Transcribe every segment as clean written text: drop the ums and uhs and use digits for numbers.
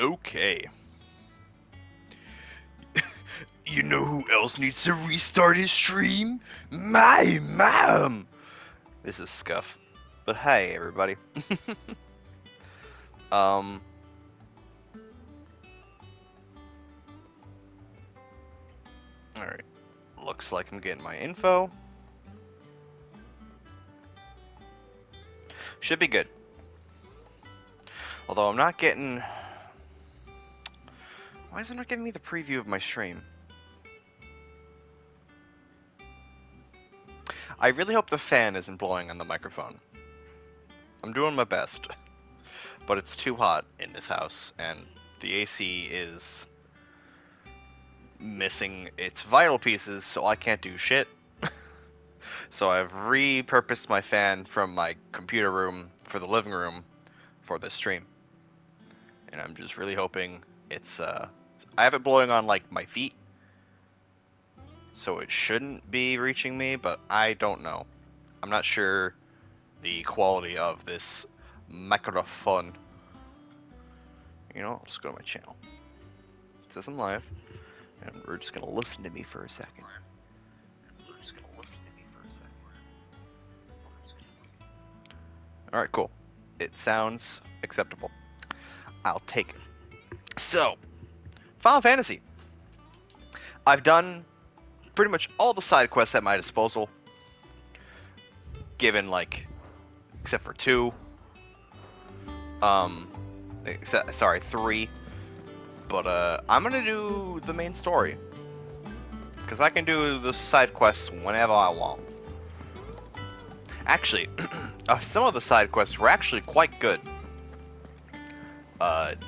Okay. You know who else needs to restart his stream? My mom! This is Scuff. But hey, everybody. um... Alright. Looks like I'm getting my info. Should be good. Although I'm not getting... Why is it not giving me the preview of my stream? I really hope the fan isn't blowing on the microphone. I'm doing my best. But it's too hot in this house, and the AC is missing its vital pieces, so I can't do shit. So I've repurposed my fan from my computer room for the living room for this stream. And I'm just really hoping it's, I have it blowing on, like, my feet, so it shouldn't be reaching me, but I don't know. I'm not sure the quality of this microphone. You know, I'll just go to my channel. It says I'm live, and we're just gonna listen to me for a second. Alright, cool. It sounds acceptable. I'll take it. So, Final Fantasy. I've done pretty much all the side quests at my disposal. Given, like, except for 2. Sorry, 3. But, I'm gonna do the main story. Because I can do the side quests whenever I want. Actually, some of the side quests were actually quite good.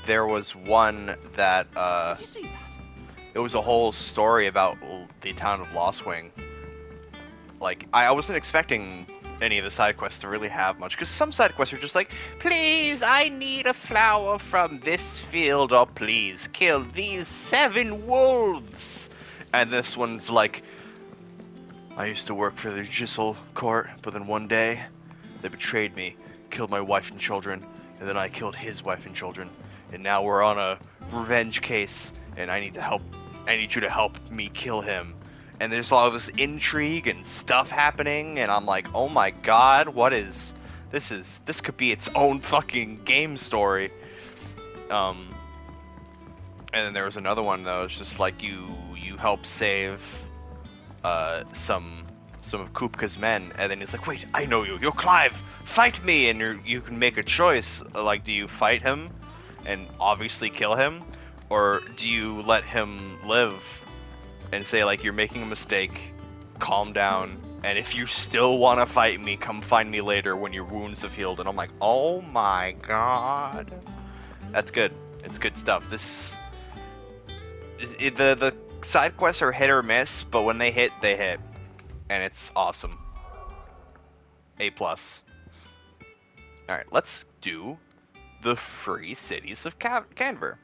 There was one that, Did you see that? it was a whole story about the town of Lost Wing. Like, I wasn't expecting any of the side quests to really have much, because some side quests are just like, please, I need a flower from this field, or please, kill these 7 wolves. And this one's like, I used to work for the Jissel court, but then one day, they betrayed me, killed my wife and children, and then I killed his wife and children, and now we're on a revenge case, and I need you to help me kill him. And there's all this intrigue and stuff happening, and I'm like, oh my god, what is... This could be its own fucking game story. And then there was another one that was just like, you help save some of Kupka's men, and then he's like, wait, I know you, you're Clive, fight me, and you can make a choice, like, do you fight him and obviously kill him, or do you let him live and say, like, you're making a mistake, calm down, and if you still want to fight me, come find me later when your wounds have healed. And I'm like, oh my god, that's good, it's good stuff. The side quests are hit or miss, but when they hit, and it's awesome. A+. Alright, let's do the free cities of Canver.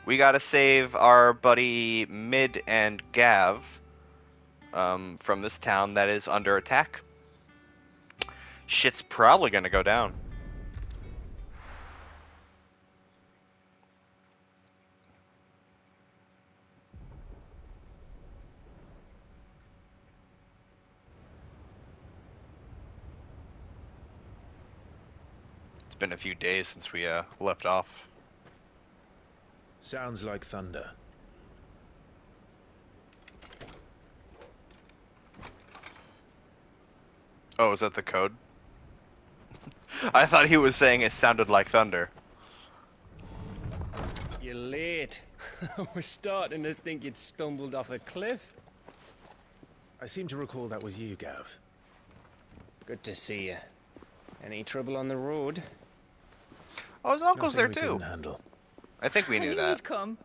We gotta save our buddy Mid and Gav from this town that is under attack. Shit's probably gonna go down. It's been a few days since we left off. Sounds like thunder. Oh, is that the code? I thought he was saying it sounded like thunder. You're late. We're starting to think you'd stumbled off a cliff. I seem to recall that was you, Gav. Good to see you. Any trouble on the road? Oh, his uncle's there Nothing we too. couldn't handle. I think we knew He'd that. come.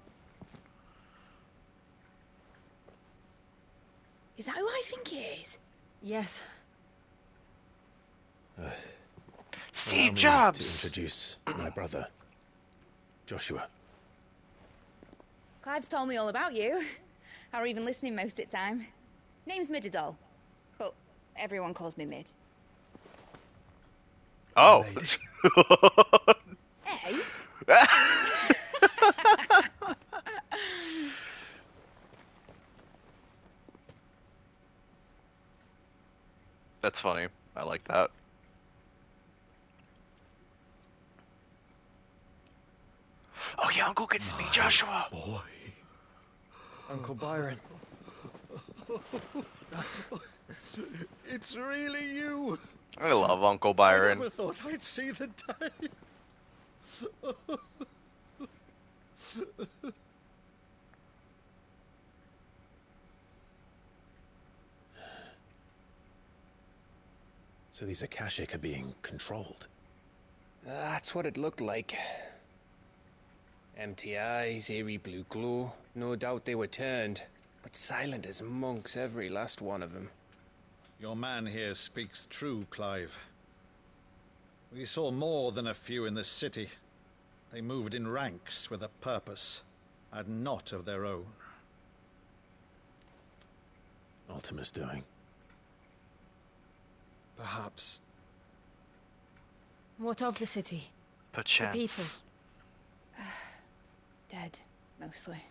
Is that who I think it is? Yes. Allow Steve me Jobs! to introduce my brother, Joshua. Clive's told me all about you. Or even listening most of the time. Name's Midadol. But everyone calls me Mid. Oh. Hey? That's funny. I like that. Oh yeah, Uncle gets to meet Joshua. Boy. Uncle Byron. It's really you. I love Uncle I Byron. never thought I'd see the day. So these Akashic are being controlled. That's what it looked like. Empty eyes, eerie blue glow. No doubt they were turned, but silent as monks, every last one of them. Your man here speaks true, Clive. We saw more than a few in the city. They moved in ranks with a purpose, and not of their own. Ultima's doing. Perhaps. What of the city? Perchance. Dead, mostly.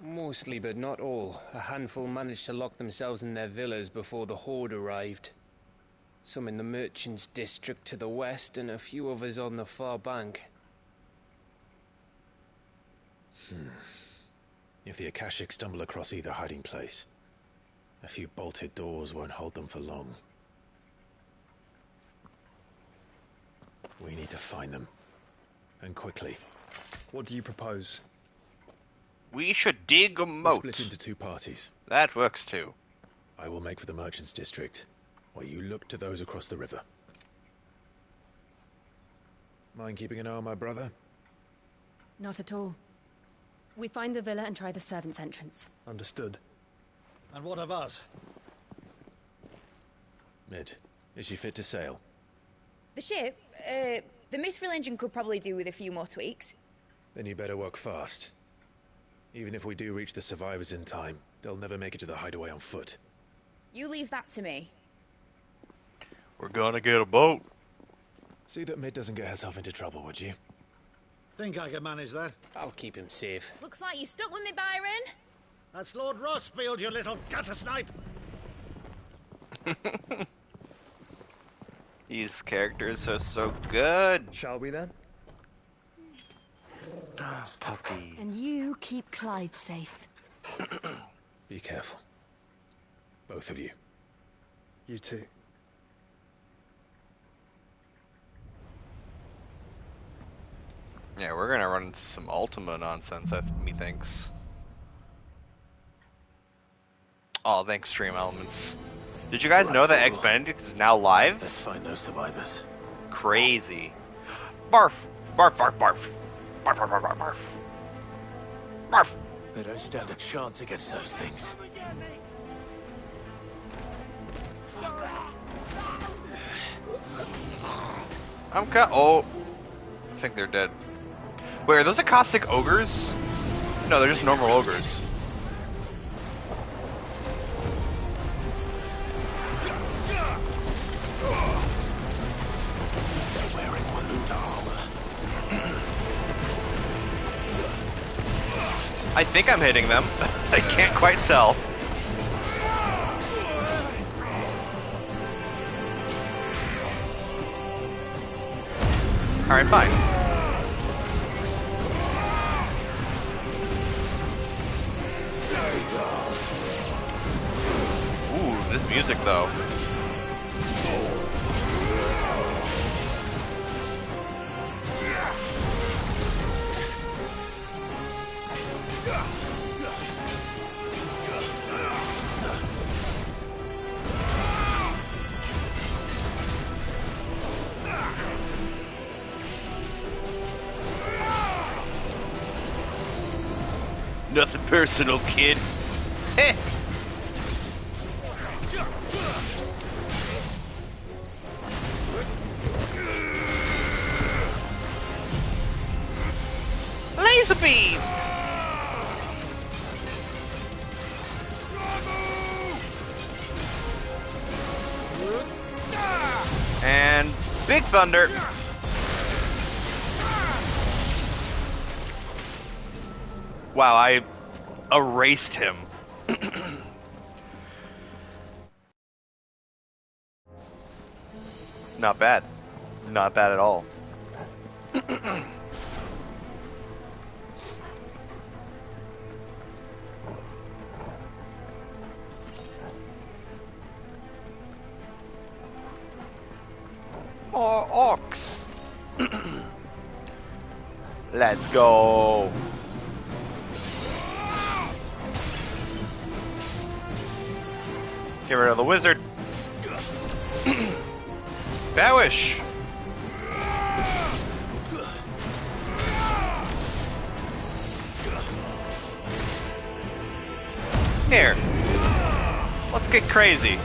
Mostly, but not all. A handful managed to lock themselves in their villas before the Horde arrived. Some in the Merchants' District to the west, and a few others on the far bank. If the Akashic stumble across either hiding place, a few bolted doors won't hold them for long. We need to find them. And quickly. What do you propose? We should dig a moat. Split into two parties. That works too. I will make for the Merchants' District, while you look to those across the river. Mind keeping an eye on my brother? Not at all. We find the villa and try the servants' entrance. Understood. And what of us? Mid, is she fit to sail? The ship, the Mithril engine could probably do with a few more tweaks. Then you better work fast. Even if we do reach the survivors in time, they'll never make it to the hideaway on foot. You leave that to me. We're gonna get a boat. See that Mid doesn't get herself into trouble, would you? Think I can manage that? I'll keep him safe. Looks like you stuck with me, Byron. That's Lord Rossfield, you little gutter snipe! These characters are so good. Shall we then? Puppy. And you keep Clive safe. Be careful. Both of you. You too. Yeah, we're gonna run into some Ultima nonsense, methinks. Oh, thanks, Stream Elements. Did you guys know that Eggs Benedict is now live? Let's find those survivors. Crazy. Barf! Barf, barf, barf. Barf, barf, barf, barf, barf. Barf! They don't stand a chance against those things. Oh. I think they're dead. Wait, are those acoustic ogres? No, they're just normal ogres. They're wearing Waluta armor. I think I'm hitting them. I can't quite tell. Alright, fine. Ooh, this music though. Nothing personal, kid. Heh. Laser beam. And big thunder. Wow, I erased him. Not bad. Not bad at all. Oh, orcs. Let's go. Get rid of the wizard. Bawish. Here. Let's get crazy.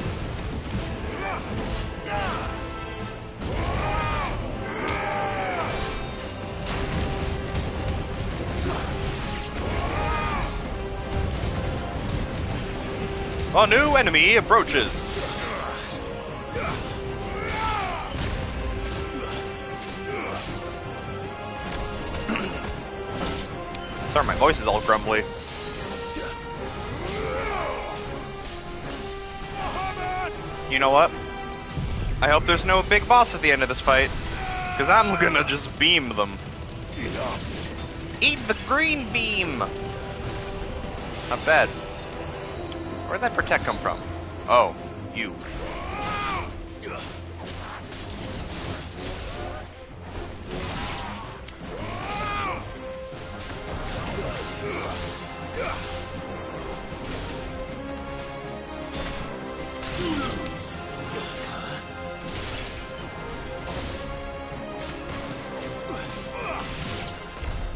A new enemy approaches. Sorry, my voice is all grumbly. You know what? I hope there's no big boss at the end of this fight, because I'm gonna just beam them. Eat the green beam! Not bad. Where'd that protect come from? Oh, you.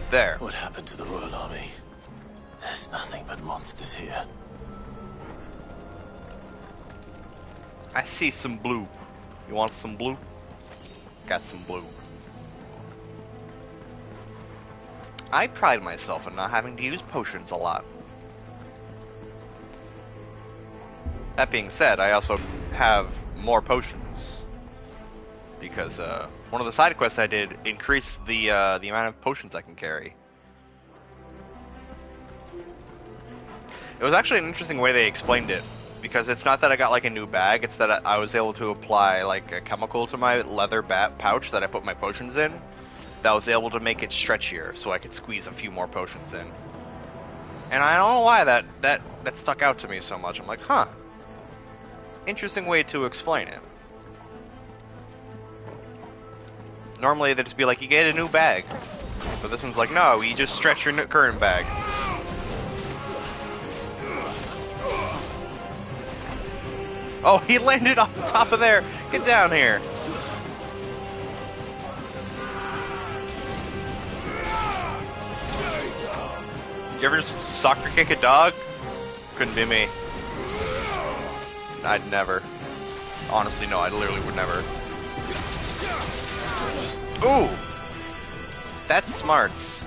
There. What happened to the Royal Army? There's nothing but monsters here. I see some blue. You want some blue? Got some blue. I pride myself in not having to use potions a lot. That being said, I also have more potions. Because one of the side quests I did increased the amount of potions I can carry. It was actually an interesting way they explained it. Because it's not that I got like a new bag, it's that I was able to apply like a chemical to my leather pouch that I put my potions in. That was able to make it stretchier, so I could squeeze a few more potions in. And I don't know why that stuck out to me so much. I'm like, huh. Interesting way to explain it. Normally they'd just be like, you get a new bag. But this one's like, no, you just stretch your current bag. Oh, he landed off the top of there. Get down here. You ever just soccer kick a dog? Couldn't be me. I'd never. Honestly, no, I literally would never. Ooh! That's smarts.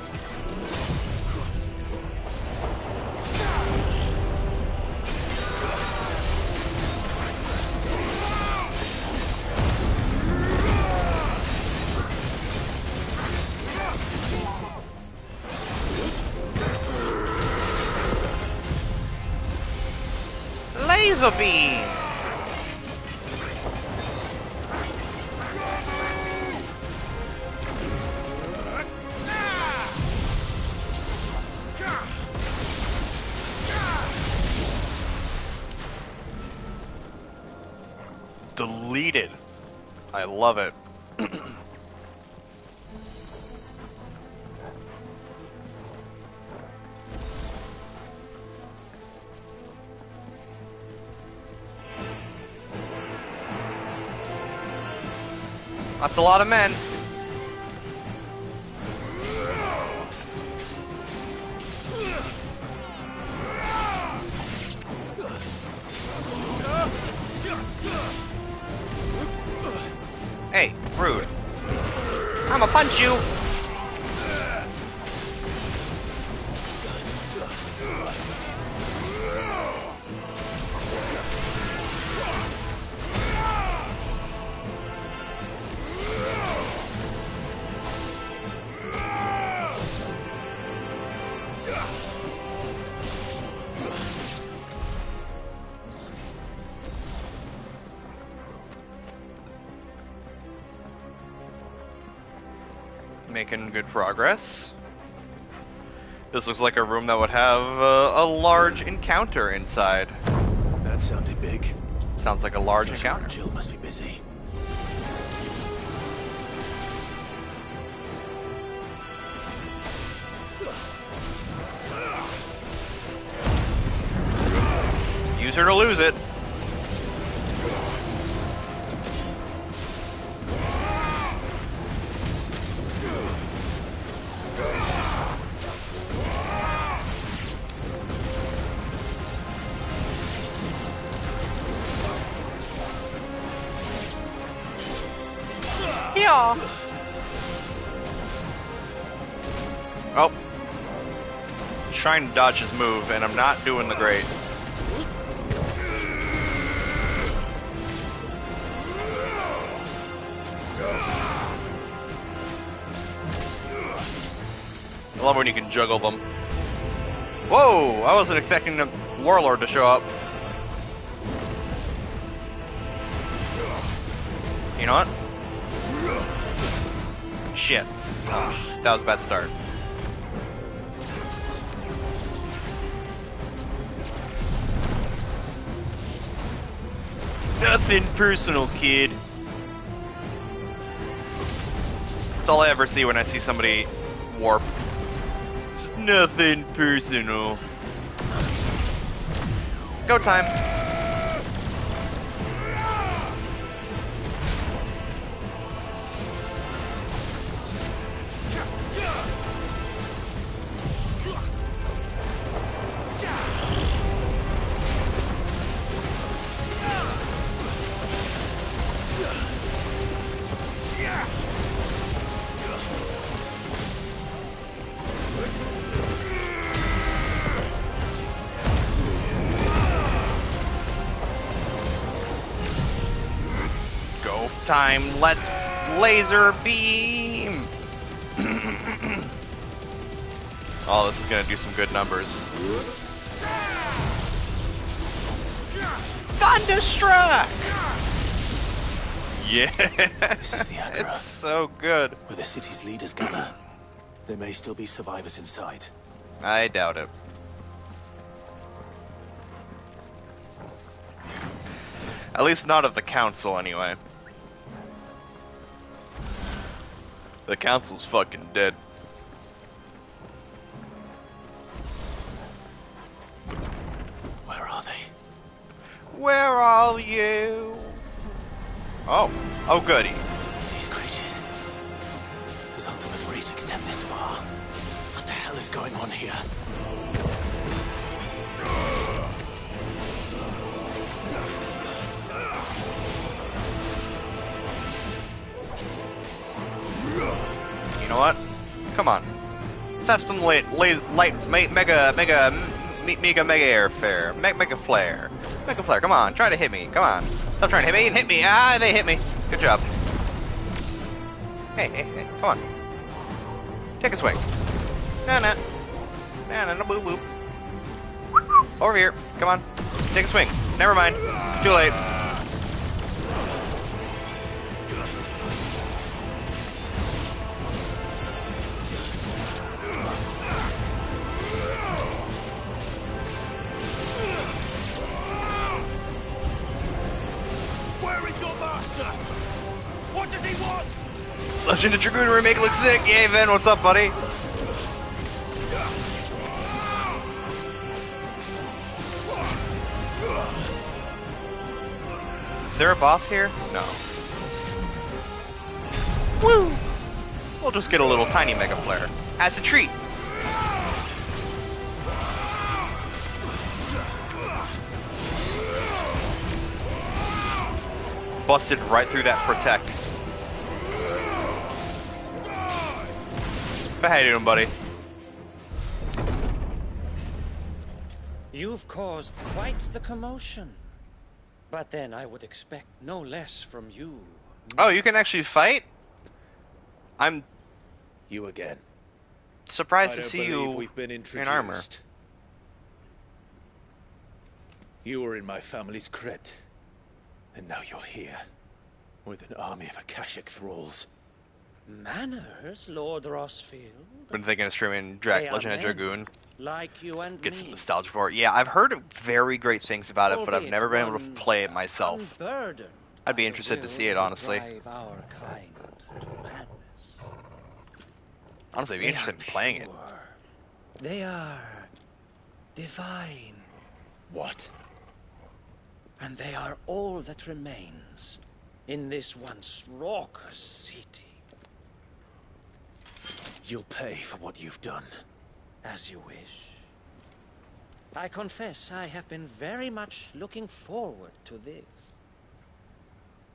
Laser beam! Deleted. I love it. That's a lot of men. Hey, rude. I'ma punch you. Making good progress. This looks like a room that would have a large encounter inside. That sounded big. Sounds like a large Joshua encounter. and Jill must be busy. Use her to lose it. Yeah. Oh. Trying to dodge his move, and I'm not doing the great. I love when you can juggle them. Whoa! I wasn't expecting the warlord to show up. You know what? Shit. Oh, that was a bad start. Nothing personal, kid. That's all I ever see when I see somebody warp. Just nothing personal. Go time. Time, let's laser beam. Oh, this is gonna do some good numbers. Thunderstruck! Yeah, This is the Agora, it's so good. where the city's leaders gather. There may still be survivors inside. I doubt it. At least not of the council, anyway. The council's fucking dead. Where are they? Where are you? Oh goody. These creatures. Does Ultima's reach extend this far? What the hell is going on here? You know what? Come on. Let's have some mega airfare. Mega flare. Mega flare, come on. Try to hit me. Come on. Stop trying to hit me and hit me. Ah, they hit me. Good job. Hey, come on. Take a swing. No, boop, boop. Over here. Come on. Take a swing. Never mind. Too late. Legend of Dragoon remake looks sick. Yay, Vin, what's up, buddy? Is there a boss here? No. Woo! We'll just get a little tiny mega flare as a treat. Busted right through that protect. But how you doing, buddy? You've caused quite the commotion. But then I would expect no less from you. Oh, you can actually fight? I'm You again. surprised I to don't see believe you we've been in introduced. armor. You were in my family's crypt. And now you're here. With an army of Akashic thralls. Manners, Lord Rossfield? Been thinking of streaming They are Legend of men, Dragoon. like you and Get me. some nostalgia for it. Yeah, I've heard very great things about it, but I've Albeit never been able to ones play it myself. unburdened I'd be by the interested to see wills it, that honestly. drive our kind to madness. Honestly, I'd be They interested in are playing it. pure. They are divine. What? And they are all that remains in this once raucous city. You'll pay for what you've done. As you wish. I confess I have been very much looking forward to this.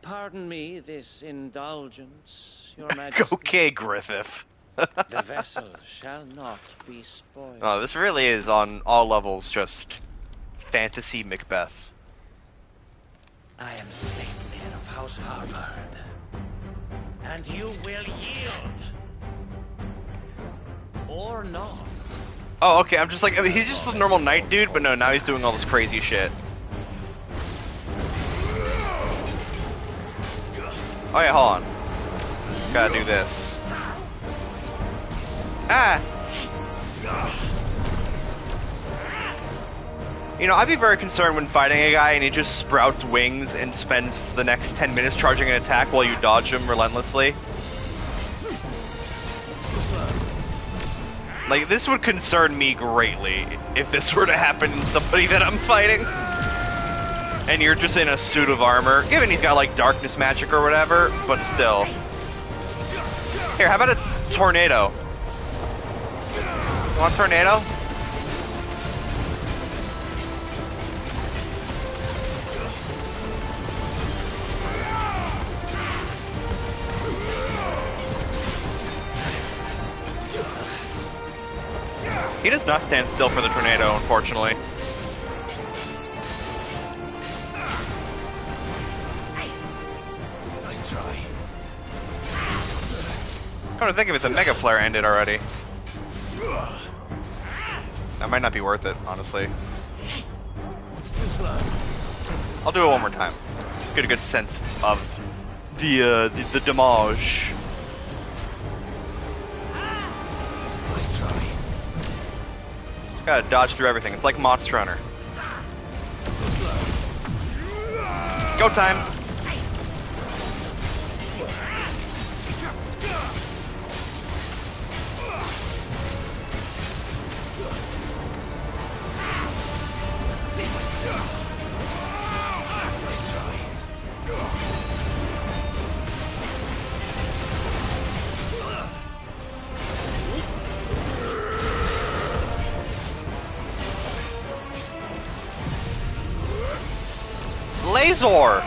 Pardon me this indulgence, Your Majesty. Okay, Griffith. The vessel shall not be spoiled. Oh, this really is on all levels just fantasy Macbeth. I am Sleipnir of House Harvard. And you will yield. Or not. Oh, okay, I'm just like, I mean, he's just a normal knight dude, but no, now he's doing all this crazy shit. Oh yeah, hold on. Gotta do this. Ah! You know, I'd be very concerned when fighting a guy and he just sprouts wings and spends the next 10 minutes charging an attack while you dodge him relentlessly. Like, this would concern me greatly if this were to happen to somebody that I'm fighting. And you're just in a suit of armor. Given he's got, like, darkness magic or whatever, but still. Here, how about a tornado? You want a tornado? He does not stand still for the tornado, unfortunately. Nice try. Come to think of it, the Mega Flare ended already. That might not be worth it, honestly. I'll do it one more time. Get a good sense of the damage. Nice try. Gotta dodge through everything. It's like Monster Hunter. Go time! Lazor!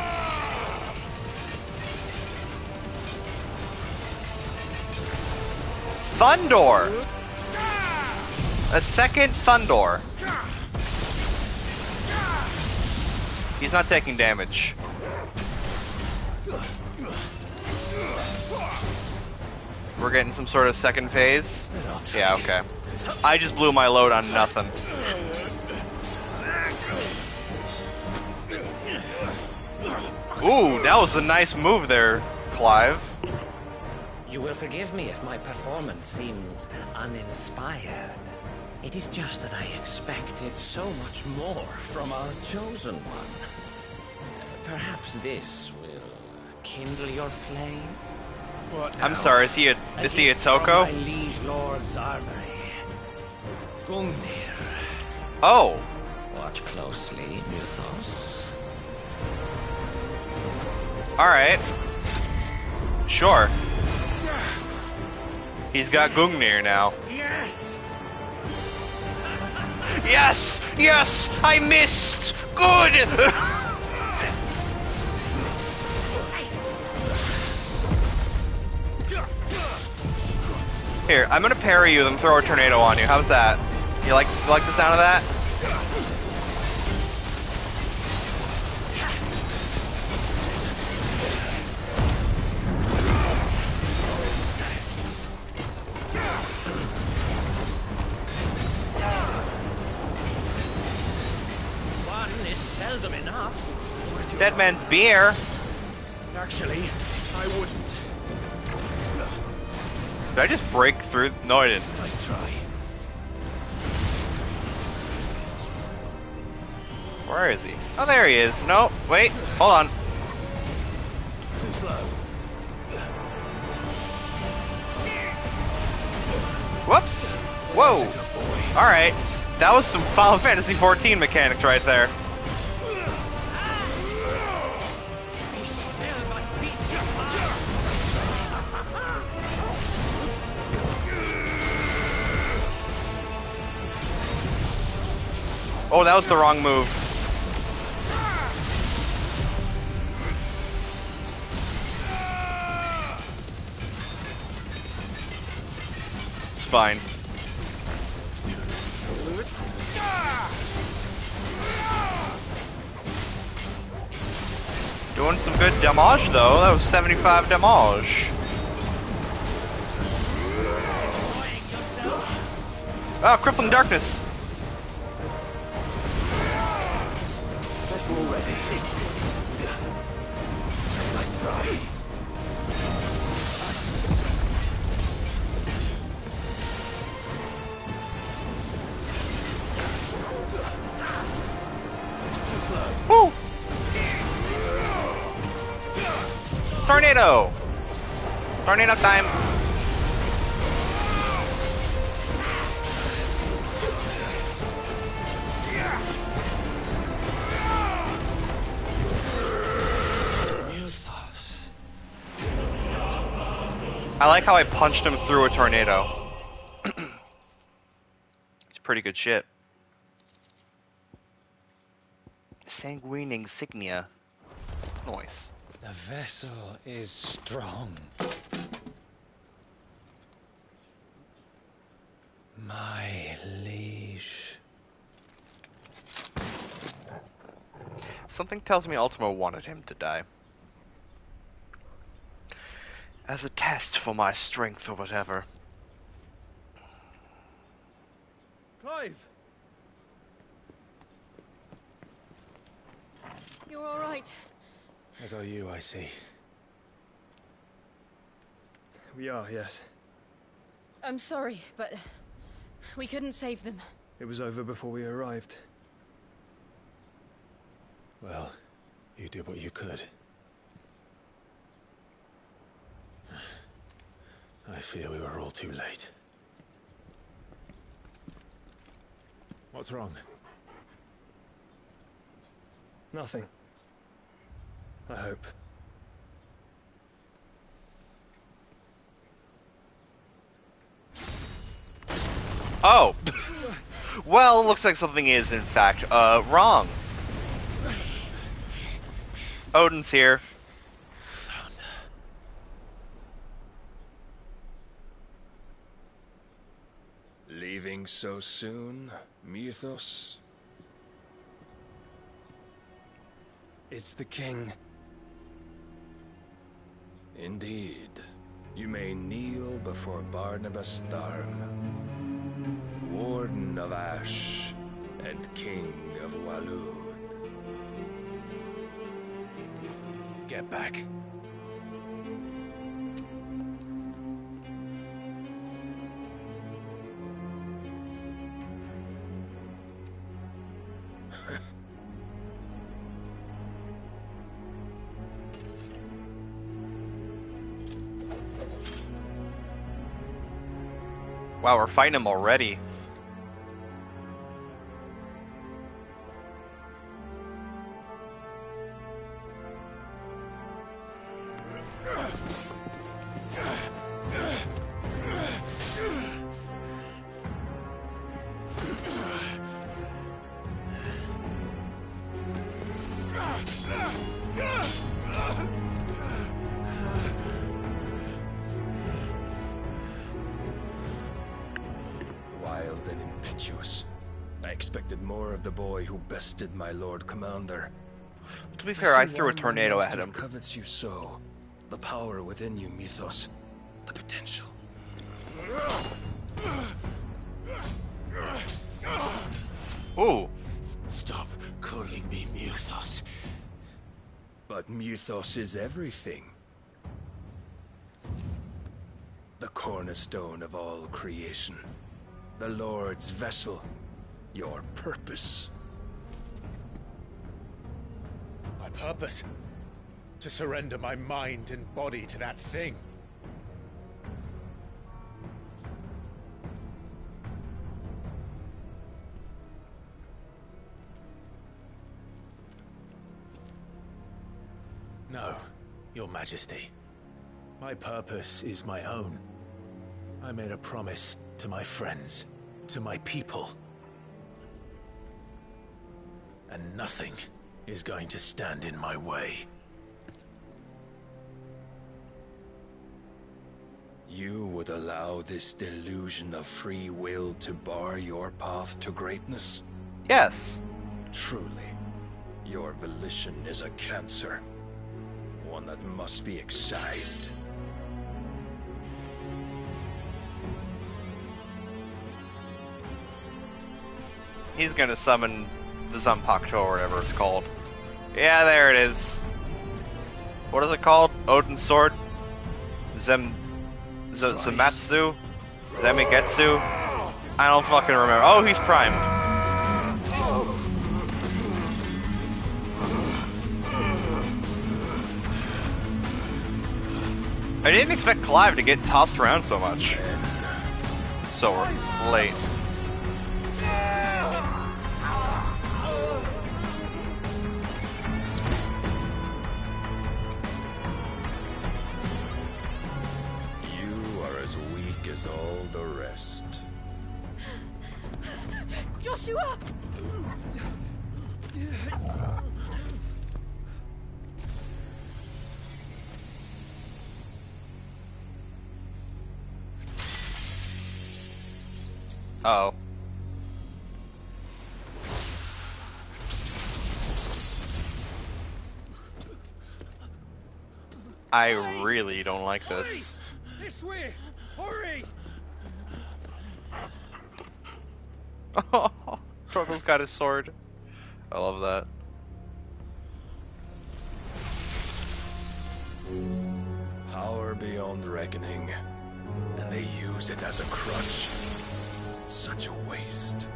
Thundor! A second Thundor. He's not taking damage. We're getting some sort of second phase? Yeah, okay. I just blew my load on nothing. Ooh, that was a nice move there, Clive. You will forgive me if my performance seems uninspired. It is just that I expected so much more from our chosen one. Perhaps this will kindle your flame? What I'm now? sorry, is he a gift Toko? from my liege lord's armory. Gungnir. Oh, Watch closely, Mythos. alright. Sure. He's got Gungnir now. Yes! Yes! Yes! I missed! Good! Here, I'm gonna parry you, then throw a tornado on you. How's that? You like the sound of that? One is seldom enough. Dead man's beer. Actually, I wouldn't. Did I just break through? No, I didn't. Nice try. Where is he? Oh, there he is. No, wait, hold on. Too slow. Whoops. Whoa. Alright. That was some Final Fantasy XIV mechanics right there. Oh, that was the wrong move. It's fine. Doing some good damage though. That was 75 damage. Oh, crippling darkness. Woo! Tornado! Tornado time! I like how I punched him through a tornado. It's pretty good shit. Sanguine insignia. Nice. The vessel is strong. My liege. Something tells me Ultima wanted him to die. As a test for my strength or whatever. Clive! You're all right. As are you, I see. We are, yes. I'm sorry, but we couldn't save them. It was over before we arrived. Well, you did what you could. I fear we were all too late. What's wrong? Nothing. I hope. Oh! Well, looks like something is, in fact, wrong. Odin's here. Leaving so soon, Mythos? It's the king. Indeed. You may kneel before Barnabas Tharm, Warden of Ash and King of Walud. Get back. Wow, we're fighting him already. Wild and impetuous. I expected more of the boy who bested my Lord Commander. To be fair, I threw a tornado at him. Covets you so. The power within you, Mythos. The potential. Ooh. Stop calling me Mythos. But Mythos is everything. The core cornerstone of all creation. The Lord's vessel. Your purpose. My purpose? To surrender my mind and body to that thing. No, Your Majesty. My purpose is my own. I made a promise to my friends, to my people. And nothing is going to stand in my way. You would allow this delusion of free will to bar your path to greatness? Yes. Truly, your volition is a cancer. One that must be excised. He's gonna summon the Zanpakuto or whatever it's called. Yeah, there it is. What is it called? Odin's sword? Zematsu? Zemigetsu? I don't fucking remember. Oh, he's primed. I didn't expect Clive to get tossed around so much. So late. You are as weak as all the rest. Joshua! Uh-oh. I really don't like this. This way! Hurry! Oh, Frodo's got his sword. I love that. Power beyond reckoning, and they use it as a crutch. Such a waste.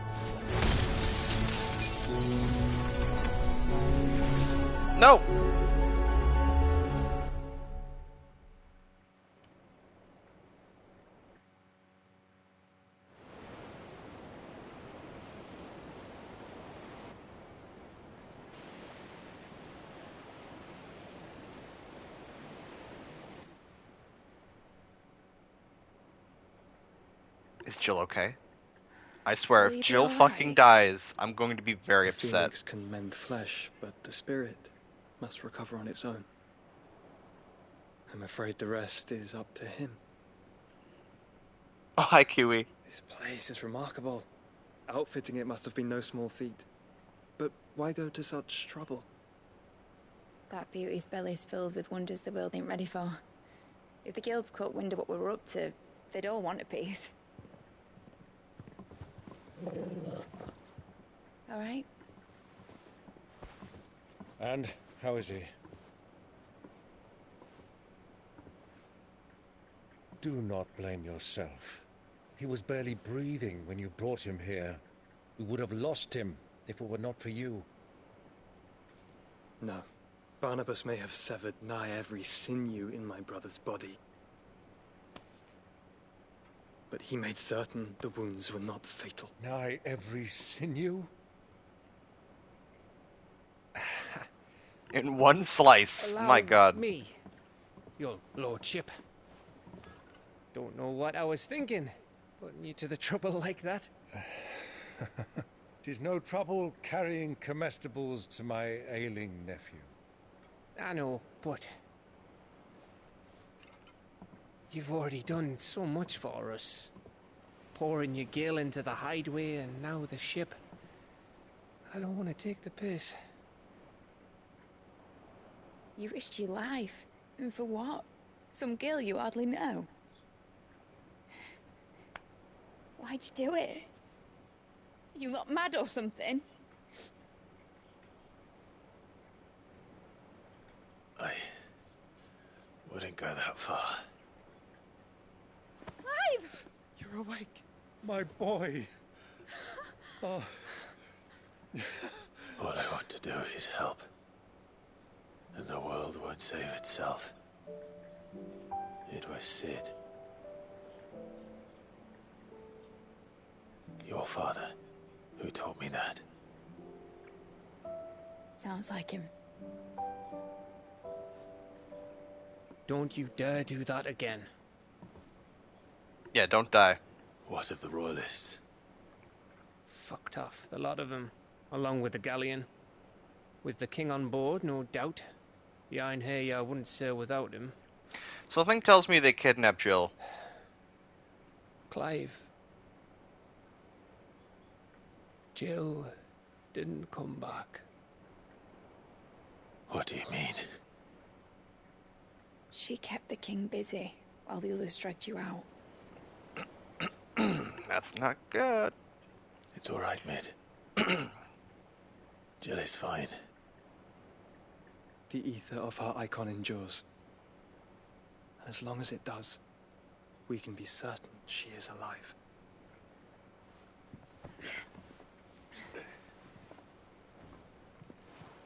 No! Is Jill okay? I swear, Will if you be Jill alright? fucking dies, I'm going to be very The upset. phoenix can mend flesh, but the spirit must recover on its own. I'm afraid the rest is up to him. Oh, hi, Kiwi. This place is remarkable. Outfitting it must have been no small feat. But why go to such trouble? That beauty's belly's filled with wonders the world ain't ready for. If the guilds caught wind of what we were up to, they'd all want a piece. All right? And how is he? Do not blame yourself. He was barely breathing when you brought him here. We would have lost him if it were not for you. No. Barnabas may have severed nigh every sinew in my brother's body. But he made certain the wounds were not fatal. Nigh every sinew? In one slice. Allow My god. me, your lordship. Don't know what I was thinking, putting you to the trouble like that. 'Tis no trouble carrying comestibles to my ailing nephew. I know, but you've already done so much for us. Pouring your gil into the hideaway and now the ship. I don't want to take the piss. You risked your life. And for what? Some girl you hardly know. Why'd you do it? You not mad or something? I wouldn't go that far. You're awake. My boy. Oh. All I want to do is help. And the world won't save itself. It was Sid. Your father, who taught me that. Sounds like him. Don't you dare do that again. Yeah, don't die. What of the Royalists? Fucked off, the lot of them, along with the galleon. With the king on board, no doubt. The Iron Hair wouldn't sail without him. Something tells me they kidnapped Jill. Clive. Jill didn't come back. What do you mean? She kept the king busy while the others dragged you out. That's not good. It's all right, Mid. Jill is fine. The ether of her icon endures. And as long as it does, we can be certain she is alive.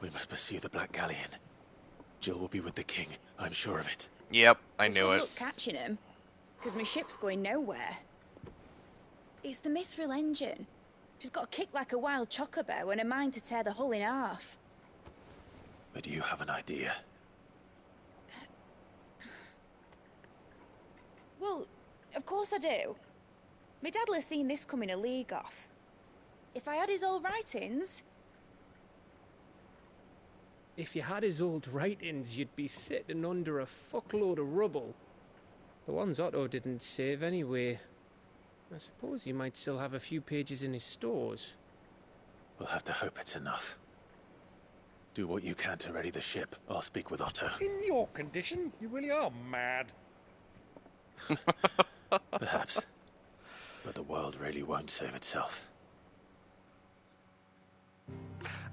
We must pursue the Black Galleon. Jill will be with the king, I'm sure of it. Yep, I knew Good it. luck catching him, because my ship's going nowhere. It's the Mithril engine. She's got a kick like a wild chocobo and a mind to tear the hull in half. But do you have an idea? Well, of course I do. My dad'll have seen this coming a league off. If I had his old writings... If you had his old writings, you'd be sitting under a fuckload of rubble. The ones Otto didn't save anyway. I suppose you might still have a few pages in his stores. We'll have to hope it's enough. Do what you can to ready the ship. I'll speak with Otto. In your condition, you really are mad. Perhaps. But the world really won't save itself.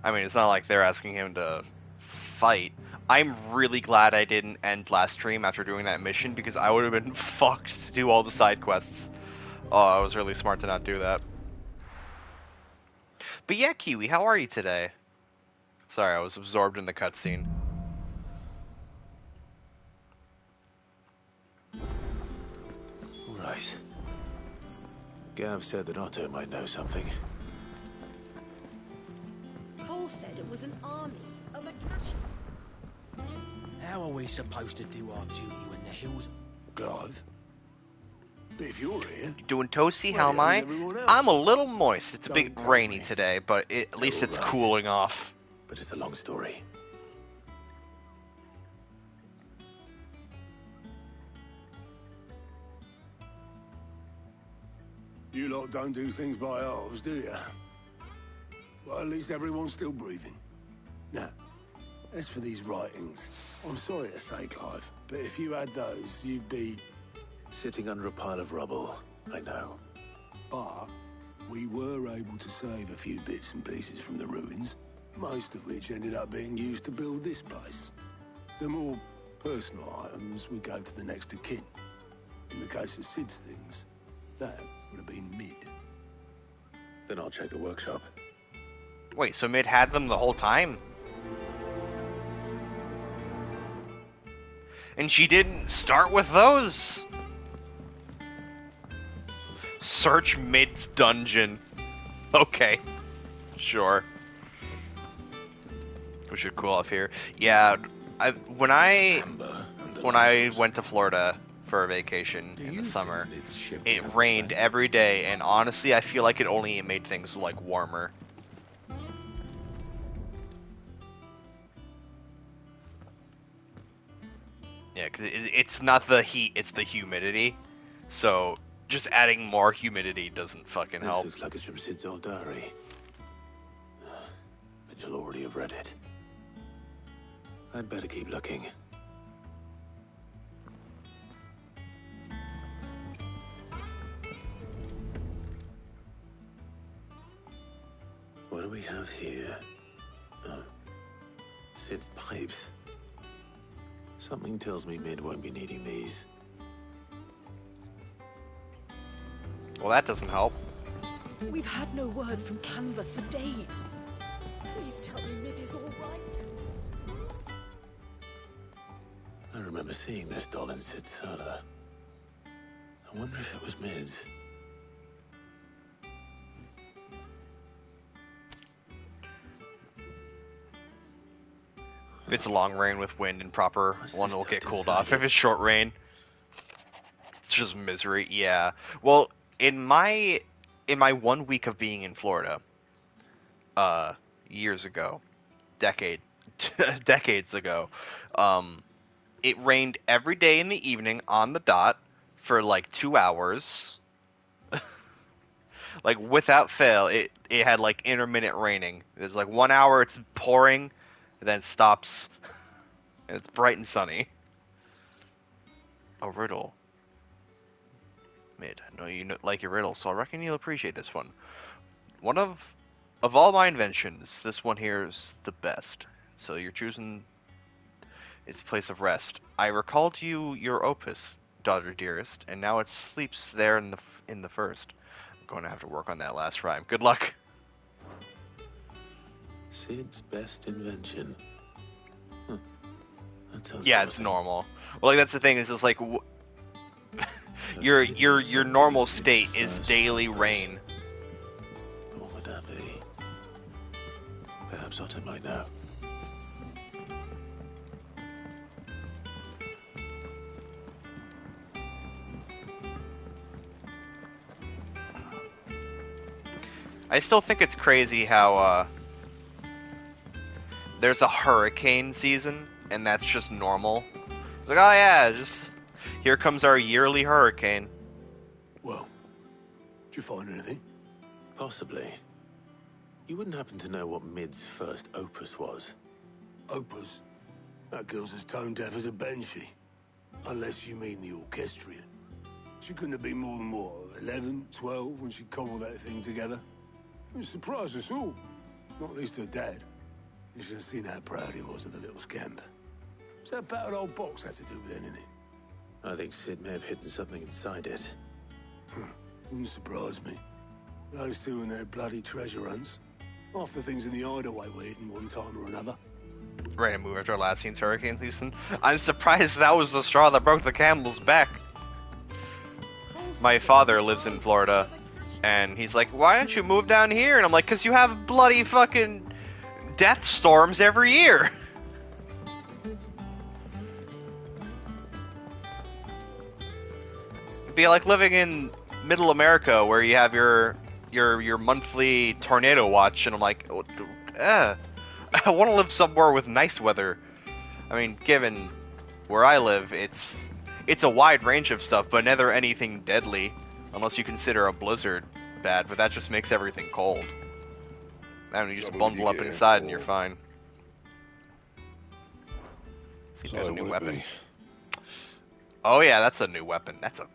I mean, it's not like they're asking him to fight. I'm really glad I didn't end last stream after doing that mission, because I would have been fucked to do all the side quests. Oh, I was really smart to not do that. But yeah, Kiwi, how are you today? Sorry, I was absorbed in the cutscene. Right. Gav said that Otto might know something. Paul said it was an army of Akashi. How are we supposed to do our duty when the hills... Clive? But if you're here... Doing toasty? How am well, I? everyone else. I'm a little moist. It's a Don't bit tell rainy me. today, but at least it's right. cooling off. But it's a long story. You lot don't do things by halves, do you? Well, at least everyone's still breathing. Now, as for these writings, I'm sorry to say, Clive, but if you had those, you'd be... Sitting under a pile of rubble, I know. But we were able to save a few bits and pieces from the ruins, most of which ended up being used to build this place. The more personal items we gave to the next of kin. In the case of Sid's things, that would have been Mid. Then I'll check the workshop. Wait, so Mid had them the whole time? And she didn't start with those? Search Mid's dungeon. Okay. Sure. We should cool off here. Yeah, when I went to Florida for a vacation in the summer, it rained every day, and honestly, I feel like it only made things like warmer. Yeah, because it's not the heat, it's the humidity. So just adding more humidity doesn't fucking This help. looks like it's from Sid's old diary. But you'll already have read it. I'd better keep looking. What do we have here? Oh. Sid's pipes. Something tells me Mid won't be needing these. Well, that doesn't help. We've had no word from Canva for days. Please tell me Mid is all right. I remember seeing this doll in Sid Soda. I wonder if it was Mid's. If it's long rain with wind and proper, one will get cooled off. If it's short rain, it's just misery. Yeah. Well, in my 1 week of being in Florida, years ago, decades ago, it rained every day in the evening on the dot for like 2 hours. Like without fail, it had like intermittent raining. There's like 1 hour it's pouring, then it stops, and it's bright and sunny. A riddle. Mid, I know you like your riddle, so I reckon you'll appreciate this one. One of all my inventions, this one here is the best. So you're choosing its place of rest. I recall to you your opus, daughter dearest, and now it sleeps there in the first. I'm going to have to work on that last rhyme. Good luck. Sid's best invention. Huh. That sounds Yeah, promising. it's normal. Well, like that's the thing. It's just like your normal state is daily rain. What would that be? Perhaps Otto might know. I still think it's crazy how there's a hurricane season, and that's just normal. It's like, oh yeah, just here comes our yearly hurricane. Well, did you find anything? Possibly. You wouldn't happen to know what Mid's first opus was? Opus? That girl's as tone deaf as a banshee. Unless you mean the orchestrion. She couldn't have been more than, what, 11, 12 when she cobbled that thing together? It surprised us all. Not least her dad. You should have seen how proud he was of the little scamp. What's that battered old box have to do with anything? I think Sid may have hidden something inside it. Wouldn't surprise me. Those two and their bloody treasure hunts. Half the things in the hideaway were hidden one time or another. Ready to move after our last scene's hurricane season. I'm surprised that was the straw that broke the camel's back. My father lives in Florida, and he's like, why don't you move down here? And I'm like, because you have bloody fucking death storms every year. It'd be like living in middle America where you have your monthly tornado watch, and I'm like, I want to live somewhere with nice weather. I mean, given where I live, it's a wide range of stuff, but never anything deadly, unless you consider a blizzard bad, but that just makes everything cold. And you just bundle up inside and you're fine. See if there's a new weapon. Oh yeah, that's a new weapon. That's a...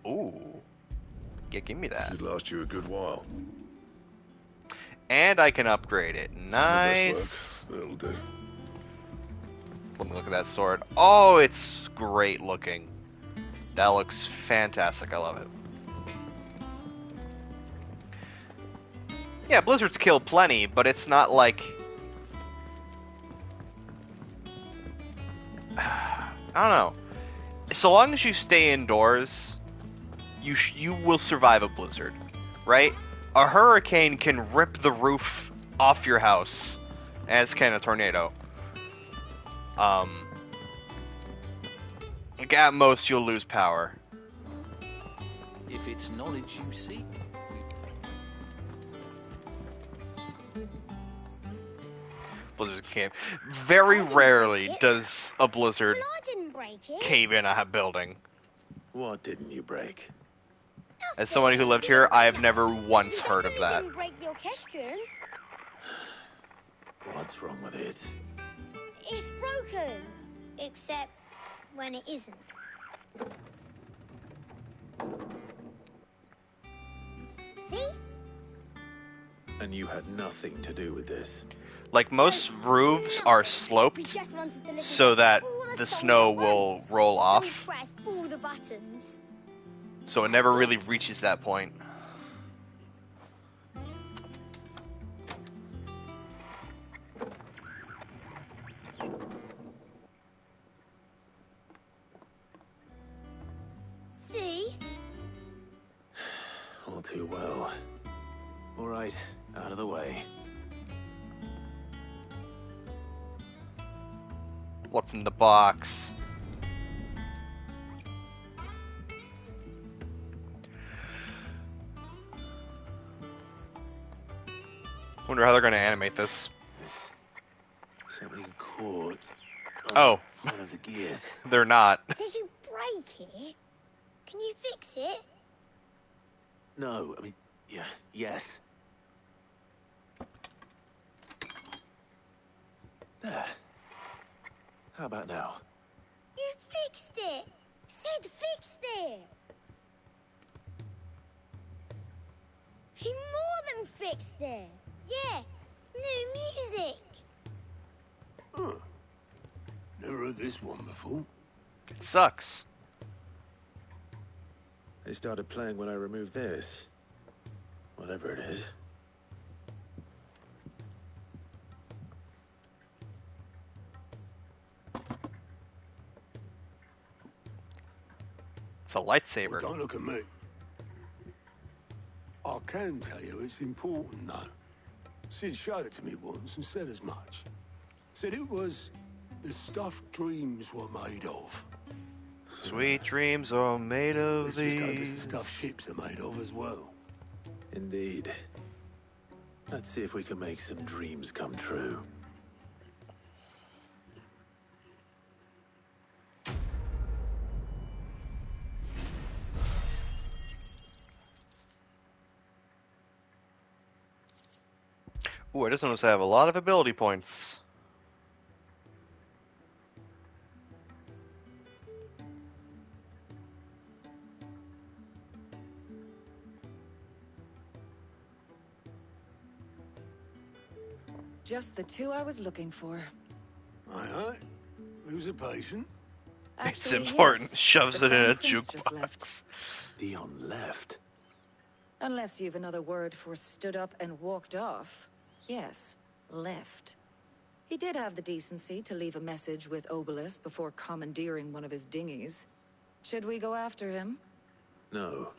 Ooh. Yeah, give me that. Should last you a good while. And I can upgrade it. Nice. That'll do. Let me look at that sword. Oh, it's great looking. That looks fantastic. I love it. Yeah, blizzards kill plenty, but it's not like... I don't know. So long as you stay indoors, you will survive a blizzard, right? A hurricane can rip the roof off your house, as can a tornado. Like at most, you'll lose power. If it's knowledge you seek. Blizzards can't. Very rarely does a blizzard cave in a building. What didn't you break? As someone who lived here, I have never once heard of that. What's wrong with it? It's broken. Except when it isn't. See? And you had nothing to do with this. Like, most roofs are sloped so that the snow will roll off. Press all the buttons. So it never really reaches that point. See? All too well. All right, out of the way. What's in the box? Wonder how they're gonna animate this. Something caught. Oh. One of the gears. They're not. Did you break it? Can you fix it? No, I mean, yeah, yes. There. How about now? You fixed it! Sid fixed it! He more than fixed it! Yeah, new music! Huh. Never heard this one before. It sucks. They started playing when I removed this. Whatever it is. It's a lightsaber. Well, don't look at me. I can tell you it's important, though. Sid showed it to me once and said as much. Said it was the stuff dreams were made of. Sweet dreams are made of Let's these. just hope it's the stuff ships are made of as well. Indeed. Let's see if we can make some dreams come true. Ooh, I just noticed I have a lot of ability points. Just the two I was looking for. Aye. Lose a patient. It's Actually, important. yes. Shoves The it in a Crown Prince just left. jukebox. Dion left. Unless you've another word for stood up and walked off. Yes, left. He did have the decency to leave a message with Obelisk before commandeering one of his dinghies. Should we go after him? No.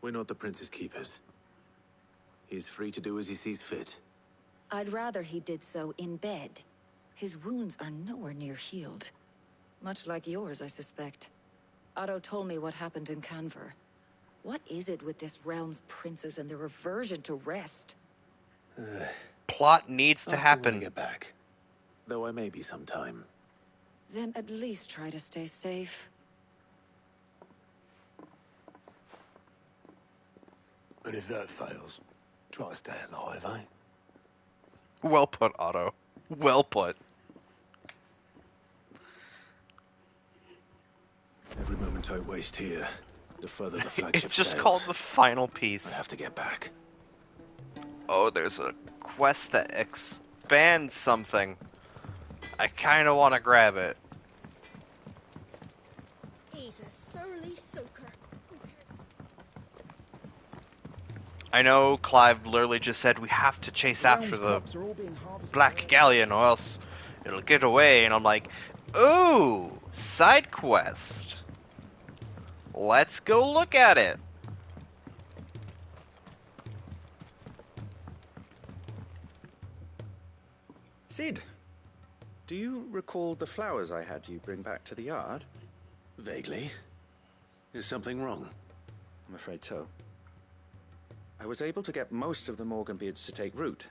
We're not the Prince's keepers. He's free to do as he sees fit. I'd rather he did so in bed. His wounds are nowhere near healed. Much like yours, I suspect. Otto told me what happened in Canver. What is it with this realm's princes and their aversion to rest? Plot needs to When I happen. get back. Though I may be sometime. Then at least try to stay safe. And if that fails, try to stay alive, eh? Well put, Otto. Well put. Every moment I waste here, the further the flagship It's just sails. called the final piece. I have to get back. Oh, there's a quest that expands something. I kind of want to grab it. He's a surly soaker. I know Clive literally just said we have to chase after the Black Galleon or else it'll get away, and I'm like, ooh, side quest. Let's go look at it. Sid, do you recall the flowers I had you bring back to the yard? Vaguely. Is something wrong? I'm afraid so. I was able to get most of the Morganbeards to take root,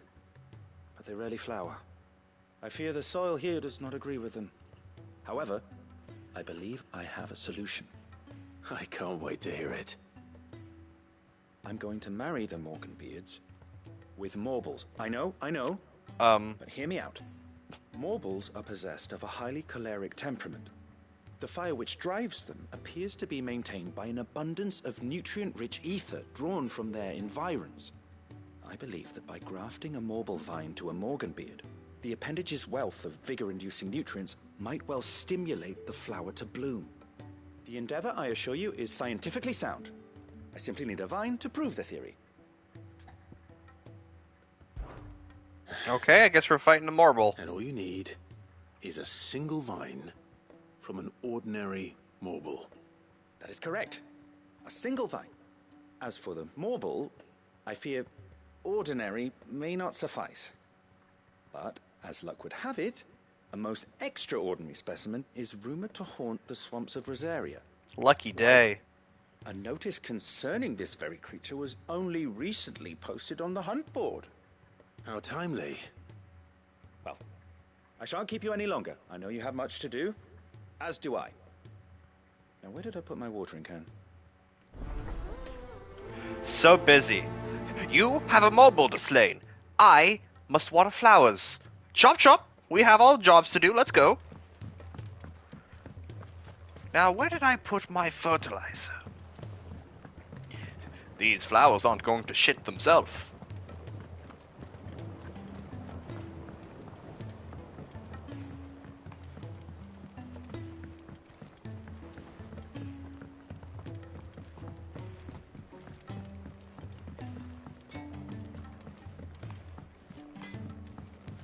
but they rarely flower. I fear the soil here does not agree with them. However, I believe I have a solution. I can't wait to hear it. I'm going to marry the Morganbeards with Morbles. I know. But hear me out. Morbles are possessed of a highly choleric temperament. The fire which drives them appears to be maintained by an abundance of nutrient-rich ether drawn from their environs. I believe that by grafting a Morble vine to a Morganbeard, the appendage's wealth of vigor-inducing nutrients might well stimulate the flower to bloom. The endeavor, I assure you, is scientifically sound. I simply need a vine to prove the theory. Okay, I guess we're fighting the marble. And all you need is a single vine from an ordinary marble. That is correct. A single vine. As for the marble, I fear ordinary may not suffice. But, as luck would have it, a most extraordinary specimen is rumored to haunt the swamps of Rosaria. Lucky day. A notice concerning this very creature was only recently posted on the hunt board. How timely. Well, I shan't keep you any longer. I know you have much to do, as do I. Now, where did I put my watering can? So busy. You have a marble to slay. I must water flowers. Chop chop! We have all jobs to do, let's go. Now, where did I put my fertilizer? These flowers aren't going to shit themselves.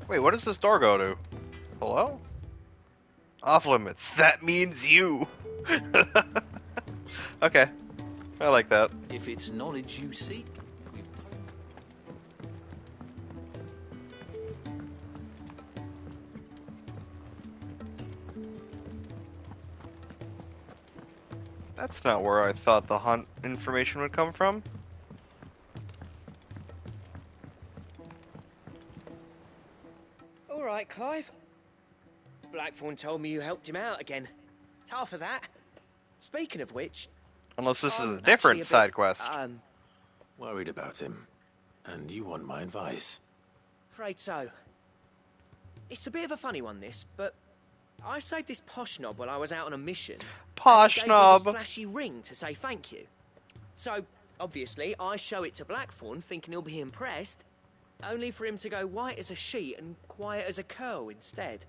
Wait, what does this door go to? Hello? Off limits. That means you. Okay. I like that. If it's knowledge you seek, That's not where I thought the hunt information would come from. Alright, Clive. Blackthorn told me you helped him out again. Tough for that. Speaking of which... Unless this is a different side quest. Worried about him. And you want my advice? Afraid so. It's a bit of a funny one, this, but I saved this posh knob while I was out on a mission. Posh and knob! Gave me this flashy ring to say thank you. So, obviously, I show it to Blackthorn, thinking he'll be impressed, only for him to go white as a sheet and quiet as a curl instead.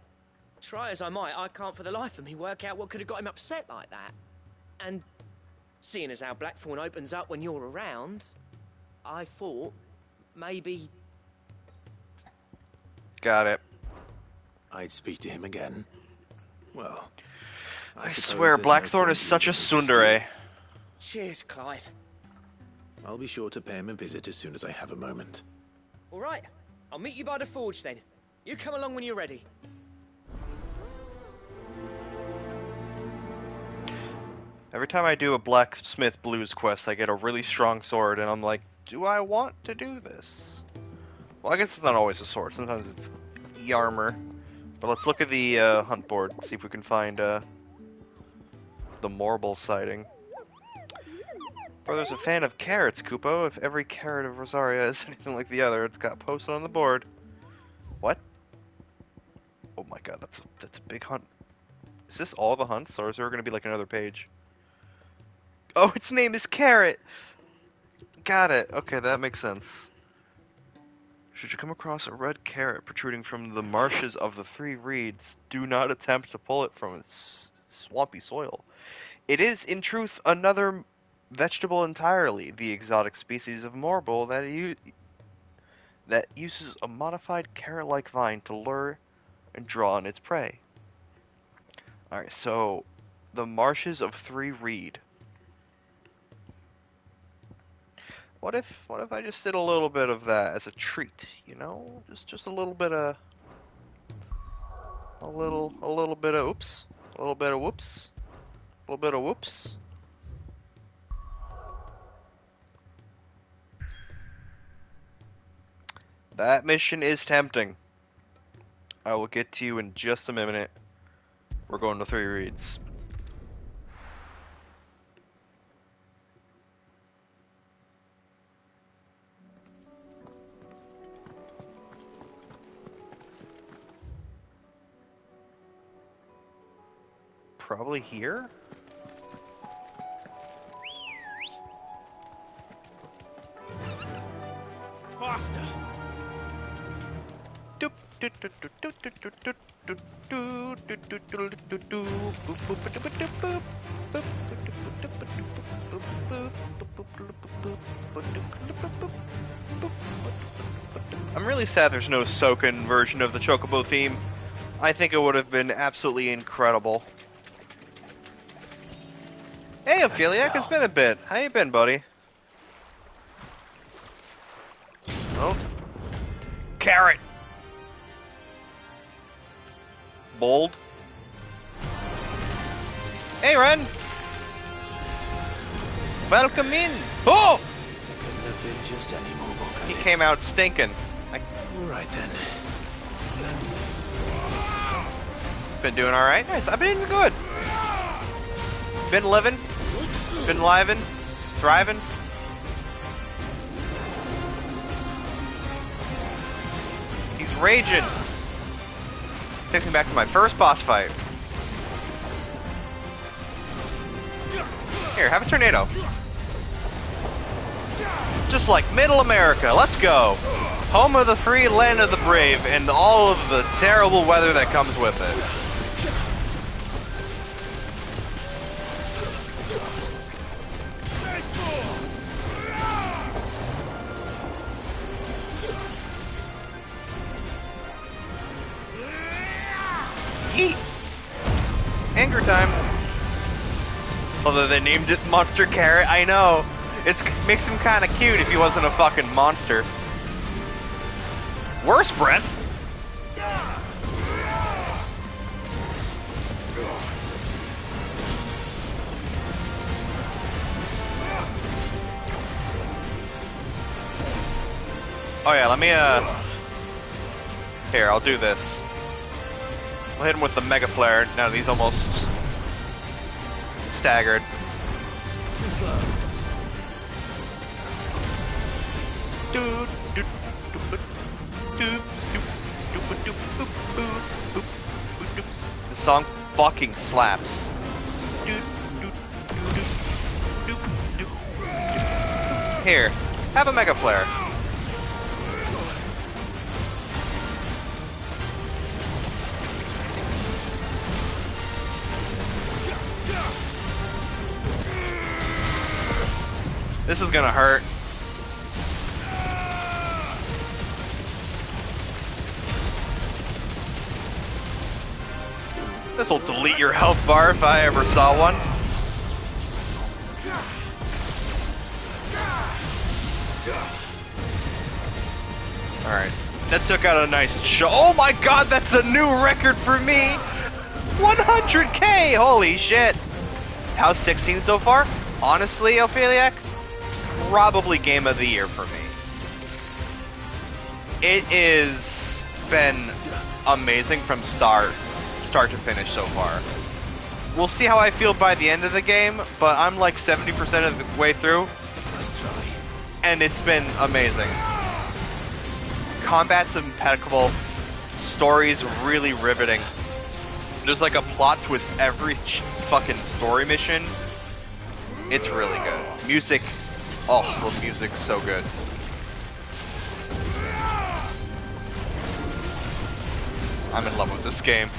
Try as I might, I can't for the life of me work out what could have got him upset like that. And seeing as how Blackthorn opens up when you're around, I thought maybe... Got it. I'd speak to him again. Well, I swear Blackthorn is such a tsundere. Cheers, Clive. I'll be sure to pay him a visit as soon as I have a moment. All right, I'll meet you by the forge then. You come along when you're ready. Every time I do a Blacksmith Blues quest, I get a really strong sword, and I'm like, do I want to do this? Well, I guess it's not always a sword. Sometimes it's e-armor. But let's look at the hunt board, see if we can find the marble sighting. Brother's a fan of carrots, Kupo. If every carrot of Rosaria is anything like the other, it's got posted on the board. What? Oh my god, that's a big hunt. Is this all the hunts, or is there going to be like another page? Oh, its name is Carrot! Got it. Okay, that makes sense. Should you come across a red carrot protruding from the marshes of the Three Reeds, do not attempt to pull it from its swampy soil. It is, in truth, another vegetable entirely, the exotic species of marble that uses a modified carrot-like vine to lure and draw in its prey. Alright, so the marshes of Three Reed. What if I just did a little bit of that as a treat, you know? Just a little bit of a little bit of oops. A little bit of whoops. A little bit of whoops. That mission is tempting. I will get to you in just a minute. We're going to Three Reeds. Probably here? faster! I'm really sad there's no Soken version of the Chocobo theme. I think it would have been absolutely incredible. Hey, Ophelia, it's been a bit. How you been, buddy? Oh. Carrot! Bold. Hey, Ren! Welcome in! Oh! Couldn't have been just any more. He came out stinking. Right then. Been doing alright? Nice. I've been doing good. Been living. Been livin'. Thriving. He's raging. Takes me back to my first boss fight. Here, have a tornado. Just like Middle America. Let's go. Home of the free, land of the brave, and all of the terrible weather that comes with it. Yeet! Anger time. Although they named it Monster Carrot, I know. It makes him kind of cute if he wasn't a fucking monster. Worse, Brent. Oh yeah, let me here, I'll do this. We'll hit him with the Mega Flare now that he's almost staggered. The song fucking slaps. Here, have a Mega Flare. This is gonna hurt. This will delete your health bar if I ever saw one. Alright, that took out a nice oh my god, that's a new record for me! 100k! Holy shit! How's 16 so far? Honestly, Opheliac, probably game of the year for me. It has been amazing from start to finish so far. We'll see how I feel by the end of the game, but I'm like 70% of the way through. And it's been amazing. Combat's impeccable. Story's really riveting. There's like a plot twist every fucking story mission. It's really good. Music, oh, the music's so good. I'm in love with this game.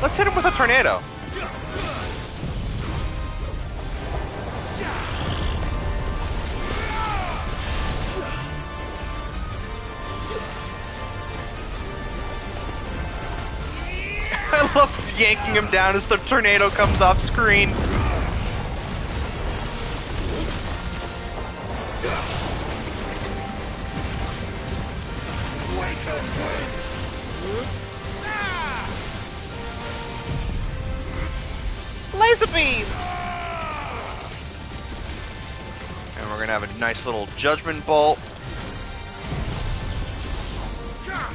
Let's hit him with a tornado. I love yanking him down as the tornado comes off screen. Laser beam! And we're gonna have a nice little judgment bolt.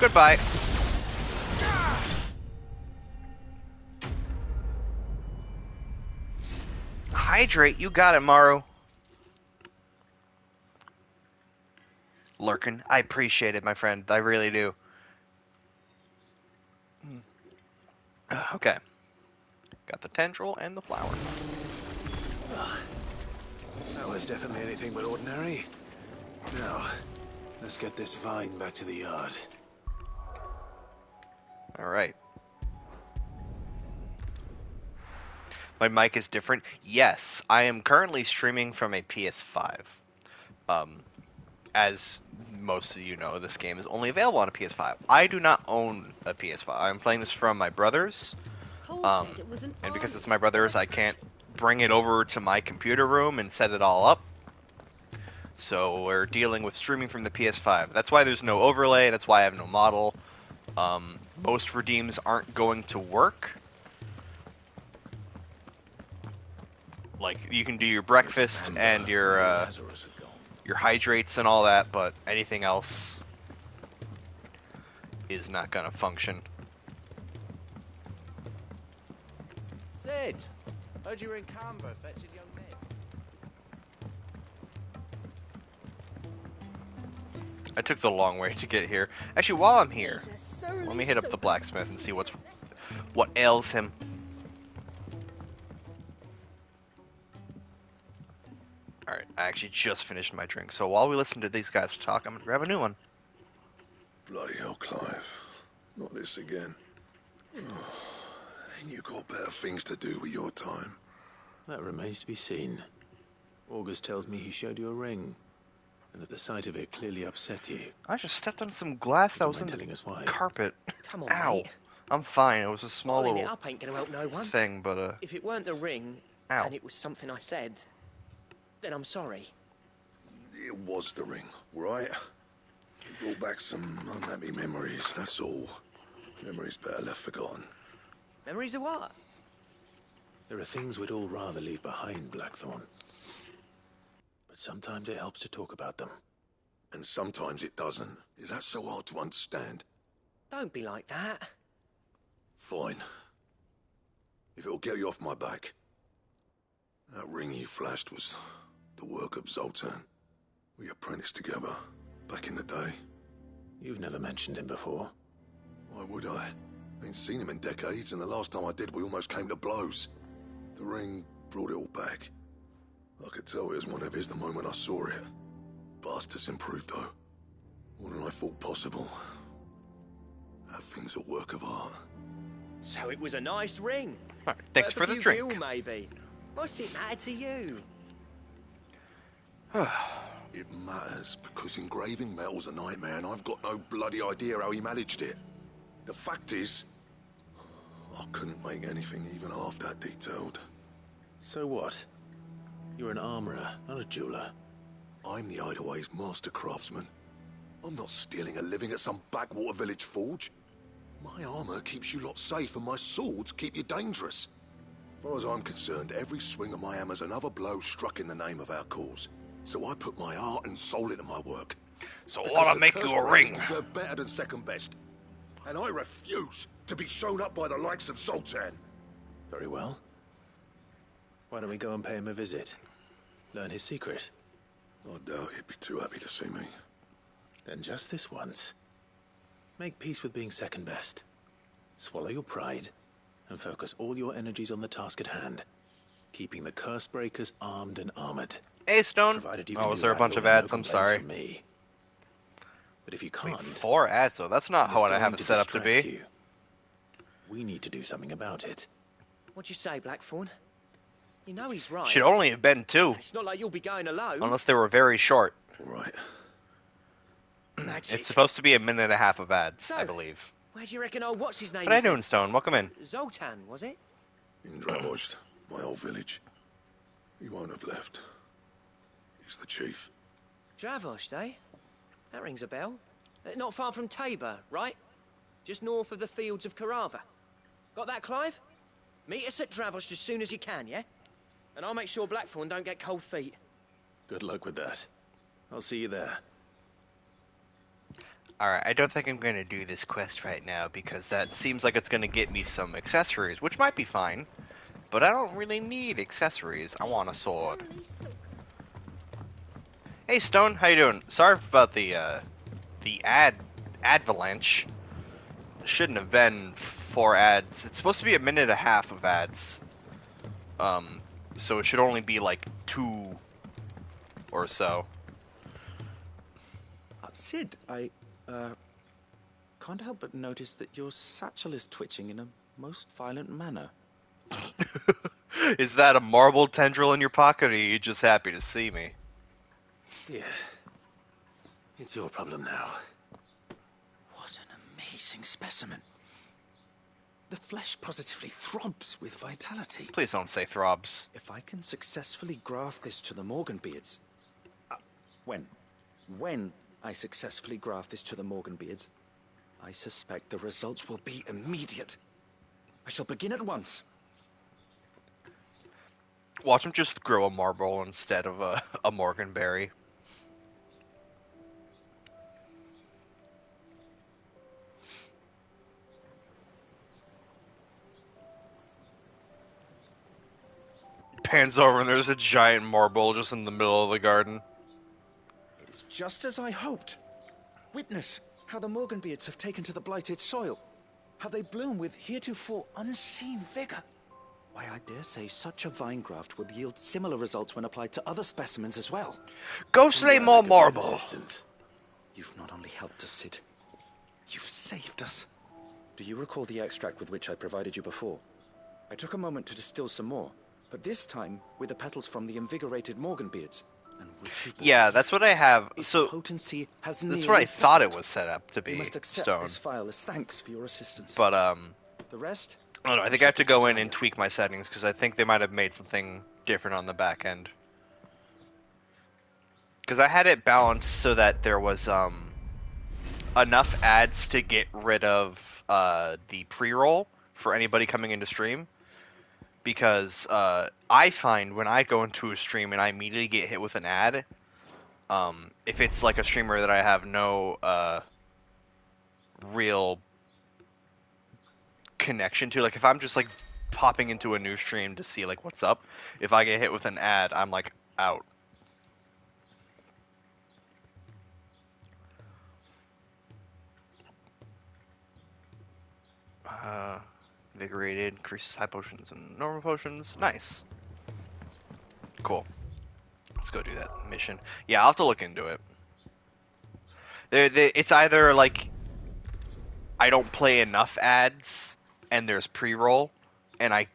Goodbye. Hydrate, you got it, Maru. Lurkin, I appreciate it, my friend. I really do. Okay. Got the tendril and the flower. Ugh. That was definitely anything but ordinary. Now, let's get this vine back to the yard. Alright. My mic is different. Yes, I am currently streaming from a PS5. As most of you know, this game is only available on a PS5. I do not own a PS5. I'm playing this from my brother's. And because it's my brother's, I can't bring it over to my computer room and set it all up. So we're dealing with streaming from the PS5. That's why there's no overlay. That's why I have no model. Most redeems aren't going to work. Like, you can do your breakfast and your hydrates and all that, but anything else is not gonna function. Sid, heard you were in Canberra fetching young men. I took the long way to get here. Actually, while I'm here, let me hit up the blacksmith and see what ails him. Alright, I actually just finished my drink, so while we listen to these guys talk, I'm gonna grab a new one. Bloody hell, Clive. Not this again. Oh, ain't you got better things to do with your time? That remains to be seen. August tells me he showed you a ring, and that the sight of it clearly upset you. I just stepped on some glass that was in the carpet. Come on, Ow. mate. I'm fine, it was a small Following little it up ain't gonna help no one. thing, but If it weren't the ring, Ow. and it was something I said, then I'm sorry. It was the ring, right? It brought back some unhappy memories, that's all. Memories better left forgotten. Memories of what? There are things we'd all rather leave behind, Blackthorn. But sometimes it helps to talk about them. And sometimes it doesn't. Is that so hard to understand? Don't be like that. Fine. If it'll get you off my back. That ring you flashed was the work of Zoltan. We apprenticed together, back in the day. You've never mentioned him before. Why would I? Ain't seen him in decades, and the last time I did, we almost came to blows. The ring brought it all back. I could tell it was one of his the moment I saw it. Bastard's improved, though. More than I thought possible. That thing's a work of art. So it was a nice ring. Thanks for the drink. Bill, maybe. What's it matter to you? It matters because engraving metal's a nightmare, and I've got no bloody idea how he managed it. The fact is, I couldn't make anything even half that detailed. So what? You're an armorer, not a jeweler. I'm the Hideaway's master craftsman. I'm not stealing a living at some backwater village forge. My armor keeps you lot safe, and my swords keep you dangerous. As far as I'm concerned, every swing of my hammer's another blow struck in the name of our cause. So I put my heart and soul into my work. So I want to make you a ring. Deserve better than second best. And I refuse to be shown up by the likes of Zoltan. Very well. Why don't we go and pay him a visit? Learn his secret. I doubt he'd be too happy to see me. Then just this once. Make peace with being second best. Swallow your pride, and focus all your energies on the task at hand. Keeping the curse breakers armed and armored. Hey, Stone. Oh, was there a bunch of ads? I'm sorry. Me. But if you can't... Wait, 4 ads, though. That's not how I have it set up to be. You. We need to do something about it. What'd you say, Blackthorn? You know he's right. Should only have been 2. It's not like you'll be going alone. Unless they were very short. Right. Magic. It's supposed to be a minute and a half of ads, so, I believe. Where do you reckon old what's his name What are you doing, Stone? Welcome in. Zoltan, was it? In Dravost, my old village. He won't have left. He's the chief. Dravost, eh? That rings a bell. Not far from Tabor, right? Just north of the fields of Carava. Got that, Clive? Meet us at Dravost as soon as you can, yeah? And I'll make sure Blackthorn don't get cold feet. Good luck with that. I'll see you there. Alright, I don't think I'm going to do this quest right now because that seems like it's going to get me some accessories, which might be fine. But I don't really need accessories. I want a sword. Hey, Stone, how you doing? Sorry about the avalanche. Shouldn't have been 4 ads. It's supposed to be a minute and a half of ads. So it should only be like 2 or so. Sid, I can't help but notice that your satchel is twitching in a most violent manner. Is that a marble tendril in your pocket, or are you just happy to see me? Yeah. It's your problem now. What an amazing specimen. The flesh positively throbs with vitality. Please don't say throbs. If I can successfully graft this to the Morganbeards... When I successfully graft this to the Morganbeards, I suspect the results will be immediate. I shall begin at once. Watch him just grow a marble instead of a Morganberry. Pans over and there's a giant marble just in the middle of the garden. It is just as I hoped. Witness how the Morganbeards have taken to the blighted soil. How they bloom with heretofore unseen vigor. Why, I dare say such a vine graft would yield similar results when applied to other specimens as well. Go slay more marble! You've not only helped us, Sid. You've saved us. Do you recall the extract with which I provided you before? I took a moment to distill some more, but this time with the petals from the invigorated Morganbeards. And yeah, that's what I have. So potency has that's what I thought it was set up to be. You must accept stone. This file as thanks for your assistance. But the rest. I don't know. I think I have to go in and tweak my settings because I think they might have made something different on the back end. Because I had it balanced so that there was enough ads to get rid of the pre-roll for anybody coming into stream. Because I find when I go into a stream and I immediately get hit with an ad, if it's like a streamer that I have no real connection to, like if I'm just like popping into a new stream to see like what's up, if I get hit with an ad, I'm like out. Invigorated, increases high potions and normal potions. Nice. Cool. Let's go do that mission. Yeah, I'll have to look into it. It's either like I don't play enough ads and there's pre-roll and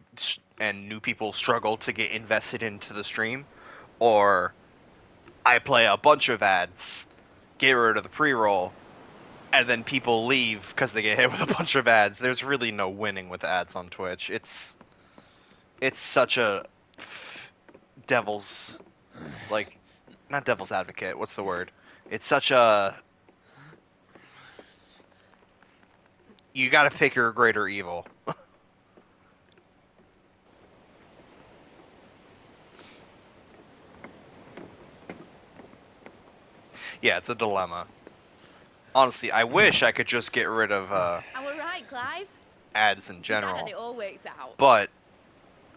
new people struggle to get invested into the stream, or I play a bunch of ads, get rid of the pre-roll, and then people leave because they get hit with a bunch of ads. There's really no winning with ads on Twitch. It's such a devil's, like, not devil's advocate. What's the word? It's such a... You gotta pick your greater evil. Yeah, it's a dilemma. Honestly, I wish I could just get rid of Am I right, Clive? ads in general. And it all worked out. But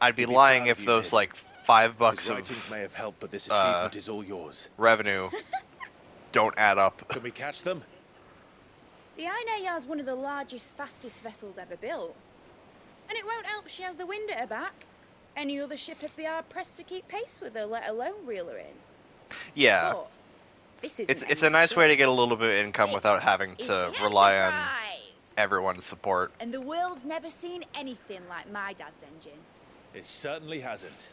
I'd be lying if those like $5 His of writings may have helped, but this achievement is all yours. Revenue don't add up. Can we catch them? The Ainayar is one of the largest, fastest vessels ever built. And it won't help she has the wind at her back. Any other ship would be hard-pressed to keep pace with her, let alone reel her in. Yeah. But this isn't It's a nice way to get a little bit of income without having to rely on everyone's support. And the world's never seen anything like my dad's engine. It certainly hasn't.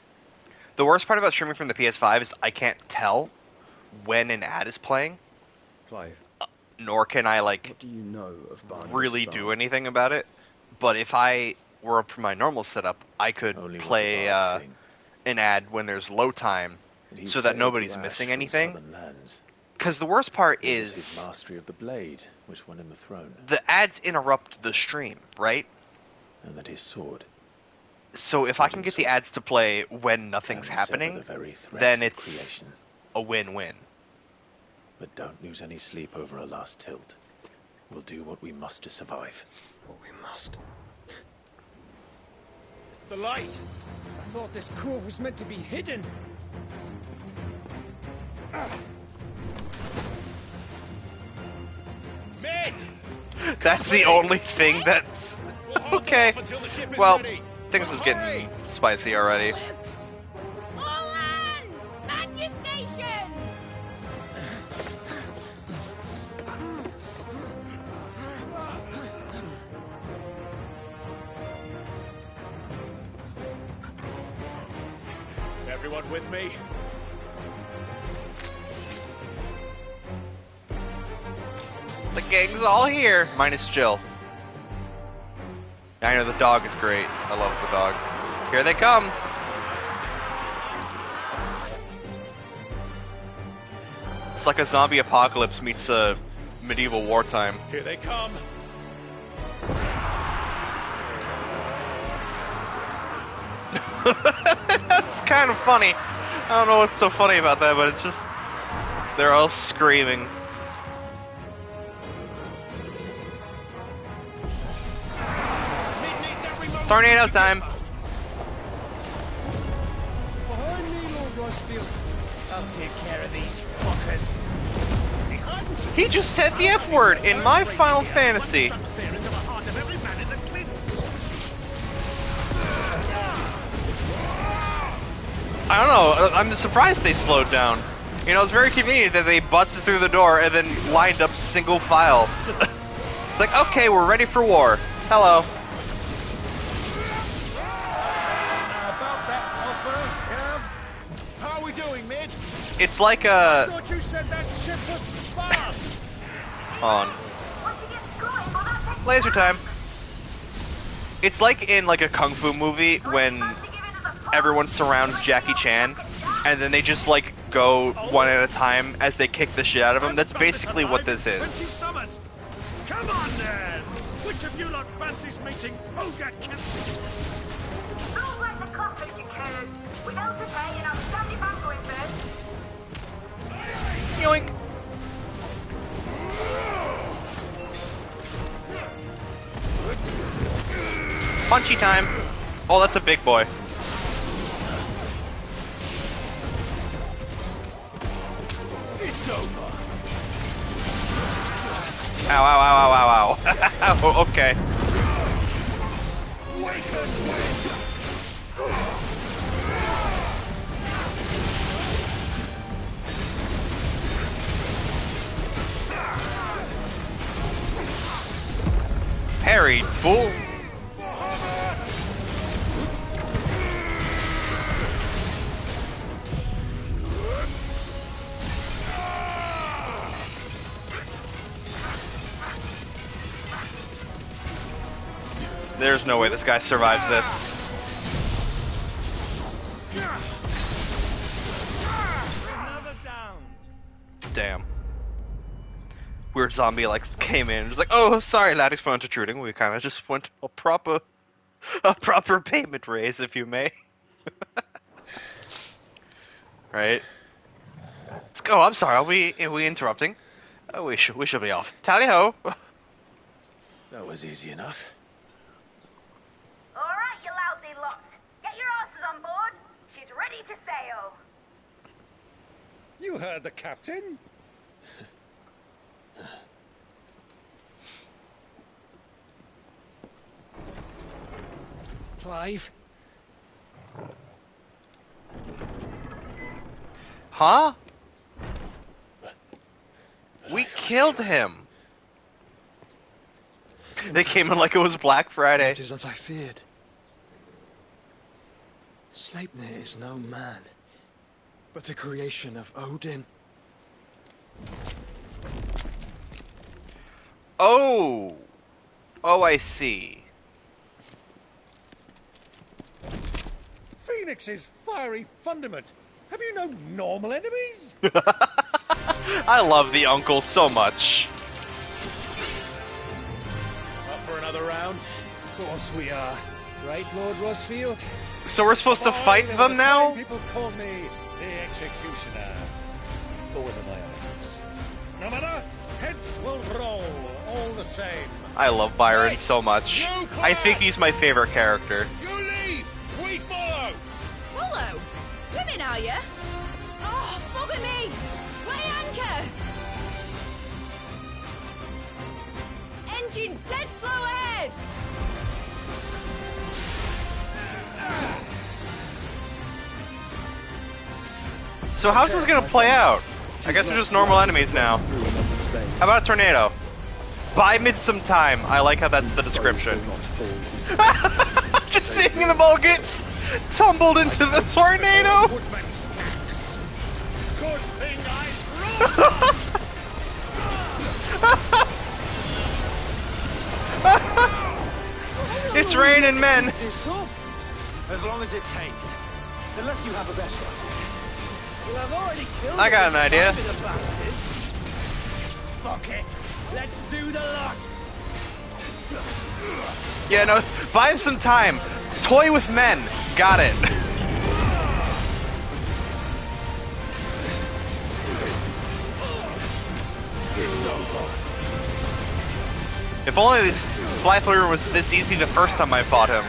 The worst part about streaming from the PS5 is I can't tell when an ad is playing. Clive. Nor can I, like, what do you know of really do anything about it. But if I were up for my normal setup, I could play an ad when there's low time so that nobody's missing anything. Because the worst part is his mastery of the blade, which won him the throne. The ads interrupt the stream, right? And that his sword. So if I can get the ads to play when nothing's happening, then it's a win-win. But don't lose any sleep over a last tilt. We'll do what we must to survive. What we must. The light! I thought this cove was meant to be hidden. That's the only thing that's... Okay. Well, things is getting spicy already. All hands! Man your stations! Everyone with me? The gang's all here, minus Jill. I know the dog is great. I love the dog. Here they come. It's like a zombie apocalypse meets a medieval wartime. Here they come. That's kind of funny. I don't know what's so funny about that, but it's just they're all screaming. Tornado time. Behind me, Lord Rosfield. I'll take care of these fuckers. He just said the F word in my Final Fantasy. I don't know, I'm surprised they slowed down. You know, it's very convenient that they busted through the door and then lined up single file. It's like, okay, we're ready for war. Hello. About that offer, Gav? How are we doing, mate? It's like I thought you said that ship was fast. on. Laser time. It's like in like a kung fu movie when everyone surrounds Jackie Chan and then they just like go one at a time as they kick the shit out of him. That's basically what this is. Come on then! Which of you lot fancies meeting Ogre Captain? Don't let the coffee declare. Without the pay and outstanding banquet first. Yoink. Punchy time. Oh, that's a big boy. It's over. Ow, ow, ow, ow, ow, ow. Oh, okay. Parry, fool. There's no way this guy survives this. Damn. Weird zombie like came in and was like, "Oh, sorry, laddies, for intruding. We kind of just want a proper payment raise, if you may." Right? Let's go. I'm sorry. Are we interrupting? Oh, we should be off. Tally ho. That was easy enough. Alright, you lousy lot. Get your asses on board. She's ready to sail. You heard the captain. Clive? Huh? We killed him. They came in like it was Black Friday. It is as I feared. Sleipnir is no man, but a creation of Odin. Oh! Oh, I see. Phoenix's fiery fundament. Have you no normal enemies? I love the uncle so much. Up for another round? Of course we are. Right, Lord Rosfield? So we're supposed to fight them now? People call me the Executioner. Those are my items. No matter, heads will roll all the same. I love Byron so much. I think he's my favorite character. You leave! We follow! Follow? Swimming, are you? Oh, bugger me! Weigh anchor! Engine's dead slow ahead! So how's this gonna play out? I guess they're just normal enemies now. How about a tornado? Buy mid some time. I like how that's the description. Just sitting in the bucket. tumbled into the tornado. Good thing I It's raining men. As long as it takes. Unless you have a better idea. Well, I've already killed I got an idea. the bastards. Fuck it. Let's do the lot. Yeah, no, buy him some time. Toy with men. Got it. If only this Slifer was this easy the first time I fought him.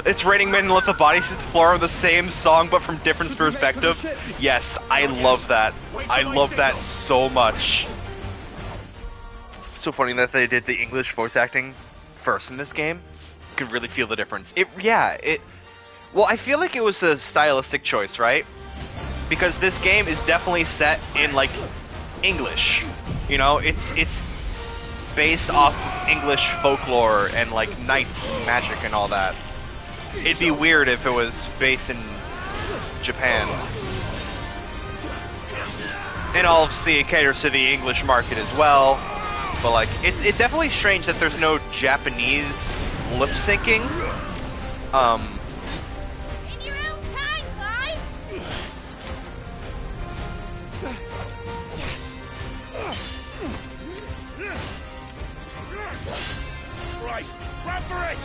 It's raining men and let the bodies hit the floor on the same song but from different perspectives. Yes, I love that. I love that so much. So funny that they did the English voice acting first in this game. You can really feel the difference. Well, I feel like it was a stylistic choice, right? Because this game is definitely set in like English. You know, it's based off of English folklore and like knights and magic and all that. It'd be weird if it was based in Japan. And obviously it caters to the English market as well. But like, it's definitely strange that there's no Japanese lip syncing. In your own time, Clive! Right, run for it!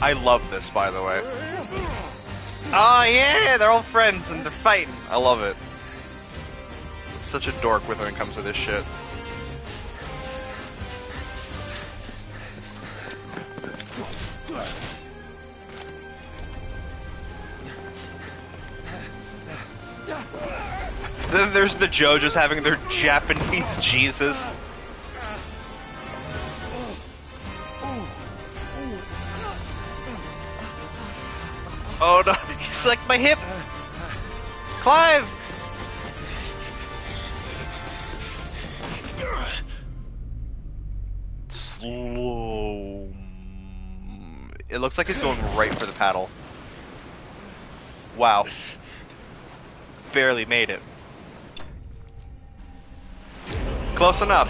I love this, by the way. Oh yeah, they're all friends and they're fighting. I love it. Such a dork when it comes to this shit. Then there's the JoJo's having their Japanese Jesus. Oh no, he's like, my hip! Clive! Slow. It looks like he's going right for the paddle. Wow. Barely made it. Close enough.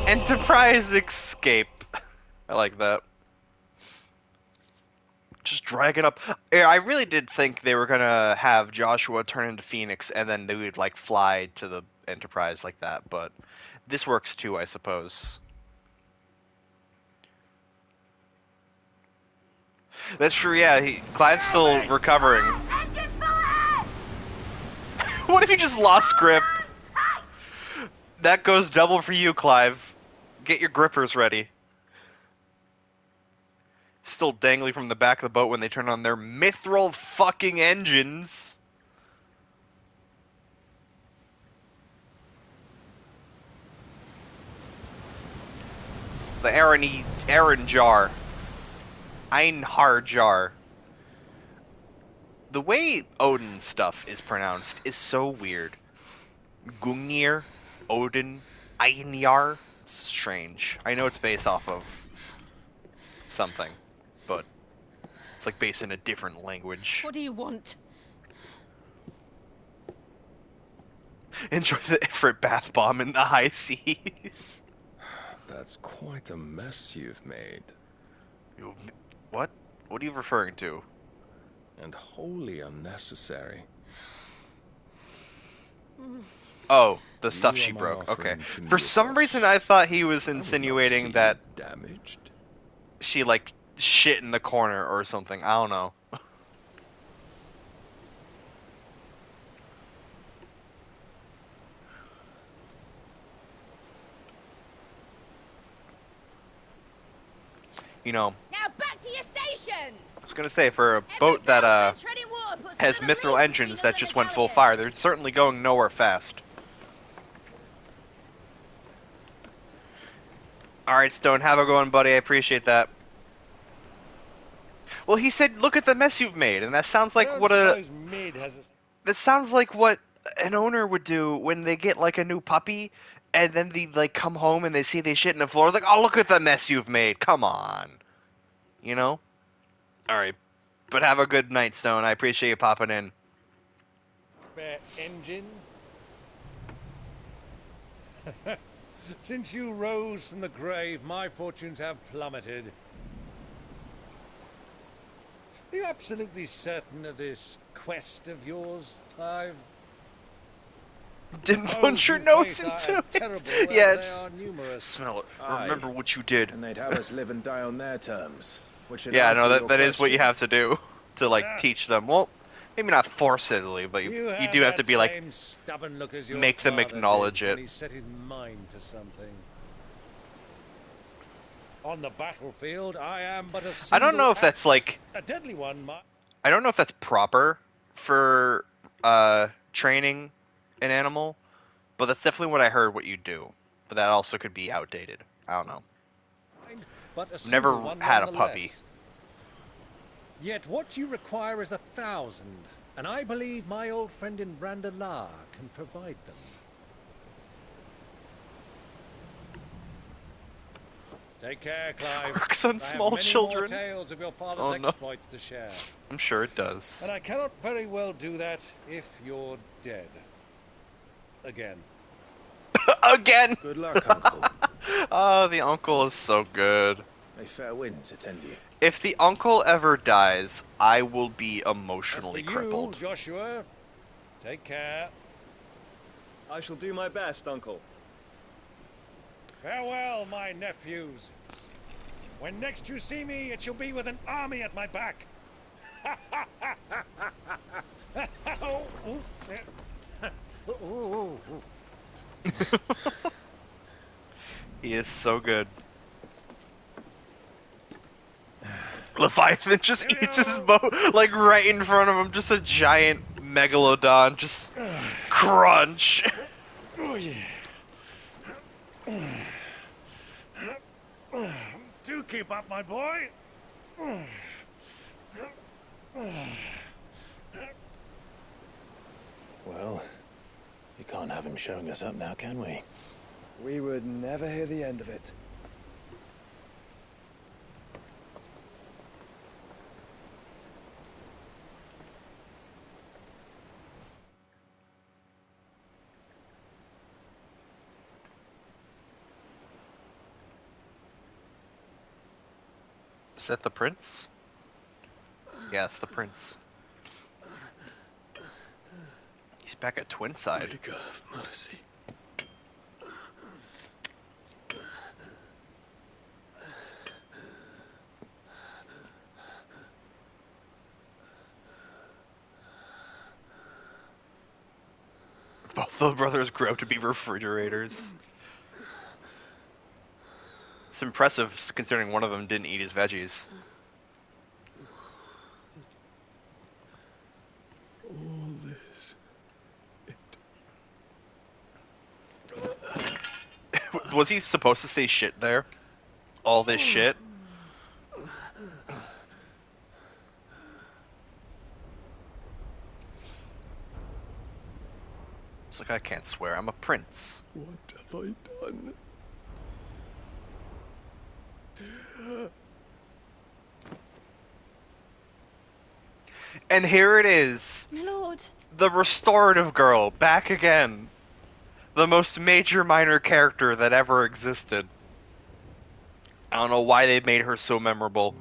Enterprise escape. I like that. Just drag it up. I really did think they were gonna have Joshua turn into Phoenix and then they would like fly to the Enterprise like that, but this works too, I suppose. That's true, yeah, Clive's still recovering. What if you just lost grip? That goes double for you, Clive. Get your grippers ready. Still dangling from the back of the boat when they turn on their mithril fucking engines. The Aaron jar. Einhar jar. The way Odin stuff is pronounced is so weird. Gungnir, Odin, Einjar. It's strange. I know it's based off of something, but it's like based in a different language. What do you want? Enjoy the Ifrit bath bomb in the high seas. That's quite a mess you've made. What? What are you referring to? And wholly unnecessary. Oh, the stuff she broke. Okay. For some reason I thought he was insinuating that damaged. She like shit in the corner or something. I don't know. You know, Now back to your stations! I was gonna say, for a boat that has mithril engines that just went full fire, they're certainly going nowhere fast. Alright, Stone, have a good one, buddy. I appreciate that. Well, he said, look at the mess you've made, and that sounds like what that sounds like what an owner would do when they get, like, a new puppy, and then they, like, come home and they see they shit in the floor. Like, oh, look at the mess you've made. Come on. You know? Alright. But have a good night, Stone. I appreciate you popping in. Spare engine? Since you rose from the grave, my fortunes have plummeted. Are you absolutely certain of this quest of yours, Clive? Didn't punch your nose into it. Yeah. They are numerous. Smell it. Remember what you did. And they'd have us live and die on their terms. Which yeah, no, that is what you have to do to, like, teach them. Well, maybe not forcibly, but you do have to be like, stubborn look as your make them acknowledge it. He set his mind to something. On the battlefield, I am but a I don't know if that's like a deadly one. I don't know if that's proper for training an animal, but that's definitely what I heard what you do. But that also could be outdated. I don't know. But never had a puppy. Yet what you require is 1,000, and I believe my old friend in Brandalar can provide them. Take care, Clive. Works on small children. More tales of your father's exploits to share. I'm sure it does. And I cannot very well do that if you're dead. Again. Again. Good luck, Uncle. Oh, the uncle is so good. May fair winds attend you. If the uncle ever dies, I will be emotionally As for crippled. You, Joshua, take care. I shall do my best, Uncle. Farewell, my nephews. When next you see me, it shall be with an army at my back. He is so good. Leviathan just eats his boat, like, right in front of him. Just a giant megalodon. Just crunch. Oh, yeah. Do keep up, my boy. Well, we can't have him showing us up now, can we? We would never hear the end of it. Is that the prince? Yes, the prince. He's back at Twinside. God have mercy. Both the brothers grow to be refrigerators. It's impressive considering one of them didn't eat his veggies. All this. Was he supposed to say shit there? All this shit? It's like, I can't swear, I'm a prince. What have I done? And here it is. My lord. The restorative girl, back again. The most major minor character that ever existed. I don't know why they made her so memorable,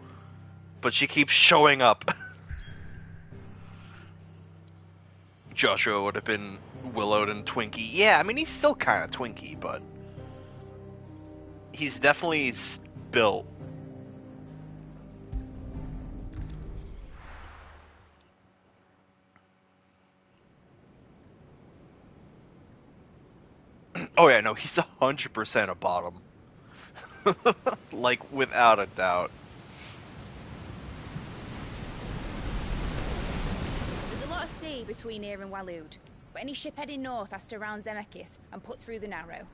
but she keeps showing up. Joshua would have been willowed and Twinkie. Yeah, I mean, he's still kind of Twinkie, but he's definitely built. Oh yeah, no, he's 100% a bottom. Like, without a doubt. There's a lot of sea between here and Waloed, but any ship heading north has to round Zemeckis and put through the Narrow.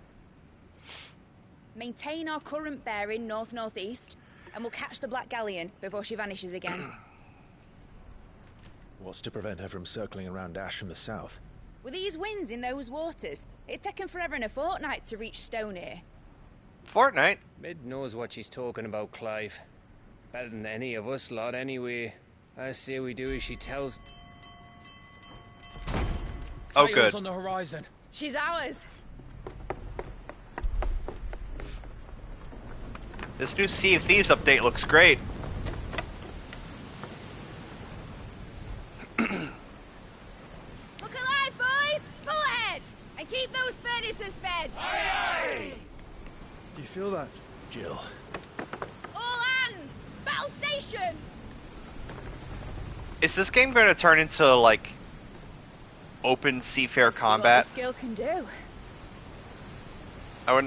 Maintain our current bearing north-northeast, and we'll catch the Black Galleon before she vanishes again. What's to prevent her from circling around Ash from the south? With these winds in those waters, it'd taken forever and a fortnight to reach Stonehere. Fortnight? Mid knows what she's talking about, Clive. Better than any of us lot, anyway. I say we do as she tells. Oh, good. On the horizon. She's ours. This new Sea of Thieves update looks great. Look alive, boys! Pull ahead! And keep those furnaces fed! Aye, aye. Do you feel that? Jill. All hands! Battle stations! Is this game going to turn into, like, open seafarer combat? See what the skill can do. I would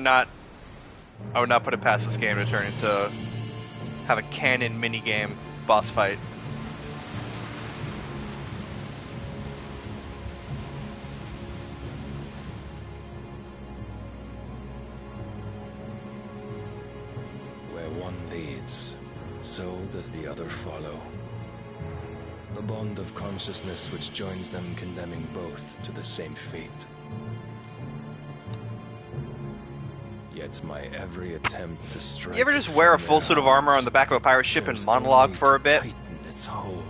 not put it past this game to turn into have a canon minigame boss fight. Where one leads, so does the other follow. The bond of consciousness which joins them, condemning both to the same fate. Yet my every attempt to strike. You ever just wear a full suit of armor on the back of a pirate ship and monologue for a bit? Tighten its hold.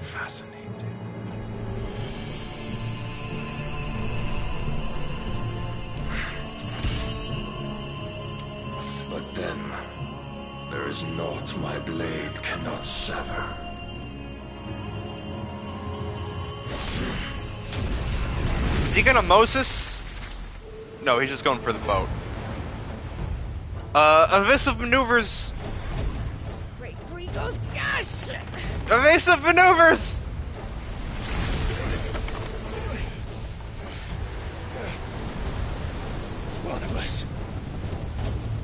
Fascinating. But then, there is naught my blade cannot sever. Is he gonna Moses? No, he's just going for the boat. Evasive maneuvers! Great Grigos, gosh! Evasive maneuvers! Barnabas.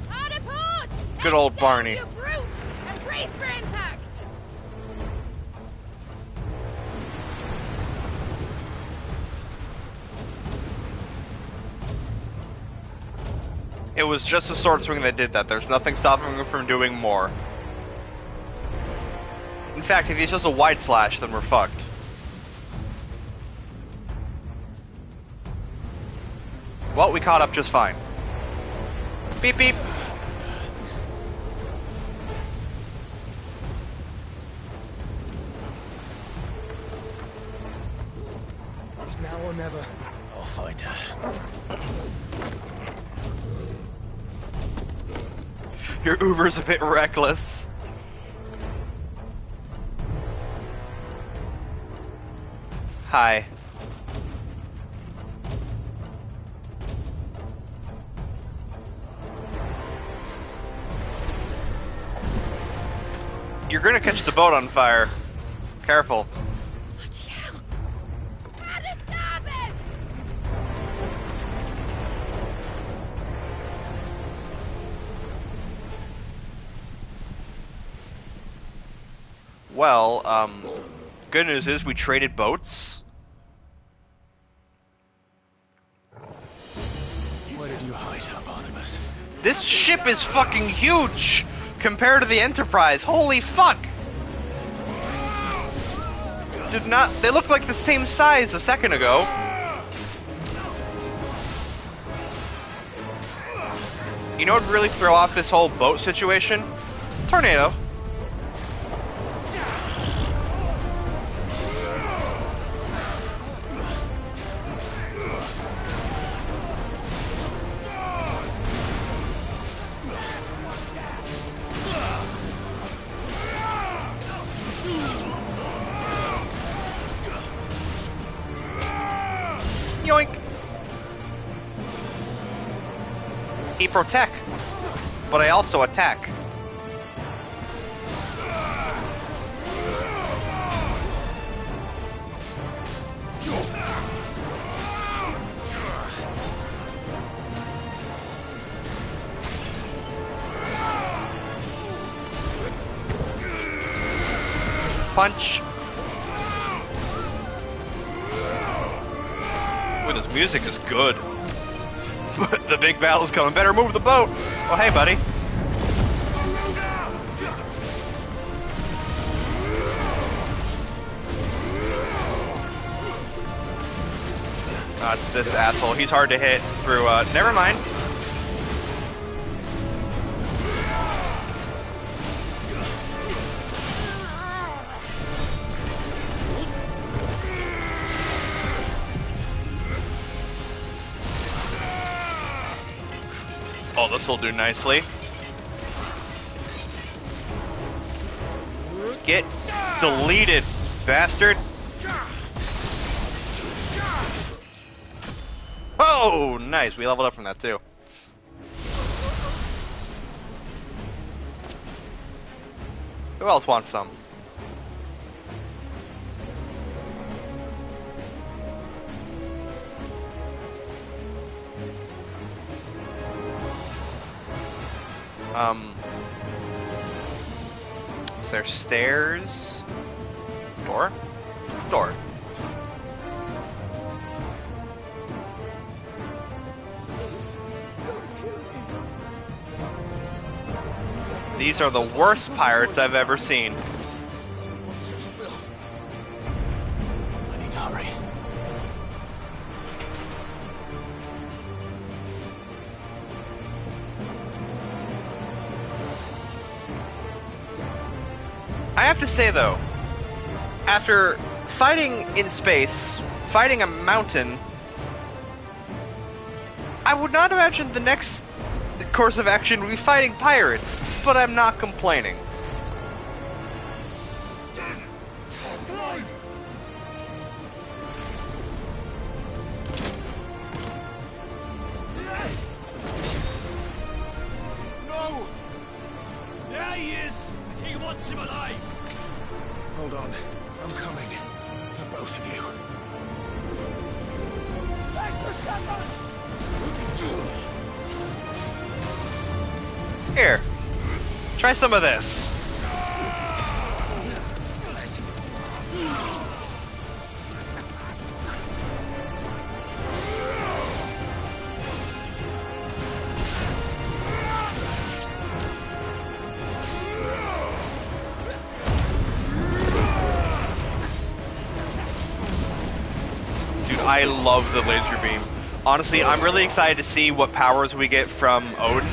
Hard port! Good old Barney. You brutes! And brace for impact! It was just a sword swing that did that. There's nothing stopping him from doing more. In fact, if he's just a wide slash, then we're fucked. Well, we caught up just fine. Beep beep. It's now or never. I'll find her. Your Uber's a bit reckless. Hi. You're gonna catch the boat on fire. Careful. Bloody hell! How to stop it! Well, good news is we traded boats. Where did you hide her, Barnabas? This ship is fucking huge compared to the Enterprise. Holy fuck! Did not. They look like the same size a second ago. You know what would really throw off this whole boat situation? Tornado. Yoink! He protect, but I also attack. Punch. music is good. The big battle's coming. Better move the boat. Oh, hey, buddy. It's this asshole. He's hard to hit through, never mind. Oh, this'll do nicely. Get deleted, bastard. Oh, nice. We leveled up from that, too. Who else wants some? Is there stairs? Door? Door. These are the worst pirates I've ever seen. I need to hurry. I have to say, though, after fighting in space, fighting a mountain, I would not imagine the next course of action would be fighting pirates, but I'm not complaining. No! There he is! He wants him alive! Hold on. I'm coming. For both of you. Here. Try some of this. I love the laser beam. Honestly, I'm really excited to see what powers we get from Odin.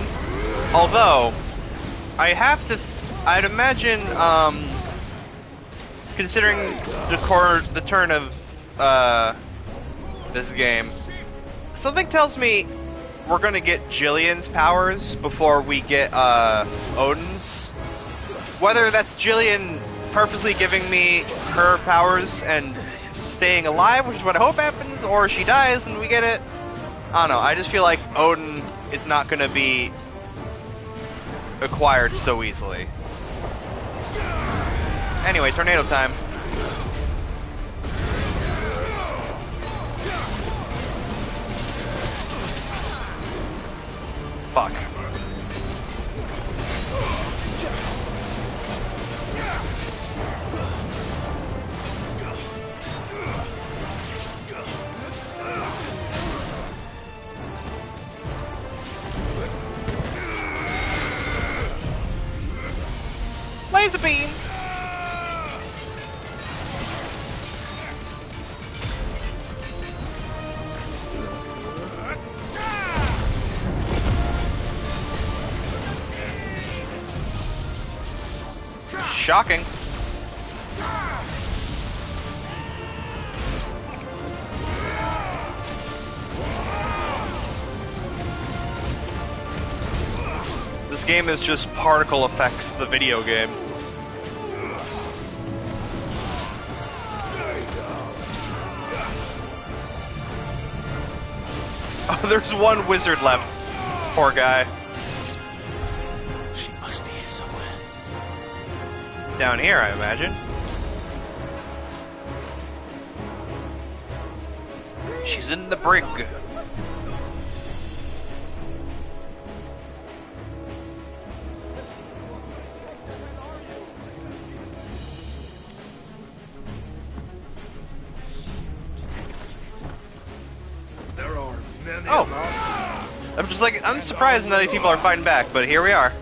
Although, I'd imagine, considering the turn of this game, something tells me we're gonna get Jillian's powers before we get Odin's. Whether that's Jillian purposely giving me her powers and staying alive, which is what I hope happens, or she dies and we get it. I don't know. I just feel like Odin is not going to be acquired so easily. Anyway, tornado time. Fuck. Laser beam! Shocking. This game is just particle effects, the video game. Oh, there's one wizard left. Poor guy. She must be here somewhere. Down here, I imagine. She's in the brig. Oh! I'm just like, I'm surprised none of these people are fighting back, but here we are.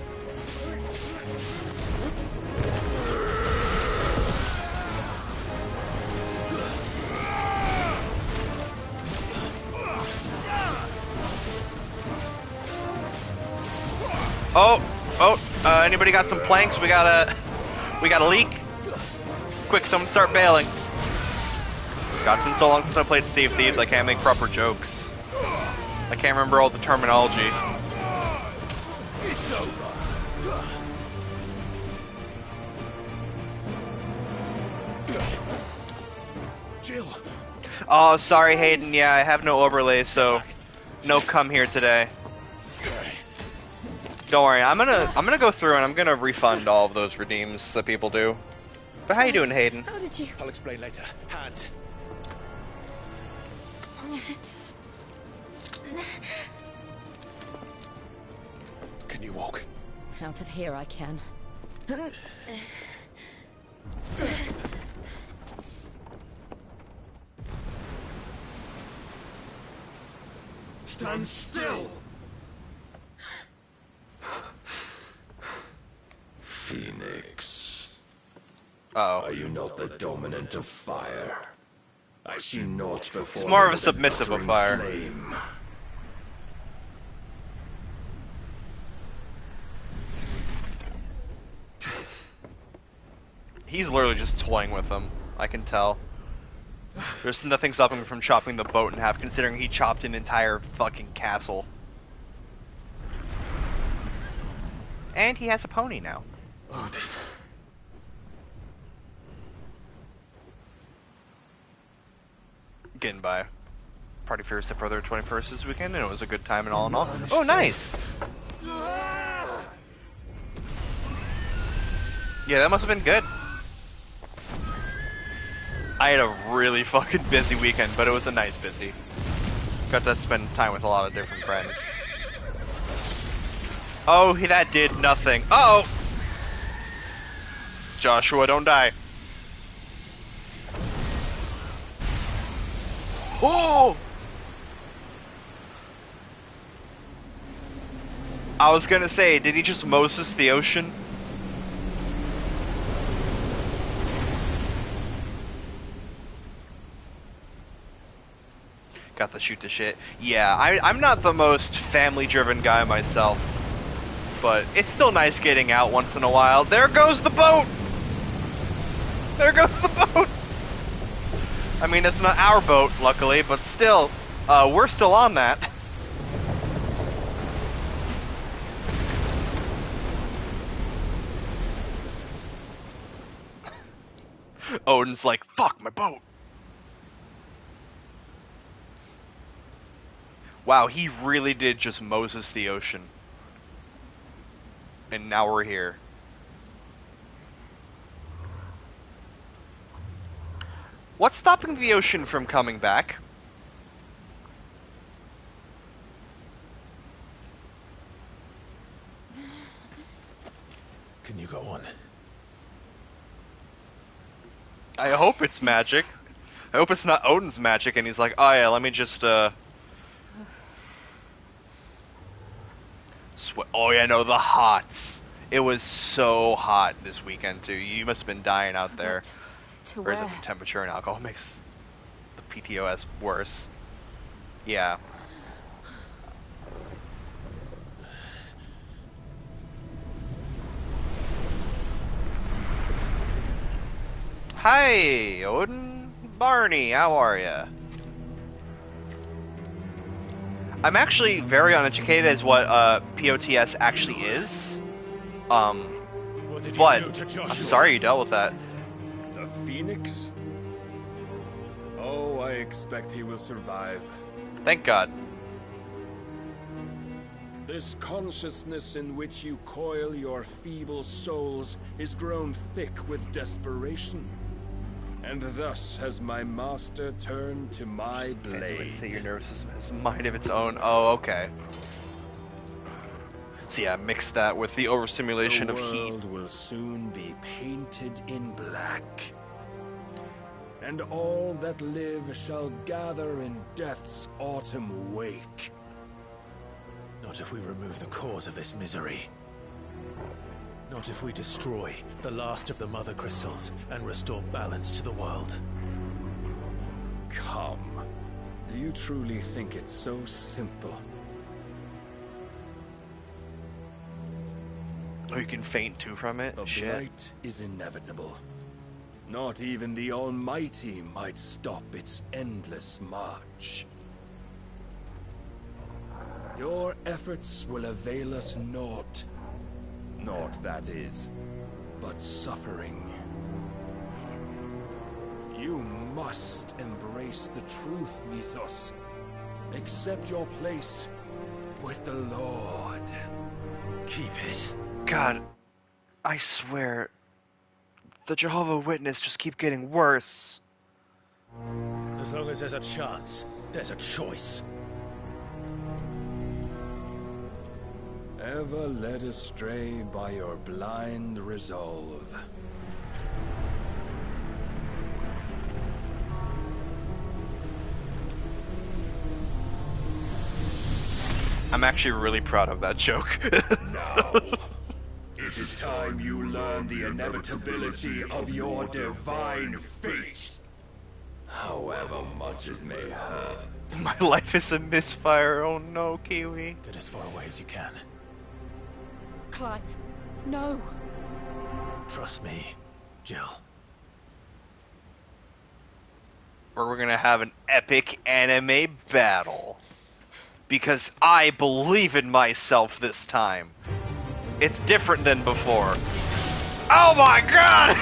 Anybody got some planks? We got a leak. Quick, someone start bailing. God, it's been so long since I played Sea of Thieves, I can't make proper jokes. I can't remember all the terminology. It's over. Jill. Oh, sorry, Hayden. Yeah, I have no overlay, so no come here today. Don't worry, I'm gonna go through and I'm gonna refund all of those redeems that people do. But how you doing, Hayden? How did you? I'll explain later. Hands. Can you walk? Out of here I can. Stand still! Phoenix. Uh-oh. Are you not the dominant of fire? I see naught before. It's more of a but submissive of guttering fire. Flame. He's literally just toying with them. I can tell. There's nothing stopping him from chopping the boat in half, considering he chopped an entire fucking castle. And he has a pony now. Odin. Getting by. Party for your stepbrother 21st this weekend, and it was a good time and all in all. Oh, nice! Yeah, that must have been good. I had a really fucking busy weekend, but it was a nice busy. Got to spend time with a lot of different friends. Oh, that did nothing. Uh-oh! Joshua, don't die. Oh! I was gonna say, did he just Moses the ocean? Got to shoot the shit. Yeah, I'm not the most family-driven guy myself, but it's still nice getting out once in a while. There goes the boat! There goes the boat! I mean, it's not our boat, luckily, but still, we're still on that. Odin's like, fuck my boat! Wow, he really did just Moses the ocean. And now we're here. What's stopping the ocean from coming back? Can you go on? I hope it's magic. I hope it's not Odin's magic and he's like, oh yeah, let me just, oh yeah, no, the hots. It was so hot this weekend too. You must have been dying out there. Or is it the temperature and alcohol makes the PTOS worse? Yeah. Hi, Odin. Barney, how are ya? I'm actually very uneducated as what POTS actually is. But I'm sorry you dealt with that. The Phoenix? Oh, I expect he will survive. Thank God. This consciousness in which you coil your feeble souls is grown thick with desperation. And thus has my master turned to my blade. Say your nervous system has a mind of its own. Oh, okay. So yeah, mix that with the overstimulation of heat. The world will soon be painted in black. and all that live shall gather in death's autumn wake. Not if we remove the cause of this misery. Not if we destroy the last of the Mother Crystals and restore balance to the world. Come. Do you truly think it's so simple? Oh, you can faint too from it? The Shit. blight is inevitable. Not even the Almighty might stop its endless march. Your efforts will avail us naught. Naught, that is, but suffering. You must embrace the truth, Mythos. Accept your place with the Lord. Keep it. God, I swear, the Jehovah Witness just keep getting worse. As long as there's a chance, there's a choice. Ever led astray by your blind resolve. I'm actually really proud of that joke. Now, it is time you learn the inevitability of your divine fate. However much it may hurt. My life is a misfire. Oh no, Kiwi. Get as far away as you can. Clive, no. Trust me, Jill. We're gonna have an epic anime battle. Because I believe in myself this time. It's different than before. Oh my god!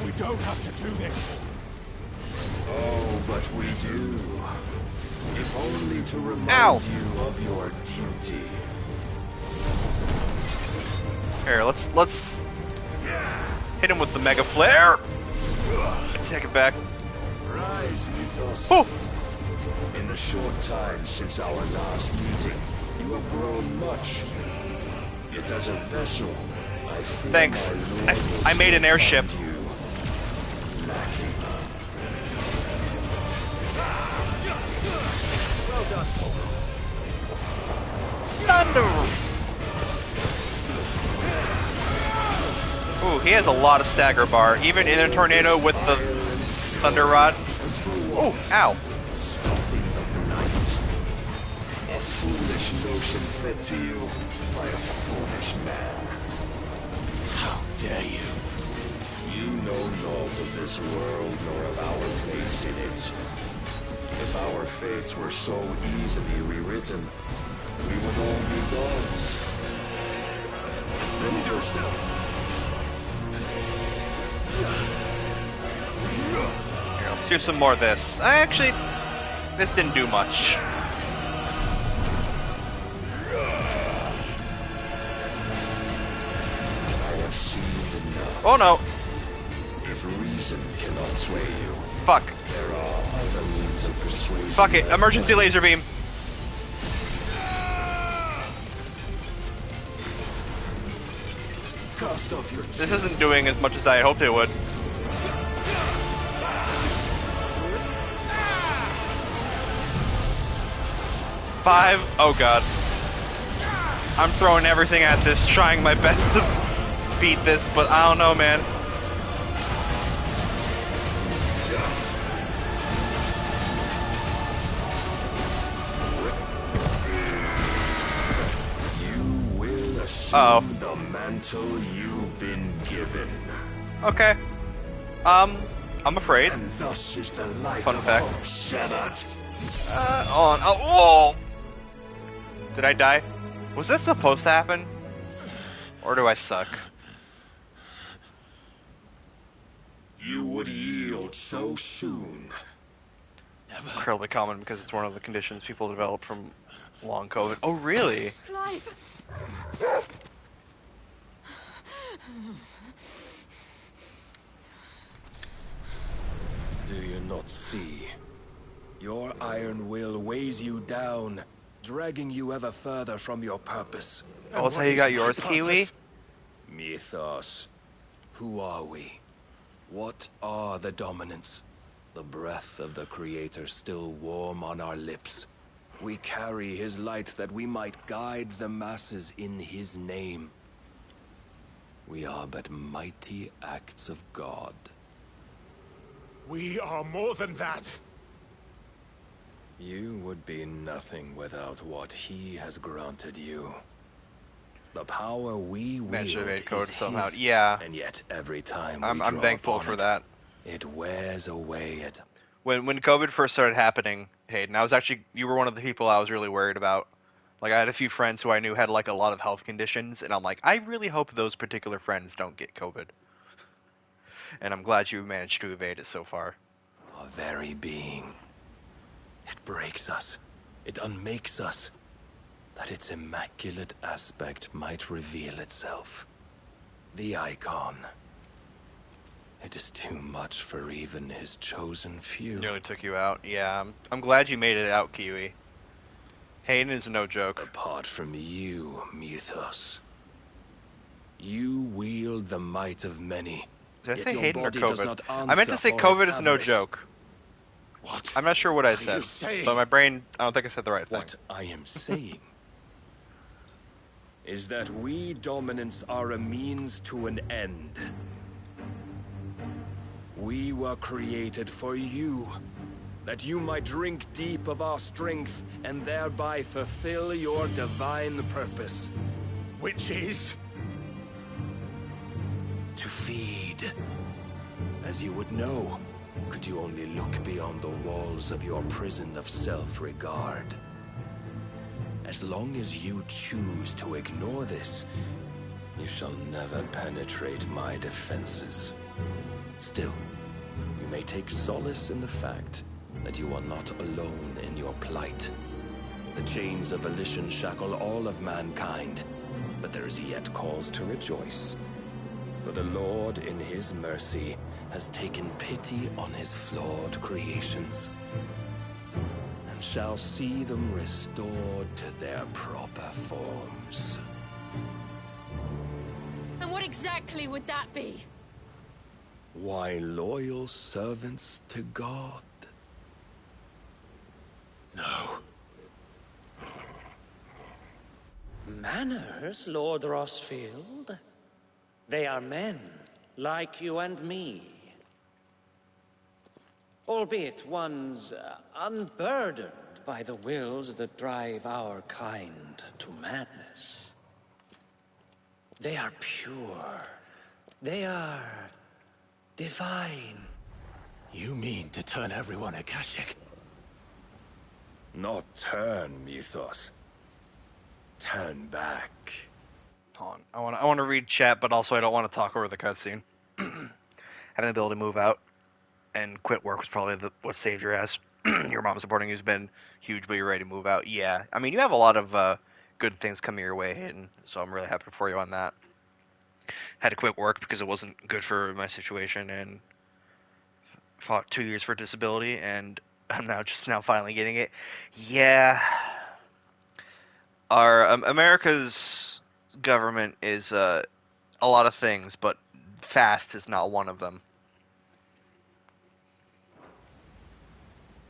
We don't have to do this. Oh, but we do. If only to remind you of your duty. Here, let's hit him with the mega flare. Take it back. Rise, Mythos. Oh. In the short time since our last meeting, you have grown much. Yet as a vessel, I feel thanks. my Lord I made an airship. you lacking. Well done, Tom. Thunder! Ooh, he has a lot of stagger bar, even in a tornado with the thunder rod. Oh, ow. A foolish notion fed to you by a foolish man. How dare you? You know naught of this world nor of our place in it. If our fates were so easily rewritten, we would all be gods. Defend yourself. Here, let's do some more of this. This didn't do much. I have seen enough. Oh no. If reason cannot sway you, fuck. There are other means of persuasion. Fuck it. Emergency laser beam. Cast off your This isn't doing as much as I hoped it would. Five. Oh god. I'm throwing everything at this, trying my best to beat this, but I don't know, man. You will assume the mantle you've been given. Okay. I'm afraid. And thus is the light Fun of fact. hope severed. Oh! Did I die? Was this supposed to happen? Or do I suck? You would yield so soon. Incredibly common because it's one of the conditions people develop from long COVID. Oh, really? Clive! Do you not see? Your iron will weighs you down, dragging you ever further from your purpose. Oh, that's how you got yours, Kiwi? Mythos. Who are we? What are the dominants? The breath of the Creator still warm on our lips. We carry his light that we might guide the masses in his name. We are but mighty acts of God. We are more than that. You would be nothing without what he has granted you. The power we wield is somehow. his, yeah. And yet every time I'm thankful for that. It wears away at... When COVID first started happening, Hayden, you were one of the people I was really worried about. Like, I had a few friends who I knew had, like, a lot of health conditions, and I'm like, I really hope those particular friends don't get COVID. And I'm glad you managed to evade it so far. Our very being. It breaks us. It unmakes us. That its immaculate aspect might reveal itself. The icon. It is too much for even his chosen few. Nearly took you out. Yeah, I'm glad you made it out, Kiwi. Hayden is no joke. Apart from you, Mythos. You wield the might of many. Did I say Hayden or COVID? I meant to say COVID is no joke. What? I'm not sure what I said, but my brain, I don't think I said the right thing. What I am saying is that we dominants are a means to an end. We were created for you, that you might drink deep of our strength and thereby fulfill your divine purpose. Which is? To feed. As you would know, could you only look beyond the walls of your prison of self-regard. As long as you choose to ignore this, you shall never penetrate my defenses. Still, you may take solace in the fact that you are not alone in your plight. The chains of volition shackle all of mankind, but there is yet cause to rejoice. For the Lord, in his mercy, has taken pity on his flawed creations, and shall see them restored to their proper forms. And what exactly would that be? Why, loyal servants to God. No. Manners, Lord Rossfield? They are men, like you and me. Albeit ones unburdened by the wills that drive our kind to madness. They are pure. They are divine. You mean to turn everyone Akashic? Not turn, Mythos. Turn back. Hold on. I want to read chat, but also I don't want to talk over the cutscene. Having the ability to move out and quit work was probably what saved your ass. Your mom supporting you's been huge, but you're ready to move out. Yeah, I mean, you have a lot of good things coming your way, Hayden, so I'm really happy for you on that. Had to quit work because it wasn't good for my situation, and fought 2 years for disability, and I'm now finally getting it. Yeah. Our America's government is a lot of things, but fast is not one of them.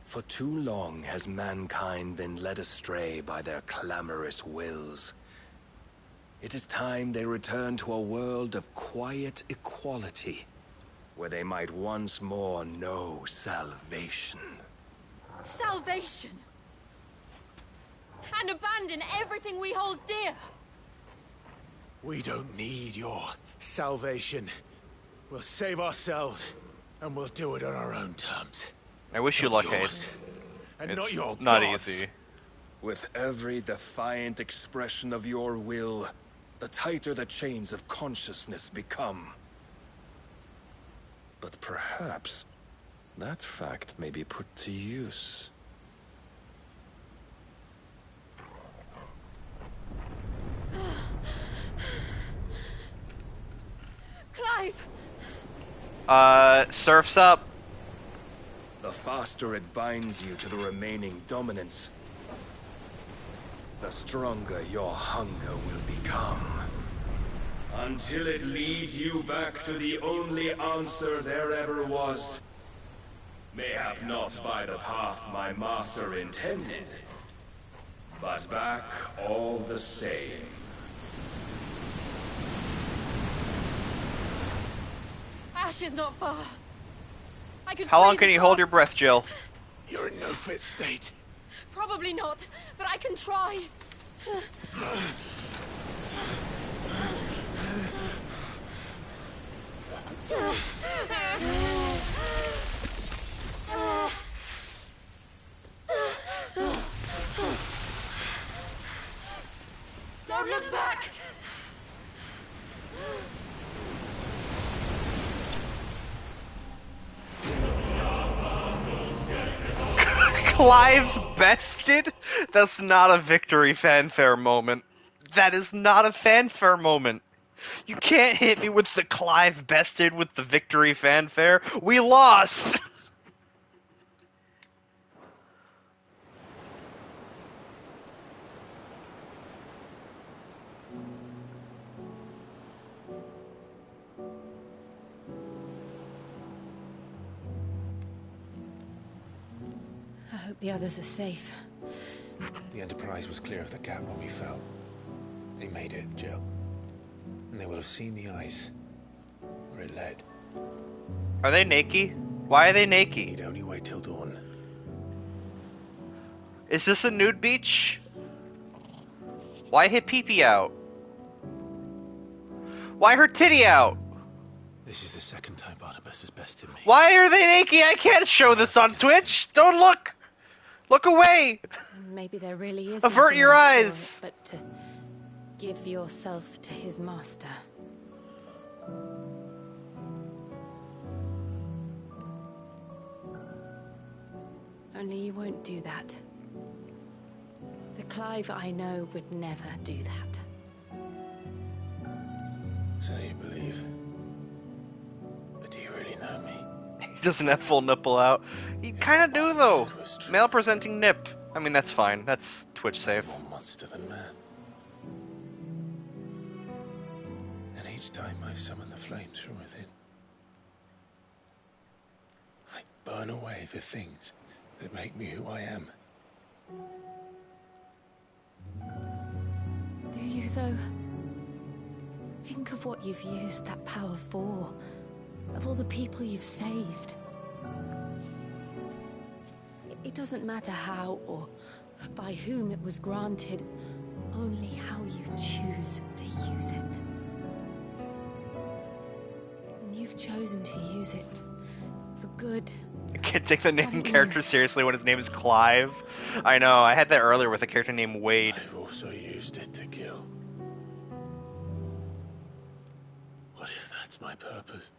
For too long has mankind been led astray by their clamorous wills. It is time they return to a world of quiet equality, where they might once more know salvation. Salvation? And abandon everything we hold dear? We don't need your salvation. We'll save ourselves, and we'll do it on our own terms. I wish you luck, Hayden. And it's not your not gods. easy. With every defiant expression of your will, the tighter the chains of consciousness become. But perhaps that fact may be put to use. Clive! Surf's up. The faster it binds you to the remaining dominance, the stronger your hunger will become. Until it leads you back to the only answer there ever was. Mayhap not by the path my master intended, but back all the same. Ash is not far. I could How long freeze can a you car- hold your breath, Jill? You're in no fit state. Probably not, but I can try. Don't look back! Clive bested? That's not a victory fanfare moment. That is not a fanfare moment. You can't hit me with the Clive bested with the victory fanfare. We lost! I hope the others are safe. The Enterprise was clear of the gap when we fell. They made it, Jill. And they will have seen the ice where it led. Are they naked? Why are they naked? Need only wait till dawn. Is this a nude beach? Why hit pee-pee out? Why her titty out? This is the second time Barnabas has bested me. Why are they naked? I can't show this on Twitch! Don't look! Look away! Maybe there really is Avert nothing your else for eyes! it but to give yourself to his master. Only you won't do that. The Clive I know would never do that. So you believe. But do you really know me? He doesn't have full nipple out. You kinda do, though. Male presenting nip. I mean, that's fine. That's Twitch safe. More monster than man. And each time I summon the flames from within, I burn away the things that make me who I am. Do you, though? Think of what you've used that power for. Of all the people you've saved. It doesn't matter how or by whom it was granted, only how you choose to use it. And you've chosen to use it for good. I can't take the name character seriously when his name is Clive. I know, I had that earlier with a character named Wade. I've also used it to kill. What if that's my purpose?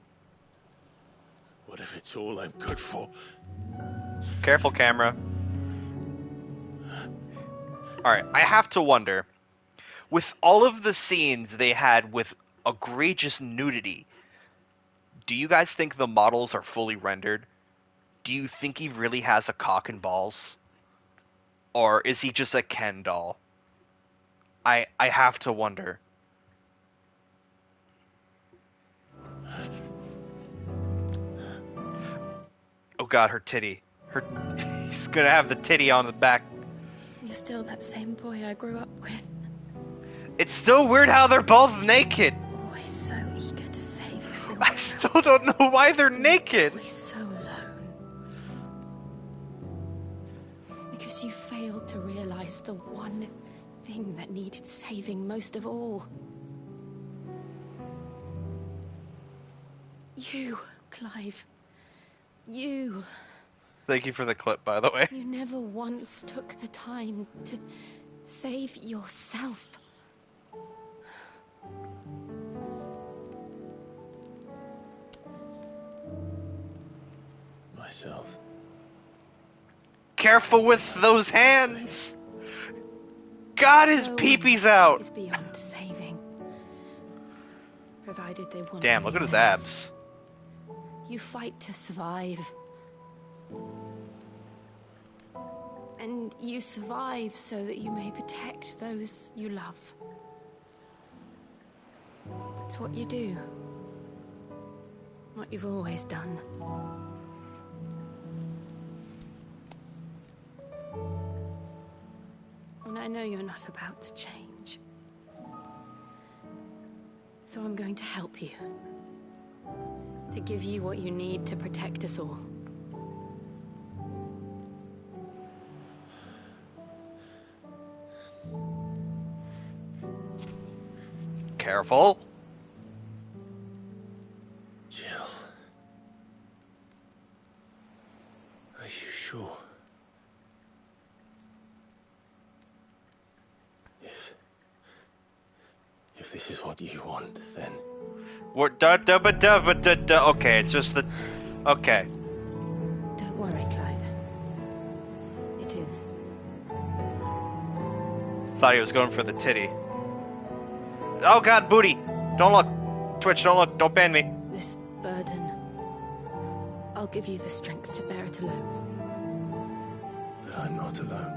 What if it's all I'm good for? Careful, camera. Alright, I have to wonder, with all of the scenes they had with egregious nudity, do you guys think the models are fully rendered? Do you think he really has a cock and balls? Or is he just a Ken doll? I have to wonder. Oh god, her titty. He's gonna have the titty on the back. You're still that same boy I grew up with. It's still weird how they're both naked. Always so eager to save everyone. I still don't know why they're naked. Always so alone. Because you failed to realize the one thing that needed saving most of all. You, Clive. You. Thank you for the clip, by the way. You never once took the time to save yourself. Myself. Careful with those hands! God, his peepee's out! Is beyond saving. Provided they want Damn, to look be at his saved. abs. You fight to survive. And you survive so that you may protect those you love. It's what you do. What you've always done. And I know you're not about to change. So I'm going to help you. To give you what you need to protect us all. Careful. Jill. Are you sure? If this is what you want, then... What? Okay, it's just the... Okay. Don't worry, Clive. It is. Thought he was going for the titty. Oh god, booty! Don't look! Twitch, don't look! Don't ban me! This burden... I'll give you the strength to bear it alone. But I'm not alone.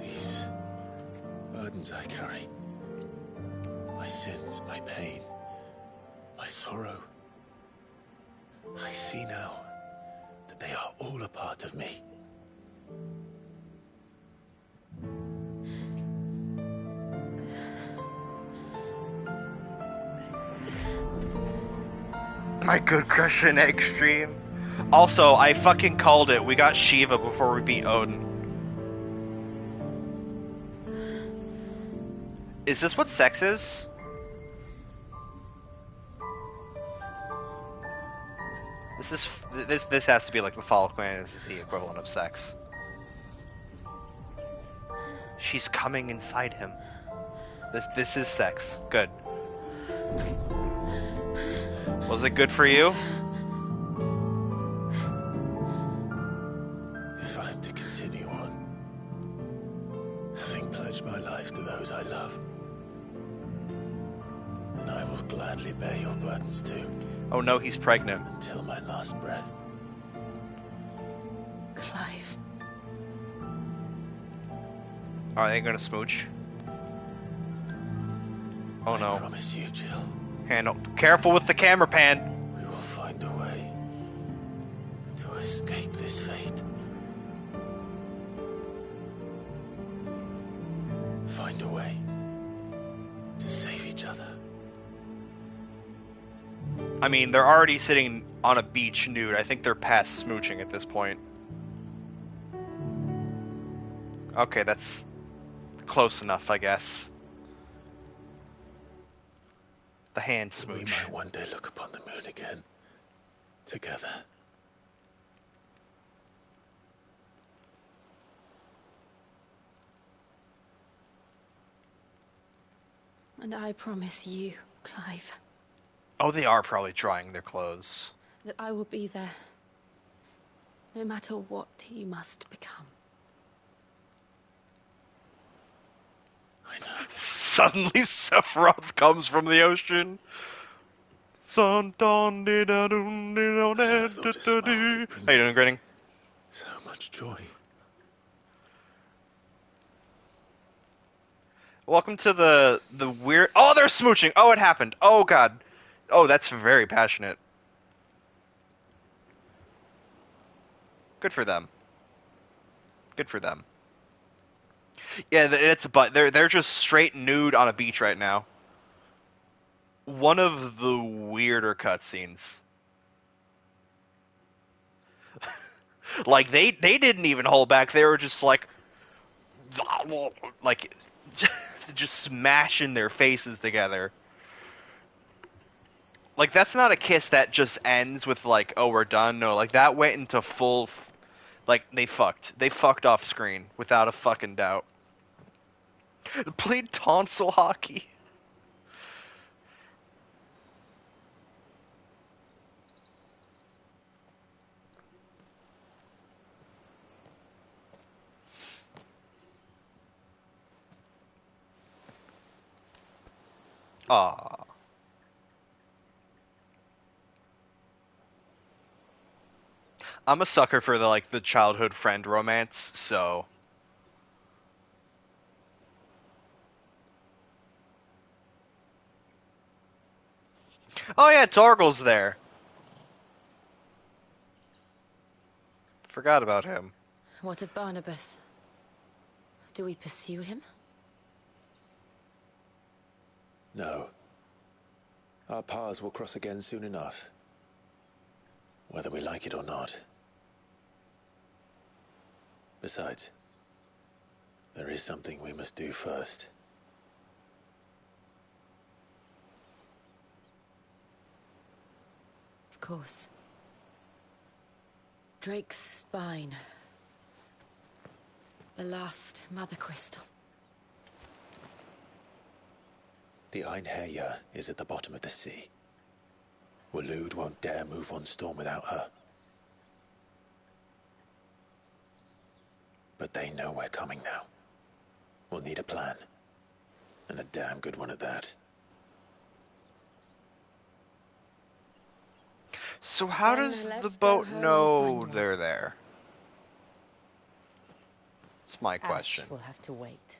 These burdens I carry, my sins, my pain, my sorrow, I see now that they are all a part of me. My good Christian extreme. Also, I fucking called it. We got Shiva before we beat Odin. Is this what sex is? This has to be like the Fall Clan is the equivalent of sex. She's coming inside him. This is sex. Good. Was it good for you? If I'm to continue on, having pledged my life to those I love, then I will gladly bear your burdens too. Oh no, he's pregnant. Until my last breath. Clive. Are they gonna smooch? Oh no. I promise you, Jill. Handle. Careful with the camera pan. We will find a way to escape this fate. Find a way to save each other. I mean, they're already sitting on a beach nude. I think they're past smooching at this point. Okay, that's close enough, I guess. The hand smooch. We might one day look upon the moon again, together. And I promise you, Clive. Oh, they are probably drying their clothes. That I will be there. No matter what you must become. I know. Suddenly Sephiroth comes from the ocean. How you doing, Grinning? So much joy. Welcome to the weird... Oh, they're smooching! Oh, it happened! Oh, God. Oh, that's very passionate. Good for them. Good for them. Yeah, it's but they're just straight nude on a beach right now. One of the weirder cutscenes. Like they didn't even hold back. They were just like just smashing their faces together. Like that's not a kiss that just ends with like, oh, we're done. No, like that went into full like they fucked. They fucked off screen without a fucking doubt. Played tonsil hockey. Ah. I'm a sucker for the childhood friend romance, so Oh yeah, Torgal's there. Forgot about him. What of Barnabas? Do we pursue him? No. Our paths will cross again soon enough. Whether we like it or not. Besides, there is something we must do first. Of course. Drake's spine. The last Mother Crystal. The Einherja is at the bottom of the sea. Waloed won't dare move on Storm without her. But they know we're coming now. We'll need a plan. And a damn good one at that. So how does the boat know they're there? That's my question. Ash will have to wait.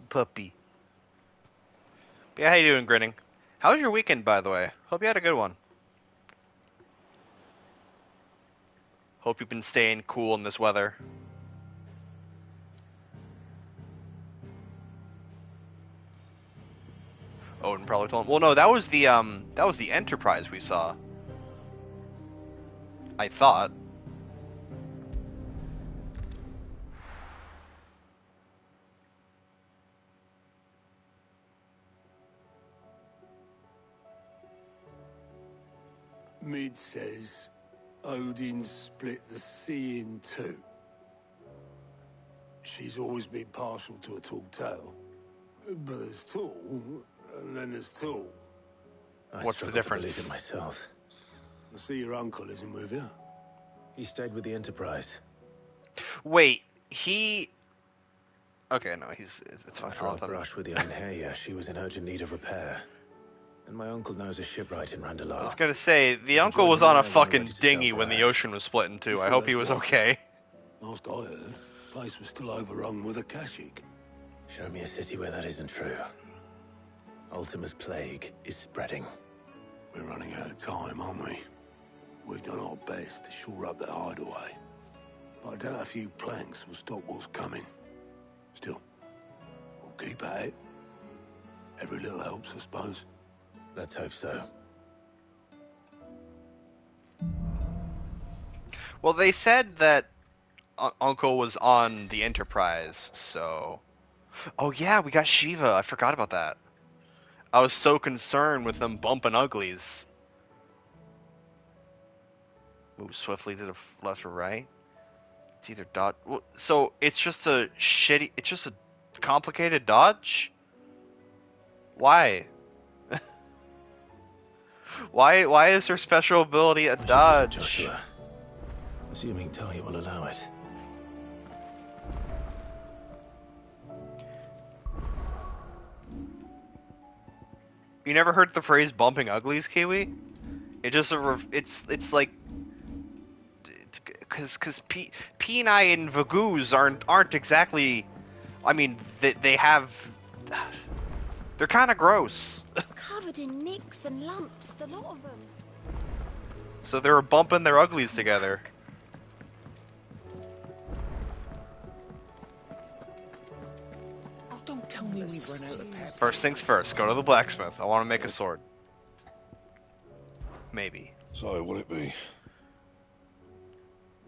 Puppy. Yeah, how you doing, Grinning? How was your weekend, by the way? Hope you had a good one. Hope you've been staying cool in this weather. Odin probably told him. Well, no, that was the Enterprise we saw. I thought. Mid says Odin split the sea in two. She's always been partial to a tall tale. But there's tall, and then there's tall. What's the difference? I believe it myself. I see your uncle isn't with you. He stayed with the Enterprise. Wait, he... Okay, no, it's fine. After our brush with the Einherja, she was in urgent need of repair. And my uncle knows a shipwright in Randalar. I was gonna say, the uncle was on a fucking dinghy when the ocean was split in two. I hope he was okay. Last I heard, the place was still overrun with Akashic. Show me a city where that isn't true. Ultima's plague is spreading. We're running out of time, aren't we? We've done our best to shore up that hideaway. But I doubt a few planks will stop what's coming. Still, we'll keep at it. Every little helps, I suppose. Let's hope so. Well, they said that Uncle was on the Enterprise, so... Oh yeah, we got Shiva. I forgot about that. I was so concerned with them bumping uglies. Move swiftly to the left or right. It's either dodge... So, it's just a shitty... It's just a complicated dodge? Why? Why is her special ability a dodge? Joshua. Assuming Talia will allow it. You never heard the phrase "bumping uglies," Kiwi? It just it's like because Peni and Vagoos aren't exactly. I mean, they have. They're kind of gross. Covered in nicks and lumps, the lot of them. So they were bumping their uglies together. Oh, don't tell me we've run out of pepper. First things first, go to the blacksmith. I want to make a sword. Maybe. So, will it be?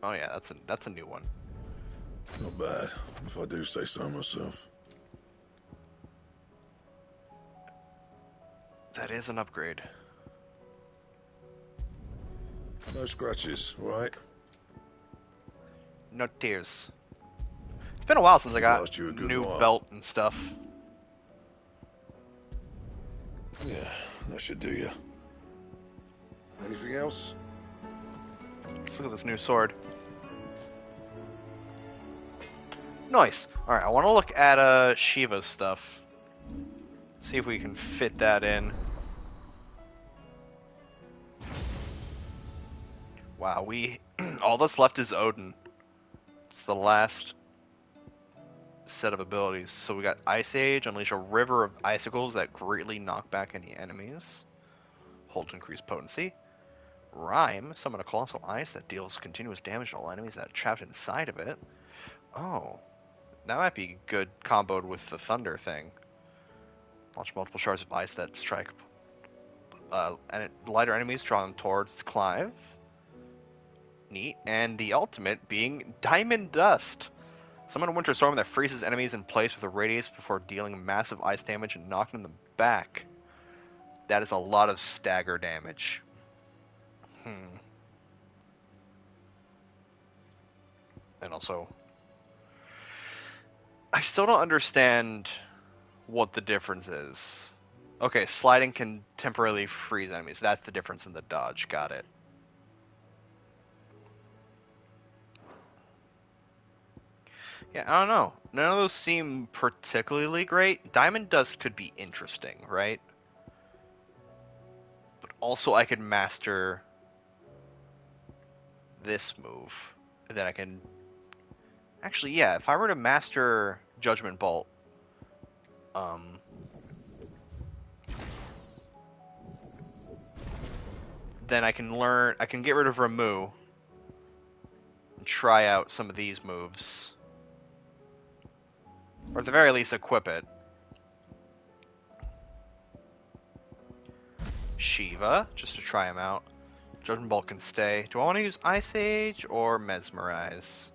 Oh yeah, that's a new one. Not bad, if I do say so myself. That is an upgrade. No scratches, right? No tears. It's been a while since I got Last you a good new while. belt and stuff. Yeah, that should do you. Anything else? Let's look at this new sword. Nice. Alright, I want to look at Shiva's stuff. See if we can fit that in. Wow, all that's left is Odin. It's the last set of abilities. So we got Ice Age, unleash a river of icicles that greatly knock back any enemies. Hold to increase potency. Rhyme, summon a colossal ice that deals continuous damage to all enemies that are trapped inside of it. Oh, that might be good comboed with the thunder thing. Launch multiple shards of ice that strike lighter enemies, draw them towards Clive. Neat. And the ultimate being Diamond Dust. Summon a winter storm that freezes enemies in place with a radius before dealing massive ice damage and knocking them back. That is a lot of stagger damage. And also, I still don't understand what the difference is. Okay, sliding can temporarily freeze enemies. That's the difference in the dodge. Got it. Yeah, I don't know. None of those seem particularly great. Diamond Dust could be interesting, right? But also I could master this move. And then I can... Actually, yeah, if I were to master Judgment Bolt, then I can get rid of Ramu and try out some of these moves. Or at the very least, equip it. Shiva, just to try him out. Judgment Bolt can stay. Do I want to use Ice Age or Mesmerize?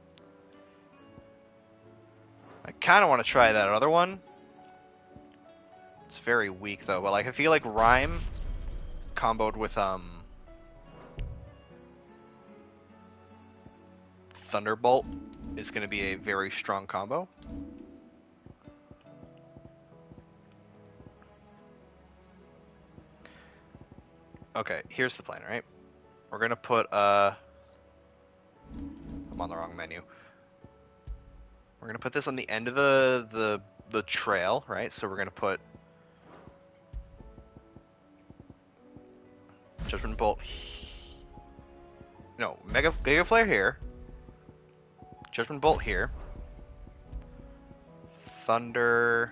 I kind of want to try that other one. It's very weak, though. But like, I feel like Rhyme comboed with Thunderbolt is going to be a very strong combo. Okay, here's the plan, right? We're going to put I'm on the wrong menu. We're going to put this on the end of the trail, right? So we're going to put Judgment Bolt. No, Giga Flare here. Judgment Bolt here. Thunderball,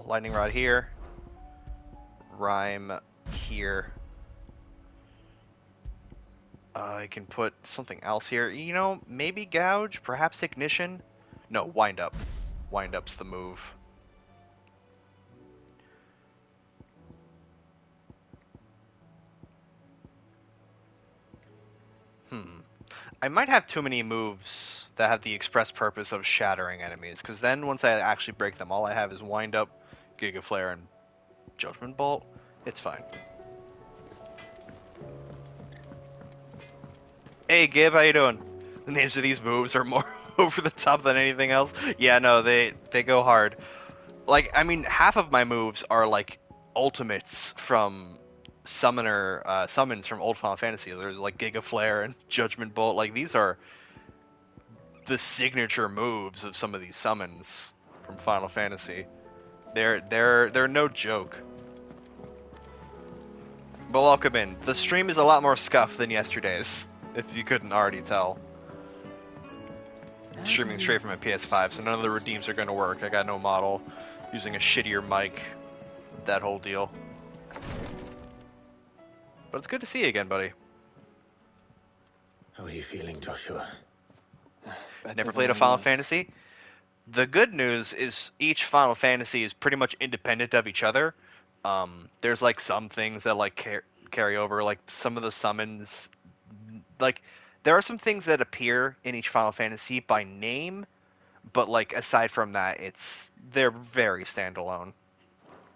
Lightning Rod here. Rhyme here. I can put something else here. You know, maybe Gouge, perhaps Ignition. No, Wind Up. Wind Up's the move. I might have too many moves that have the express purpose of shattering enemies, because then once I actually break them, all I have is Wind Up, Giga Flare, and Judgment Bolt. It's fine. Hey, Gib, how you doing? The names of these moves are more over the top than anything else. Yeah, no, they go hard. Like, I mean, half of my moves are like ultimates from summons from old Final Fantasy. There's like Giga Flare and Judgment Bolt. Like, these are the signature moves of some of these summons from Final Fantasy. They're no joke. But welcome in. The stream is a lot more scuffed than yesterday's, if you couldn't already tell. Streaming straight from my PS5, so none of the redeems are going to work. I got no model, using a shittier mic, that whole deal. But it's good to see you again, buddy. How are you feeling, Joshua? Never played a Final Fantasy? The good news is each Final Fantasy is pretty much independent of each other. There's like some things that like carry over, like some of the summons. Like, there are some things that appear in each Final Fantasy by name, but like aside from that, they're very standalone.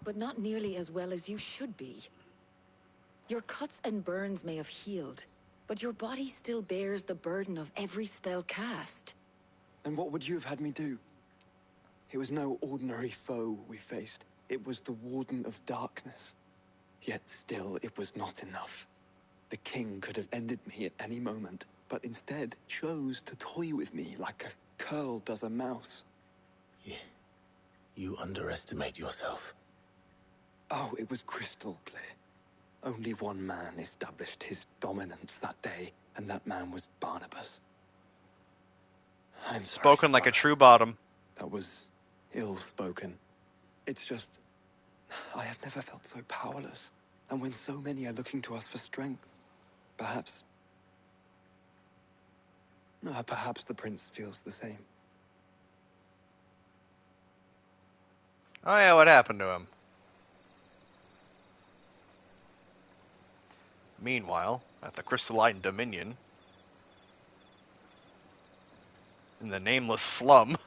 But not nearly as well as you should be. Your cuts and burns may have healed, but your body still bears the burden of every spell cast. And what would you have had me do? It was no ordinary foe we faced. It was the Warden of Darkness. Yet still, it was not enough. The king could have ended me at any moment, but instead chose to toy with me like a curl does a mouse. You underestimate yourself. Oh, it was crystal clear. Only one man established his dominance that day, and that man was Barnabas. I'm Spoken sorry, like a brother. true bottom. That was ill-spoken. It's just... I have never felt so powerless. And when so many are looking to us for strength, perhaps... perhaps the prince feels the same. Oh yeah, what happened to him? Meanwhile, at the Crystalline Dominion, in the nameless slum.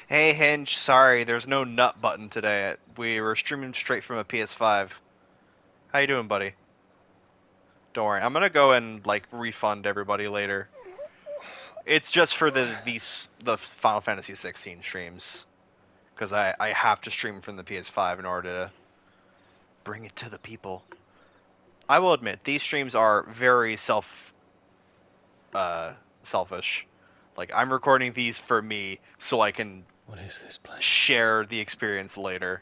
Hey Hinge, sorry, there's no nut button today. We were streaming straight from a PS5. How you doing, buddy? Don't worry, I'm gonna go and like refund everybody later. It's just for the Final Fantasy 16 streams, because I have to stream from the PS5 in order to bring it to the people. I will admit these streams are very selfish. Like I'm recording these for me so I can share the experience later.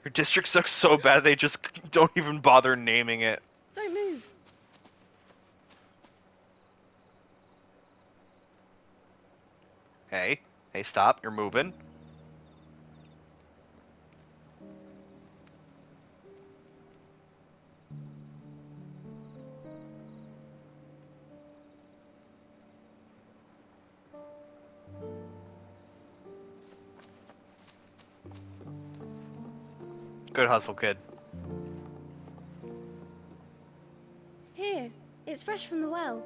Your district sucks so bad they just don't even bother naming it. Don't move. Hey, stop! You're moving. Good hustle, kid. Here, it's fresh from the well.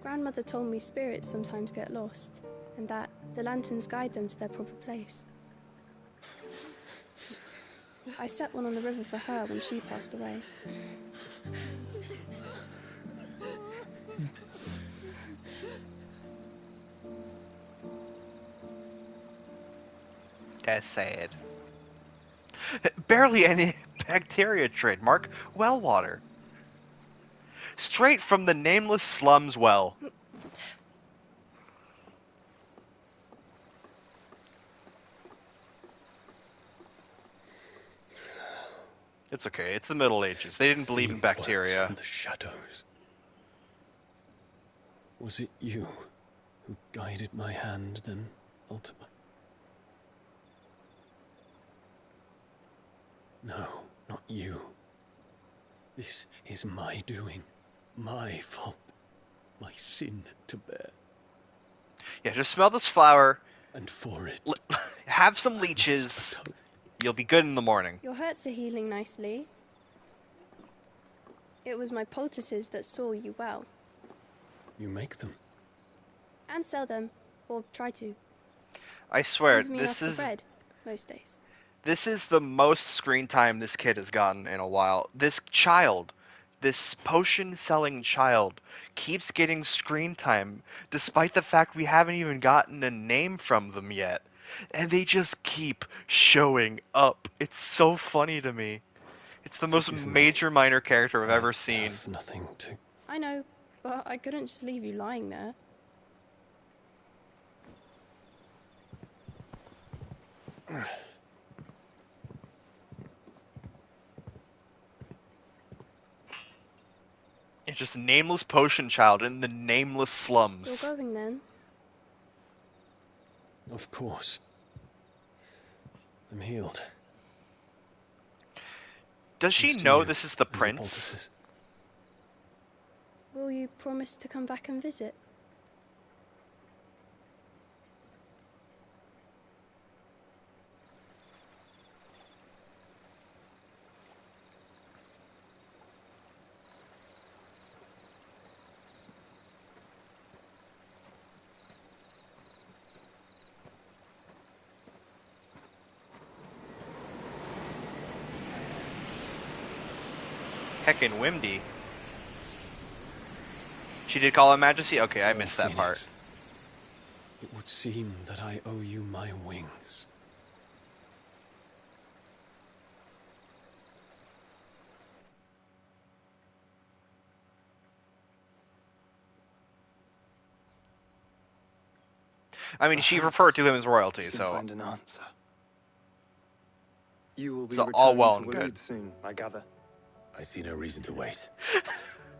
Grandmother told me spirits sometimes get lost, and that the lanterns guide them to their proper place. I set one on the river for her when she passed away. That's sad. Barely any bacteria trademark. Well water. Straight from the nameless slums well. It's okay. It's the Middle Ages. They didn't believe in bacteria. From the shadows. Was it you who guided my hand then, Ultima? No, not you. This is my doing. My fault. My sin to bear. Yeah, just smell this flower. And for it. Have some leeches. You'll be good in the morning. Your hurts are healing nicely. It was my poultices that saw you well. You make them? And sell them, or try to. I swear, Earns me enough for bread, most days. This is the most screen time this kid has gotten in a while. This child, this potion-selling child, keeps getting screen time, despite the fact we haven't even gotten a name from them yet. And they just keep showing up. It's so funny to me. It's the most major minor character I've ever seen. Nothing to... I know, but I couldn't just leave you lying there. It's just nameless potion child in the nameless slums. You're going then? Of course. I'm healed. Does she know this is the prince? Will you promise to come back and visit? Heckin' Wimdy. She did call him Majesty? Okay, I missed that part. It would seem that I owe you my wings. I mean, she referred to him as royalty, so... find an answer. You will be so all well and returning good. to Waloed soon, I gather. I see no reason to wait.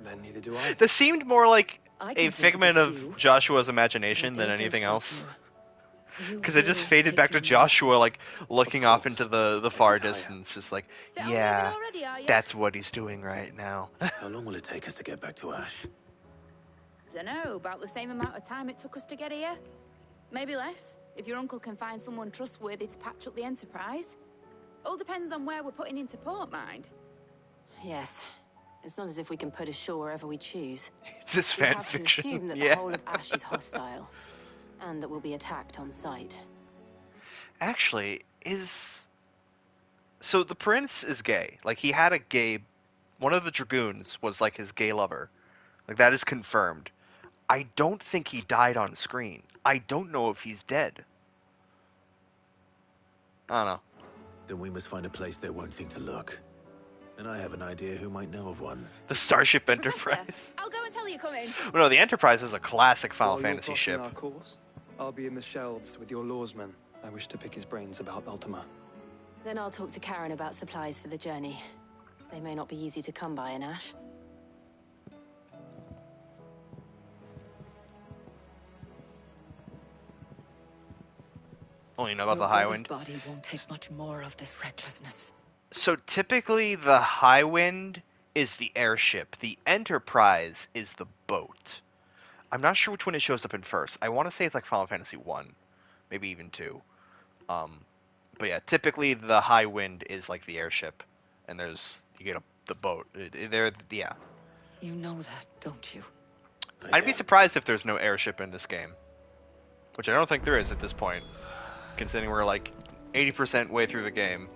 Then neither do I. This seemed more like I a can think figment of a of few. Joshua's imagination than anything else. Because it just faded back to Joshua, like, looking off into the far distance, just like, yeah, that's what he's doing right now. How long will it take us to get back to Ash? Dunno, about the same amount of time it took us to get here. Maybe less, if your uncle can find someone trustworthy to patch up the Enterprise. All depends on where we're putting into port, mind. Yes. It's not as if we can put ashore wherever we choose. It's just fan fiction. We have to assume that Yeah. the whole of Ash is hostile, and that we'll be attacked on sight. Actually, so the prince is gay. Like, he had a gay... One of the Dragoons was, like, his gay lover. Like, that is confirmed. I don't think he died on screen. I don't know if he's dead. I don't know. Then we must find a place they won't think to look. And I have an idea who might know of one. The Starship Enterprise. I'll go and tell you come in. Well, no, the Enterprise is a classic Final While you're Fantasy plotting ship. our course, I'll be in the shelves with your lawsman. I wish to pick his brains about Ultima. Then I'll talk to Karen about supplies for the journey. They may not be easy to come by in Ash. Only know about the High Wind. Body won't take much more of this recklessness. So typically the High Wind is the airship. The Enterprise is the boat. I'm not sure which one it shows up in first. I want to say it's like Final Fantasy 1. Maybe even 2. But yeah, typically the High Wind is like the airship. And you get the boat. Yeah. You know that, don't you? I'd be surprised if there's no airship in this game. Which I don't think there is at this point. Considering we're like 80% way through the game.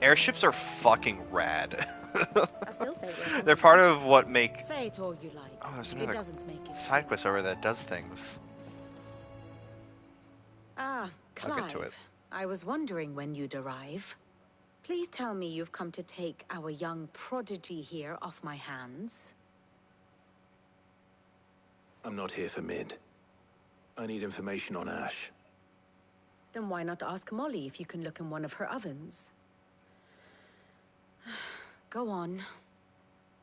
Airships are fucking rad. I still say They're part of what make... Say it all you like. Oh, there's It another doesn't make it side quest over that does things. Ah, I'll get to it. Clive. I was wondering when you'd arrive. Please tell me you've come to take our young prodigy here off my hands. I'm not here for Mid. I need information on Ash. Then why not ask Molly if you can look in one of her ovens? Go on.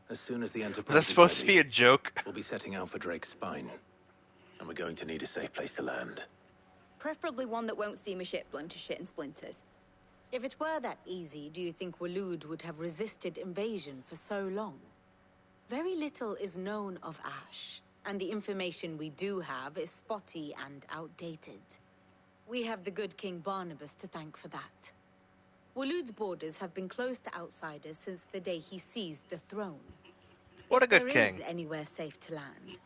As soon as the Enterprise That's is supposed to ready, be a joke. We'll be setting out for Drake's Spine. And we're going to need a safe place to land. Preferably one that won't see my ship blown to shit and splinters. If it were that easy, do you think Waloed would have resisted invasion for so long? Very little is known of Ash, and the information we do have is spotty and outdated. We have the good King Barnabas to thank for that. Waloed's borders have been closed to outsiders since the day he seized the throne. What a If good there king. is anywhere safe to land,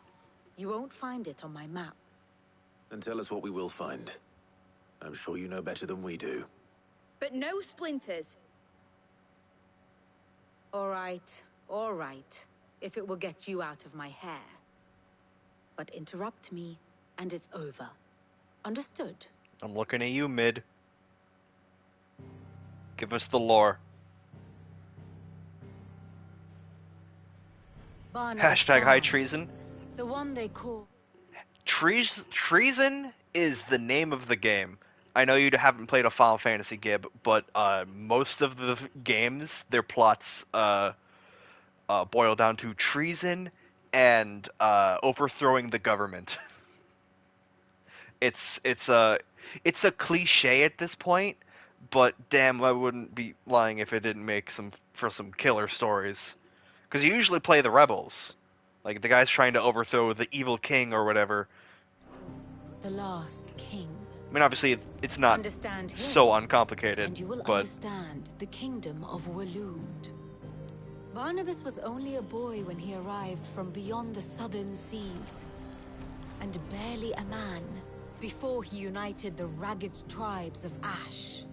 you won't find it on my map. Then tell us what we will find. I'm sure you know better than we do. But no splinters. All right, if it will get you out of my hair. But interrupt me, and it's over. Understood? I'm looking at you, Mid. Give us the lore. Barnabas Hashtag high Farm, treason. the one they call... Treason is the name of the game. I know you haven't played a Final Fantasy Gib, but most of the games, their plots boil down to treason and overthrowing the government. It's a cliche at this point, but damn, I wouldn't be lying if it didn't make for some killer stories. Because you usually play the rebels, like the guys trying to overthrow the evil king or whatever. The last king. I mean, obviously, it's not Understand him, so uncomplicated, and you will but understand the kingdom of Waloed. Barnabas was only a boy when he arrived from beyond the southern seas, and barely a man before he united the ragged tribes of Ash.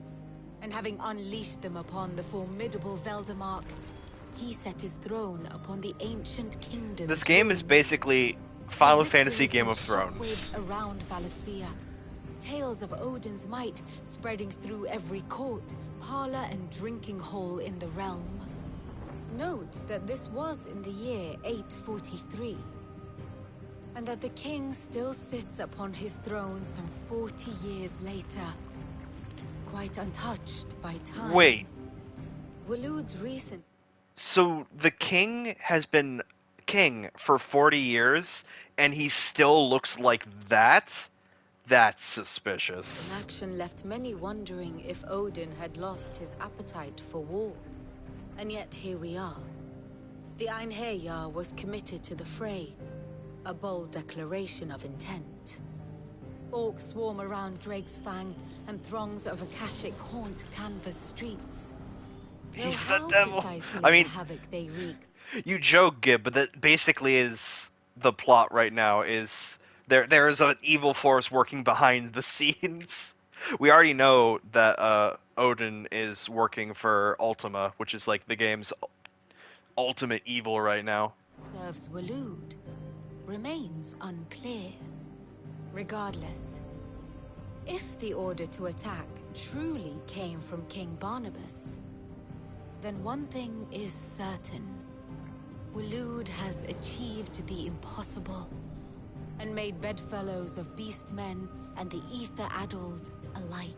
And having unleashed them upon the formidable Veldemark, he set his throne upon the ancient kingdom. This game is basically Final Fantasy Game of Thrones. Around Valisthea. Tales of Odin's might spreading through every court, parlor, and drinking hole in the realm. Note that this was in the year 843, and that the king still sits upon his throne some 40 years later, quite untouched by time. Wait. Waloed's recent... So the king has been king for 40 years, and he still looks like that? That's suspicious. An action left many wondering if Odin had lost his appetite for war. And yet here we are. The Einherjar was committed to the fray, a bold declaration of intent. Orcs swarm around Drakesfang, and throngs of Akashic haunt Canva's streets. He's the devil. I mean, havoc they wreak. You joke, Gib, but that basically is the plot right now. Is there is an evil force working behind the scenes. We already know that Odin is working for Ultima, which is like the game's ultimate evil right now. Serves Waloed remains unclear. Regardless, if the order to attack truly came from King Barnabas, then one thing is certain. Waloed has achieved the impossible, and made bedfellows of beastmen and the ether-addled alike.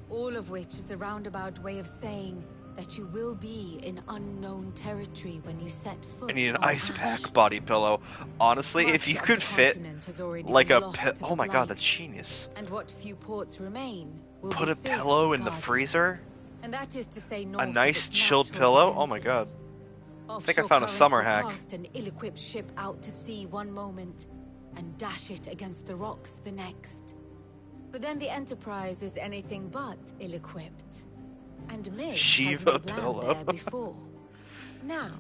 All of which is a roundabout way of saying that you will be in unknown territory when you set foot. I need an on ice Ash. pack body pillow. Honestly, if you could fit like a oh my god, that's genius. And what few ports remain will Put be a fiercely pillow in the guarded. freezer? And that is to say, A nice chilled pillow? Oh my god. I think I found a summer hack. Cast an ill-equipped ship out to sea one moment and dash it against the rocks the next. But then the Enterprise is anything but ill-equipped. And Mig Shiva has made pillow. land there before. Now,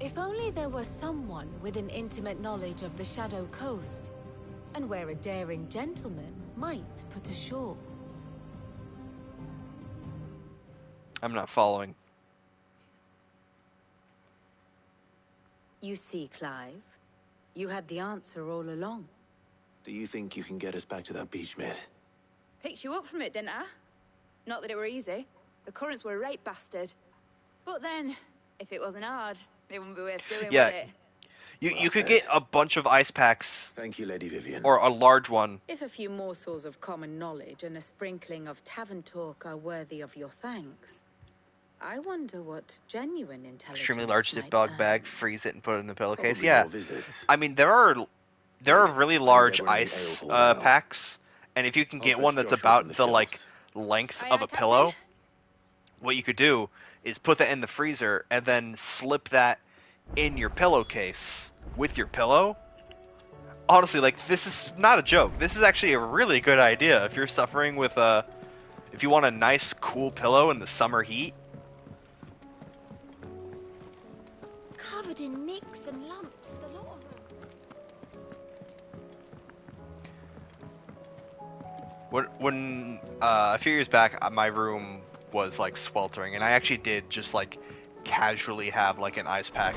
if only there were someone with an intimate knowledge of the Shadow Coast, and where a daring gentleman might put ashore. I'm not following. You see, Clive, you had the answer all along. Do you think you can get us back to that beach, mate? Picked you up from it, didn't I? Not that it were easy. The currents were a right bastard. But then, if it wasn't hard, it wouldn't be worth doing, Yeah. would it? You could get a bunch of ice packs. Thank you, Lady Vivian. Or a large one. If a few morsels of common knowledge and a sprinkling of tavern talk are worthy of your thanks, I wonder what genuine intelligence Extremely large might Ziploc earn. bag, freeze it and put it in the pillowcase. Probably Yeah. more visits. I mean, there are really large we're in the ice ale hall now. packs, and if you can I'll get fetch one that's Joshua about from the the like shelves. length Aye, of aye, a pillow, Captain. what you could do is put that in the freezer and then slip that in your pillowcase with your pillow. Honestly, like, this is not a joke. This is actually a really good idea if you're suffering with if you want a nice cool pillow in the summer heat. Covered in nicks and lumps, the lot of them. When a few years back, my room was like sweltering, and I actually did just like casually have like an ice pack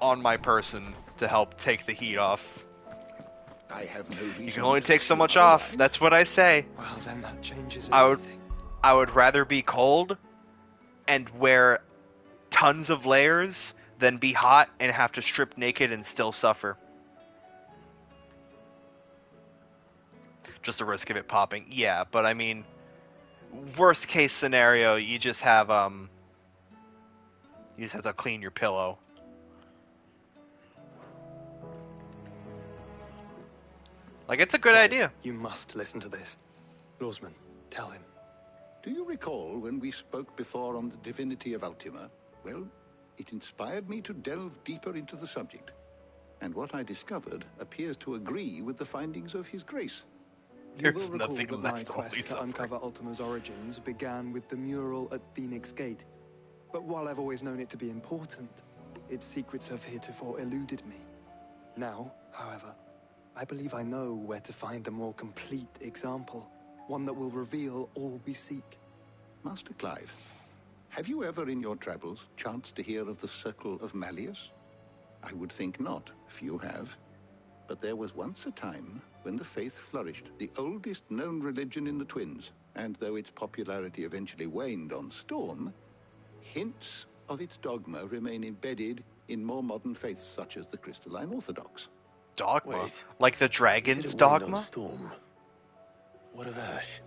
on my person to help take the heat off. I have no reason. You can only to take so feel much off. otherwise. That's what I say. Well, then that changes I would, everything. I would rather be cold and wear tons of layers than be hot and have to strip naked and still suffer. Just the risk of it popping. Yeah, but I mean, worst case scenario, you just have to clean your pillow. Like, it's a good idea. You must listen to this. Lawsman, tell him. Do you recall when we spoke before on the divinity of Ultima? Well, it inspired me to delve deeper into the subject. And what I discovered appears to agree with the findings of His Grace. You There's will recall nothing that my left while quest he's to suffering. uncover Ultima's origins began with the mural at Phoenix Gate. But while I've always known it to be important, its secrets have heretofore eluded me. Now, however, I believe I know where to find the more complete example. One that will reveal all we seek. Master Clive, have you ever in your travels chanced to hear of the Circle of Malleus? I would think not, if you have. But there was once a time when the faith flourished, the oldest known religion in the Twins, and though its popularity eventually waned on Storm, hints of its dogma remain embedded in more modern faiths such as the Crystalline Orthodox. Dogma? Like the dragon's dogma? Storm. What of Ash?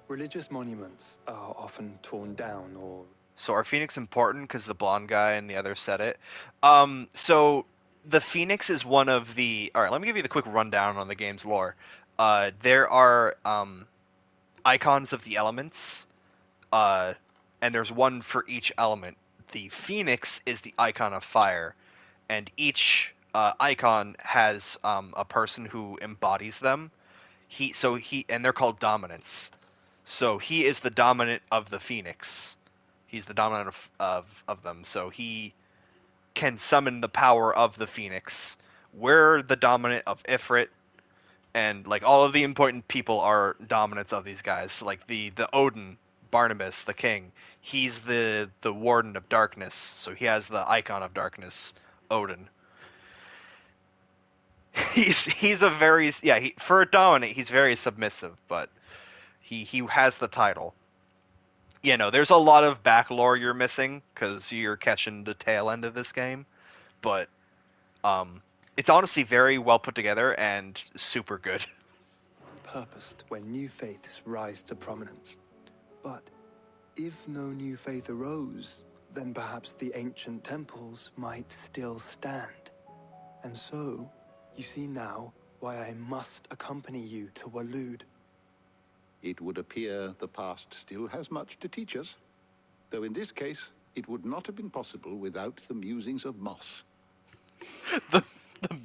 Religious monuments are often torn down or... So are Phoenix important because the blonde guy and the other said it? So the Phoenix is one of the... Alright, let me give you the quick rundown on the game's lore. There are icons of the elements, and there's one for each element. The Phoenix is the icon of fire, and each icon has a person who embodies them. And they're called dominants. So he is the dominant of the Phoenix. He's the dominant of them. So he can summon the power of the Phoenix. We're the dominant of Ifrit, and like all of the important people are dominants of these guys. Like the Odin, Barnabas, the king. He's the warden of darkness. So he has the icon of darkness, Odin. He's a very for a dominant he's very submissive, but he has the title. You know, there's a lot of back lore you're missing because you're catching the tail end of this game, but it's honestly very well put together and super good. Purposed when new faiths rise to prominence. But if no new faith arose, then perhaps the ancient temples might still stand. And so, you see now why I must accompany you to Waloed. It would appear the past still has much to teach us, though in this case, it would not have been possible without the musings of Moss. the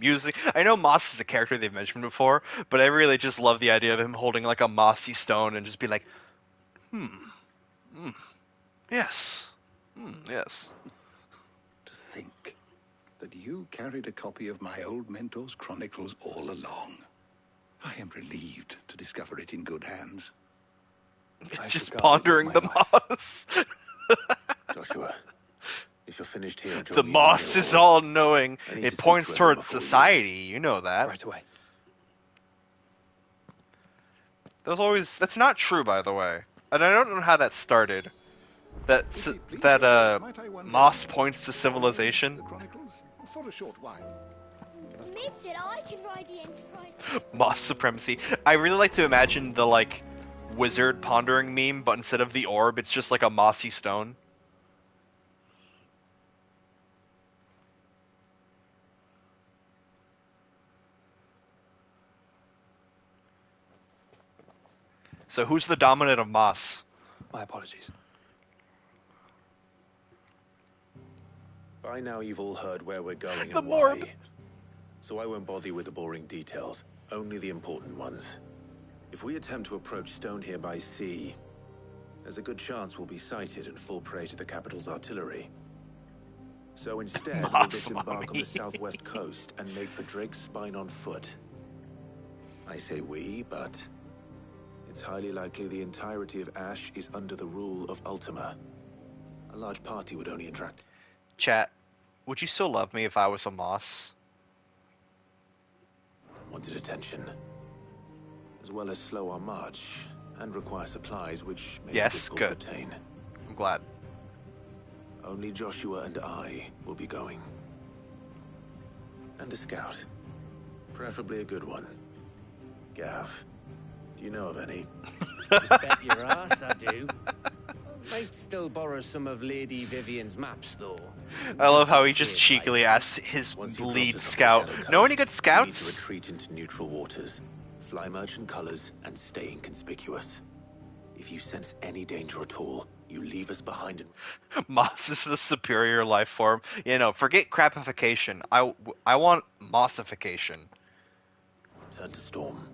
music. I know Moss is a character they've mentioned before, but I really just love the idea of him holding like a mossy stone and just be like, yes, yes. To think that you carried a copy of my old mentor's chronicles all along. I am relieved to discover it in good hands. Just pondering the moss. Joshua, if you're finished here, the moss is all knowing. It points towards society. You know that. Right away. That's not true, by the way. And I don't know how that started. That moss points to civilization. For a short while. Mid said I can ride the Enterprise. Moss supremacy. I really like to imagine the like wizard pondering meme, but instead of the orb, it's just like a mossy stone. So who's the dominant of Moss? My apologies. By now you've all heard where we're going the and morb. why. So I won't bother you with the boring details, only the important ones. If we attempt to approach Stone here by sea, there's a good chance we'll be sighted and fall prey to the capital's artillery. So instead, we'll disembark on the southwest coast and make for Drake's Spine on foot. I say we, but it's highly likely the entirety of Ash is under the rule of Ultima. A large party would only attract... Chat, would you still love me if I was a Moss? Wanted attention, as well as slow our march and require supplies which may be difficult to obtain. I'm glad. Only Joshua and I will be going. And a scout. Preferably a good one. Gav, do you know of any? You bet your ass I do. Might still borrow some of Lady Vivian's maps, though. I love how he just cheekily asks his lead scout, know any good scouts? You need to retreat into neutral waters, fly merchant colors, and stay inconspicuous. If you sense any danger at all, you leave us behind and... Moss is the superior life form. You know, forget crapification. I want mossification. Turn to Storm.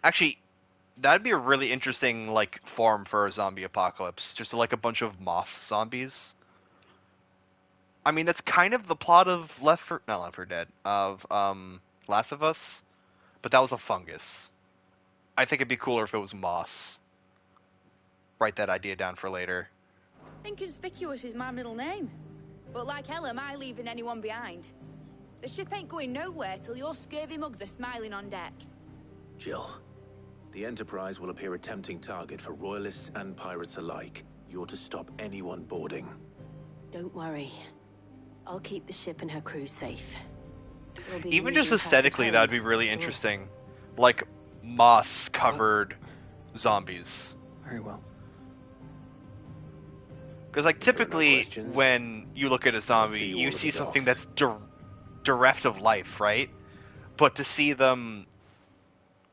Actually, that'd be a really interesting, like, form for a zombie apocalypse. Just like a bunch of moss zombies. I mean, that's kind of the plot of Last of Us. but that was a fungus. I think it'd be cooler if it was moss. Write that idea down for later. Inconspicuous is my middle name. But like hell am I leaving anyone behind. The ship ain't going nowhere till your scurvy mugs are smiling on deck. Jill, the Enterprise will appear a tempting target for royalists and pirates alike. You're to stop anyone boarding. Don't worry. I'll keep the ship and her crew safe. Even just aesthetically, that would be really interesting. Like, moss-covered zombies. Very well. Because, like, typically, when you look at a zombie, you see something that's bereft of life, right? But to see them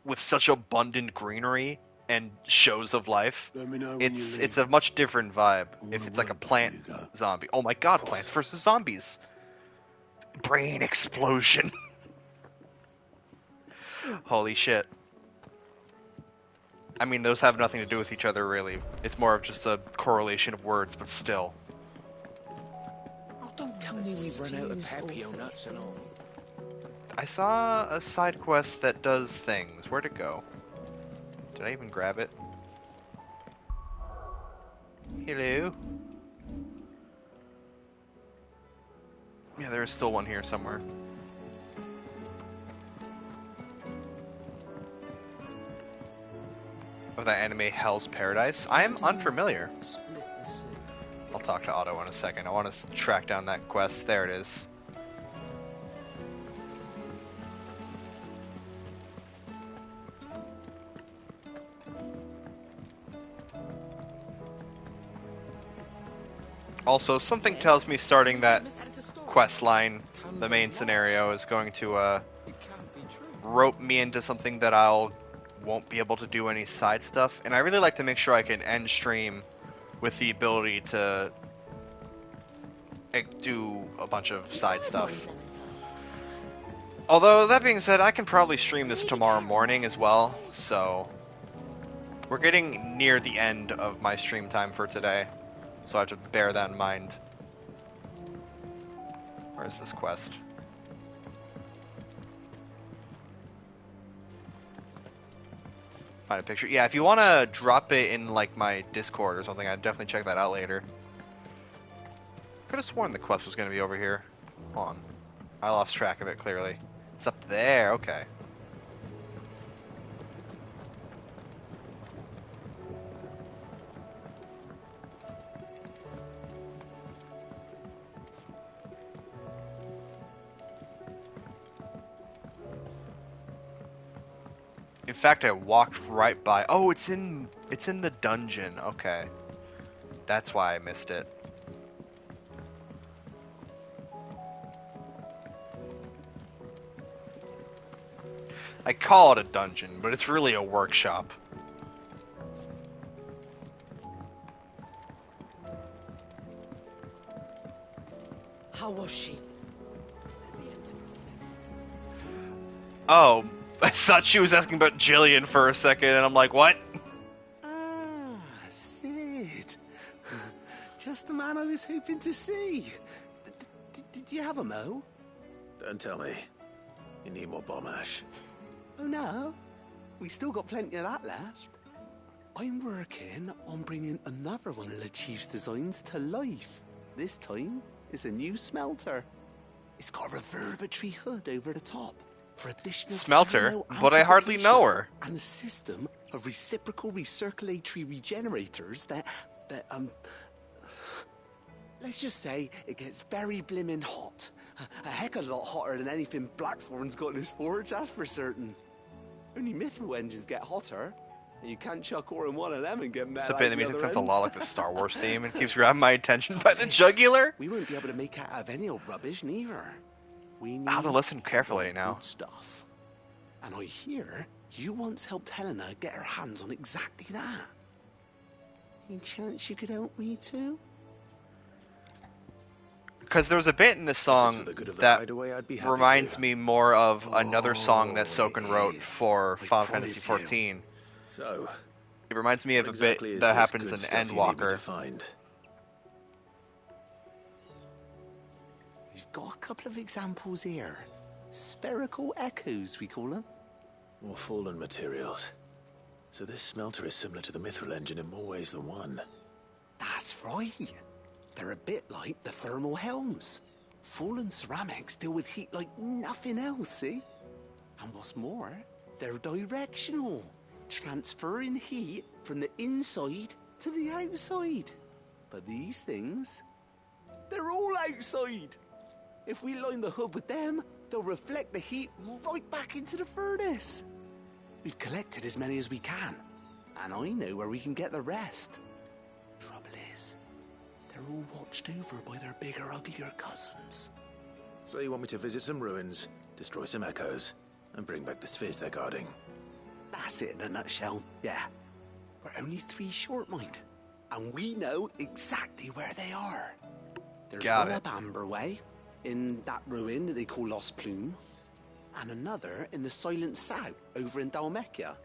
with such abundant greenery and shows of life, it's a much different vibe if it's like a plant zombie. Oh my god, Plants vs. Zombies. Brain explosion. Holy shit. I mean, those have nothing to do with each other, really. It's more of just a correlation of words, but still. Oh, don't tell me we've run out of Papio nuts and all. I saw a side quest that does things. Where'd it go? Did I even grab it? Hello? Yeah, there is still one here somewhere. Oh, that anime Hell's Paradise? I am unfamiliar. I'll talk to Otto in a second. I want to track down that quest. There it is. Also, something tells me starting that quest line, the main scenario, is going to rope me into something that won't be able to do any side stuff. And I really like to make sure I can end stream with the ability to do a bunch of side stuff. Although, that being said, I can probably stream this tomorrow morning as well, so we're getting near the end of my stream time for today. So I have to bear that in mind. Where's this quest? Find a picture. Yeah, if you want to drop it in like my Discord or something, I'd definitely check that out later. Could have sworn the quest was going to be over here. Hold on. I lost track of it clearly. It's up there. Okay. In fact, I walked right by. Oh, it's in the dungeon. Okay, that's why I missed it. I call it a dungeon, but it's really a workshop. How was she? Oh. I thought she was asking about Jillian for a second, and I'm like, what? Ah, Sid. Just the man I was hoping to see. Did you have a mo? Don't tell me. You need more bomb ash. Oh no, we still got plenty of that left. I'm working on bringing another one of the Chief's designs to life. This time, it's a new smelter. It's got a reverberatory hood over the top. For additional smelter, but I hardly know her. And a system of reciprocal recirculatory regenerators that let's just say it gets very blimmin' hot. A heck of a lot hotter than anything Blackthorn's got in his forge, that's for certain. Only Mithril engines get hotter, and you can't chuck ore in one of them and get mad. It's a bit of the music sounds a lot like the Star Wars theme and keeps grabbing my attention by the jugular. We won't be able to make out of any old rubbish, neither. I'll have to listen carefully now. Stuff. And I hear you once helped Helena get her hands on exactly that. Any chance you could help me too? Because there's a bit in this song that reminds me more of another song that Soken wrote for Final Fantasy XIV. So, it reminds me of a bit that happens in Endwalker. We've got a couple of examples here. Spherical echoes, we call them. More fallen materials. So this smelter is similar to the Mithril engine in more ways than one. That's right. They're a bit like the thermal helms. Fallen ceramics deal with heat like nothing else, see? And what's more, they're directional, transferring heat from the inside to the outside. But these things, they're all outside. If we line the hub with them, they'll reflect the heat right back into the furnace. We've collected as many as we can, and I know where we can get the rest. Trouble is, they're all watched over by their bigger, uglier cousins. So you want me to visit some ruins, destroy some echoes, and bring back the spheres they're guarding? That's it in a nutshell, yeah. We're only 3 short, mind. And we know exactly where they are. There's one up Amber Way, in that ruin that they call Lost Plume, and another in the Silent South, over in Dalmekia.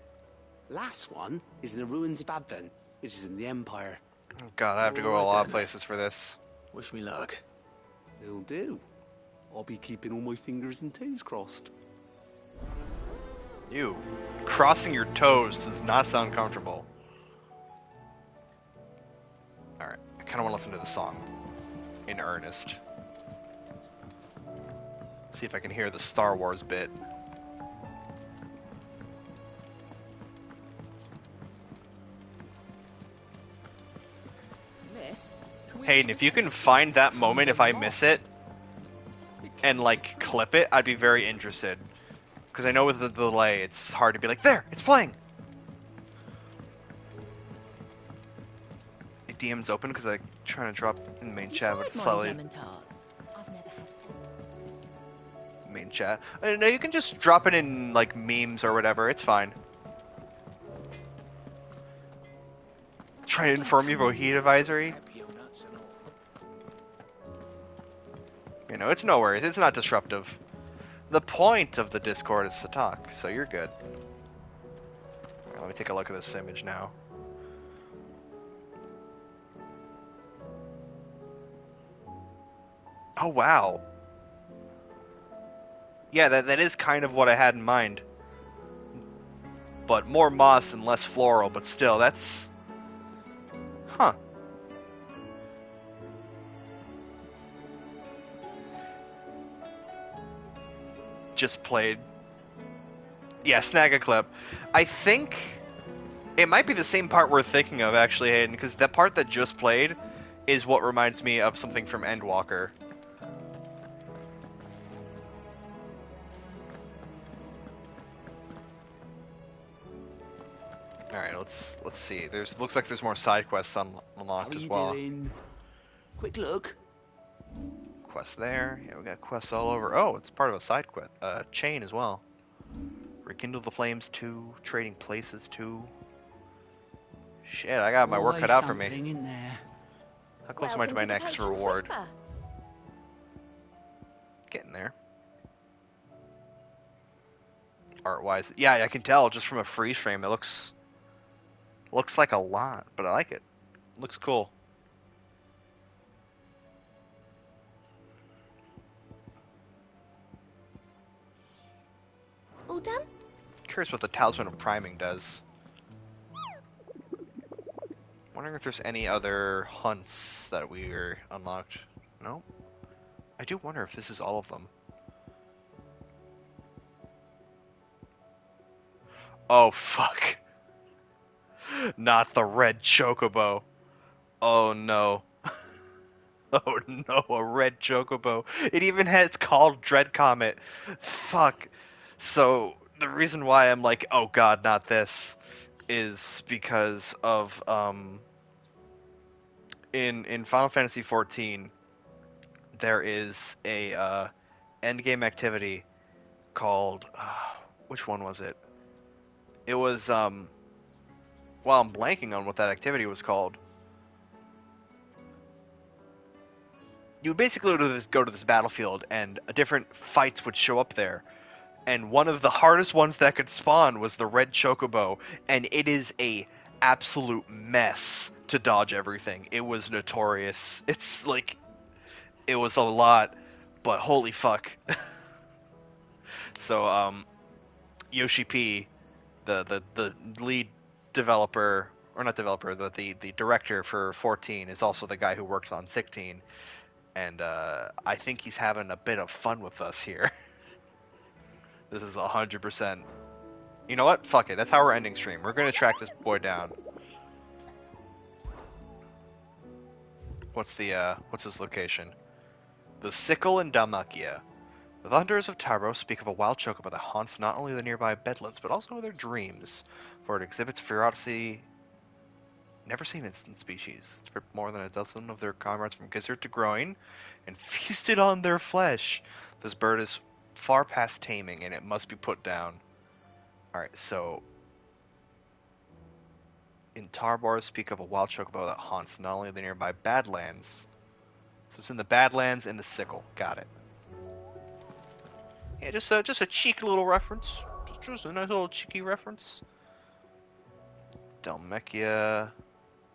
Last one is in the ruins of Advent, which is in the Empire. Oh God, I have to go a lot of places for this. Wish me luck. Will do. I'll be keeping all my fingers and toes crossed. You. Crossing your toes does not sound comfortable. Alright, I kind of want to listen to the song. In earnest. See if I can hear the Star Wars bit. Miss, Hayden, if you can find that moment if I miss it, and like clip it, I'd be very interested. Because I know with the delay, it's hard to be like, there, it's playing! The DM's open because I'm trying to drop in the main chat, but it's slightly... Main chat. No, you can just drop it in like memes or whatever, it's fine. Trying to inform you of a heat advisory. You know, it's no worries, it's not disruptive. The point of the Discord is to talk, so you're good. Let me take a look at this image now. Oh wow. Yeah, that is kind of what I had in mind. But more moss and less floral, but still, that's... Huh. Just played. Yeah, snag a clip. I think it might be the same part we're thinking of, actually, Hayden, because that part that just played is what reminds me of something from Endwalker. Alright, let's see. Looks like there's more side quests unlocked as well. Doing? Quick look. Quest there. Yeah, we got quests all over. Oh, it's part of a side quest chain as well. Rekindle the Flames 2, Trading Places 2. Shit, I got my work cut out for me. In there. How close am I to my next reward? Getting there. Art-wise, yeah, I can tell just from a freeze frame. It looks like a lot, but I like it. Looks cool. All done? Curious what the Talisman of Priming does. Wondering if there's any other hunts that we are unlocked. No? I do wonder if this is all of them. Oh, fuck. Not the red chocobo. Oh, no. Oh, no, a red chocobo. It even has, it's called Dread Comet. Fuck. So, the reason why I'm like, oh god, not this, is because of, in Final Fantasy XIV, there is a, endgame activity called, which one was it? It was, well, I'm blanking on what that activity was called. You would basically go to this battlefield, and different fights would show up there. And one of the hardest ones that could spawn was the red chocobo, and it is a absolute mess to dodge everything. It was notorious. It's like, it was a lot, but holy fuck. So, Yoshi P the lead developer, or not developer, the director for 14 is also the guy who works on 16, and I think he's having a bit of fun with us here. This is 100%. You know what? Fuck it. That's how we're ending stream. We're gonna track this boy down. What's his location? The Sickle in Dalmatia. The Thunderers of Tyro speak of a wild chocobo that haunts not only the nearby bedlands, but also their dreams, for it exhibits ferocity never seen in species. It's ripped more than a dozen of their comrades from gizzard to groin, and feasted on their flesh. This bird is far past taming, and it must be put down. Alright, so in Tarbor speak of a wild chocobo that haunts not only the nearby Badlands, so it's in the Badlands and the Sickle. Got it. Yeah, just a cheeky little reference. Just a nice little cheeky reference. Dalmatia.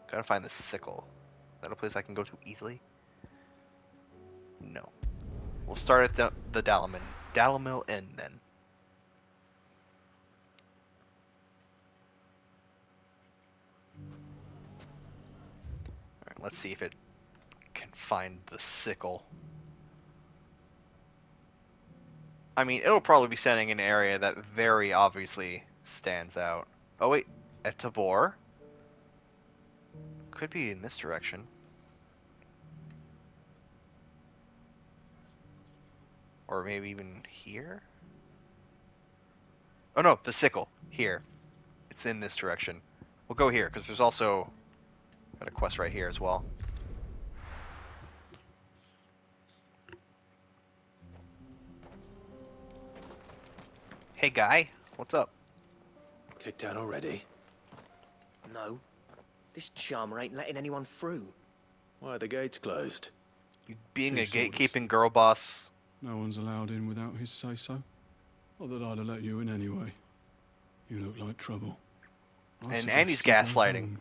Gotta find the Sickle. Is that a place I can go to easily? No. We'll start at the Dalamil Inn then. Alright, let's see if it can find the Sickle. I mean, it'll probably be sending an area that very obviously stands out. Oh wait, at Tabor? Could be in this direction. Or maybe even here? Oh no, the Sickle. Here. It's in this direction. We'll go here, because there's also got a quest right here as well. Hey guy, what's up? Kicked out already? No. This charmer ain't letting anyone through. Why are the gates closed? You being Chief's a gatekeeping girl boss. No one's allowed in without his say-so. Not that I'd have let you in anyway. You look like trouble. And Andy's gaslighting.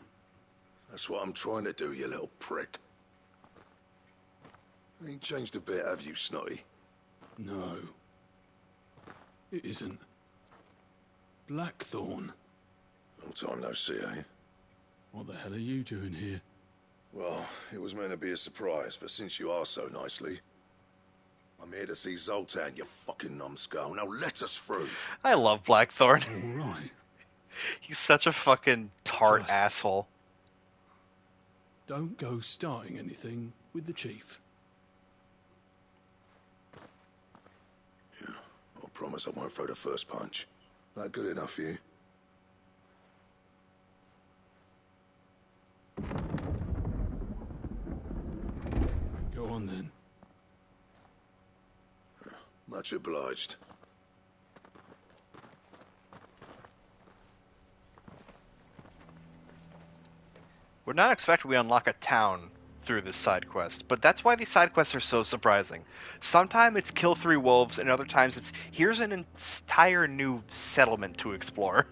That's what I'm trying to do, you little prick. Ain't changed a bit, have you, Snotty? No. It isn't. Blackthorn. Long time no see, eh? What the hell are you doing here? Well, it was meant to be a surprise, but since you are so nicely, I'm here to see Zoltan, you fucking numbskull. Now let us through. I love Blackthorn. All right. He's such a fucking tart asshole. Don't go starting anything with the chief. Yeah, I promise I won't throw the first punch. That good enough for you? Go on then. Much obliged. Would not expect we unlock a town through this side quest, but that's why these side quests are so surprising. Sometimes it's kill 3 wolves, and other times it's here's an entire new settlement to explore.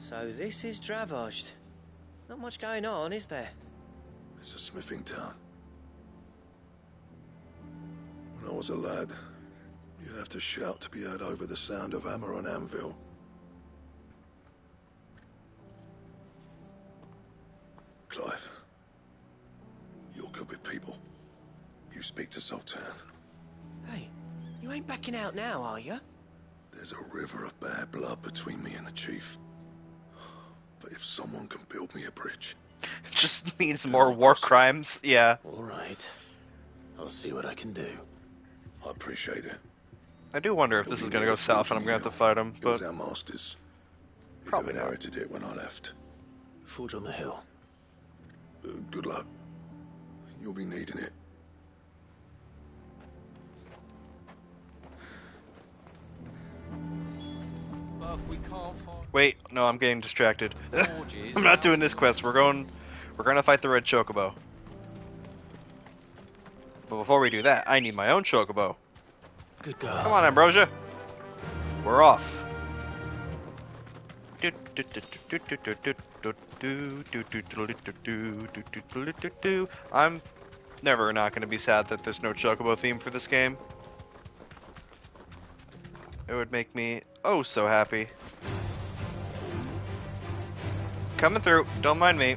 So this is Dravosht. Not much going on, is there? It's a smithing town. When I was a lad, you'd have to shout to be heard over the sound of hammer on anvil. Clive, you're good with people. You speak to Zoltan. Hey, you ain't backing out now, are you? There's a river of bad blood between me and the chief. But if someone can build me a bridge... Just means more war crimes, yeah. Alright. I'll see what I can do. I appreciate it. I do wonder if this is gonna go south and I'm gonna have to fight him, It was but... our master's. He'd Probably have not. inherited it when I left. Forge on the hill. Good luck. You'll be needing it. Wait, no, I'm getting distracted. I'm not doing this quest. We're gonna fight the red chocobo. But before we do that, I need my own chocobo. Good girl. Come on, Ambrosia. We're off. I'm never not gonna be sad that there's no chocobo theme for this game. It would make me oh so happy. Coming through, don't mind me.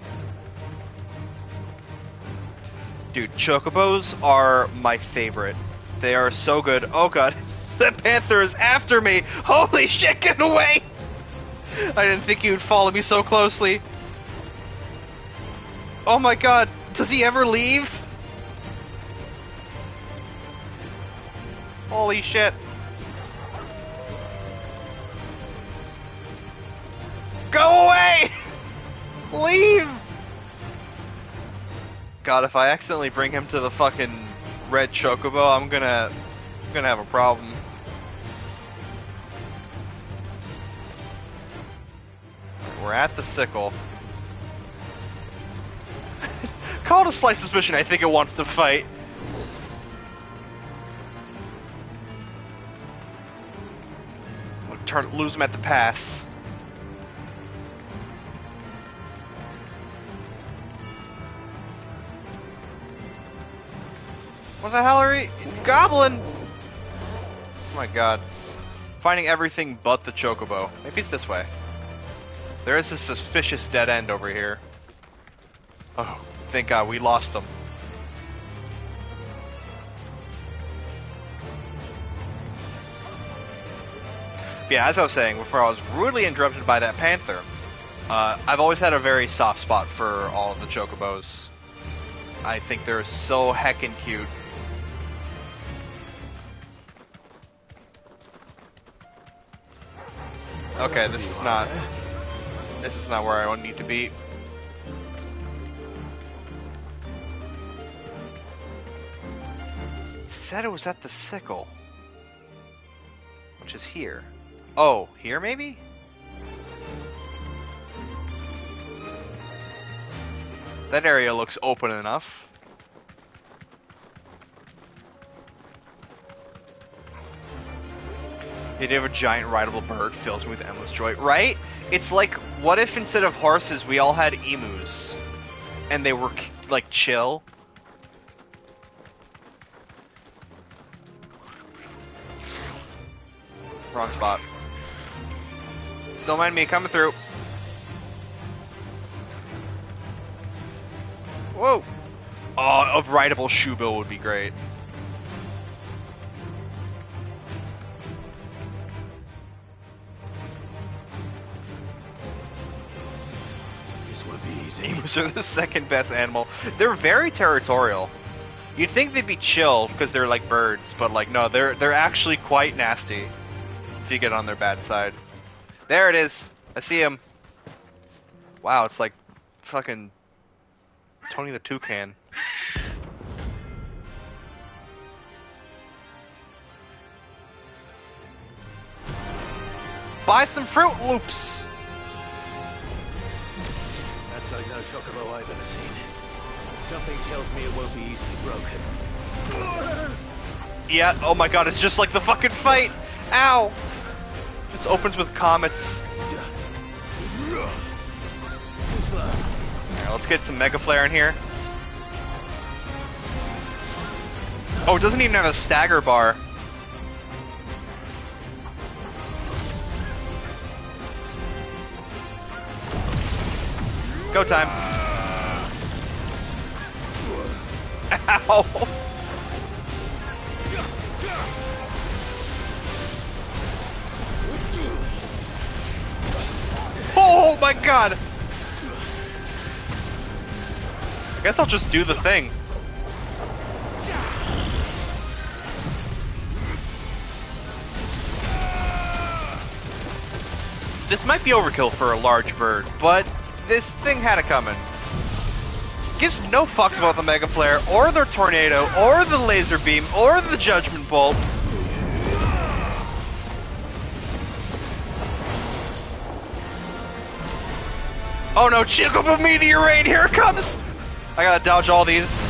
Dude, chocobos are my favorite. They are so good. Oh god, the panther is after me! Holy shit, get away! I didn't think he would follow me so closely. Oh my god, does he ever leave? Holy shit. Go away! Leave! God, if I accidentally bring him to the fucking red chocobo, I'm gonna have a problem. We're at the sickle. Call it a slight suspicion, I think it wants to fight. Lose him at the pass. What the hell are you? Goblin! Oh my god. Finding everything but the chocobo. Maybe it's this way. There is a suspicious dead end over here. Oh, thank god, we lost him. Yeah, as I was saying before, I was rudely interrupted by that panther. I've always had a very soft spot for all of the chocobos. I think they're so heckin' cute. Okay, this is not where I need to be. It said it was at the sickle, which is here. Oh, here maybe? That area looks open enough. The idea of a giant rideable bird fills me with endless joy, right? It's like, what if instead of horses we all had emus? And they were, like, chill? Wrong spot. Don't mind me, coming through. Whoa! Oh, a rideable shoebill would be great. This won't be easy. Emus are the second best animal. They're very territorial. You'd think they'd be chill because they're like birds, but like no, they're actually quite nasty if you get on their bad side. There it is. I see him. Wow, it's like fucking Tony the Toucan. Buy some Fruit Loops! That's like no chocobo I've ever seen. Something tells me it won't be easily broken. Yeah, oh my god, it's just like the fucking fight! Ow! Just opens with comets. Alright, let's get some Mega Flare in here. Oh, it doesn't even have a stagger bar. Go time. Ow! Oh my god! I guess I'll just do the thing. This might be overkill for a large bird, but this thing had it coming. Gives no fucks about the Mega Flare, or the Tornado, or the Laser Beam, or the Judgment Bolt. Oh no, Chocobo Meteor Rain, here it comes! I gotta dodge all these.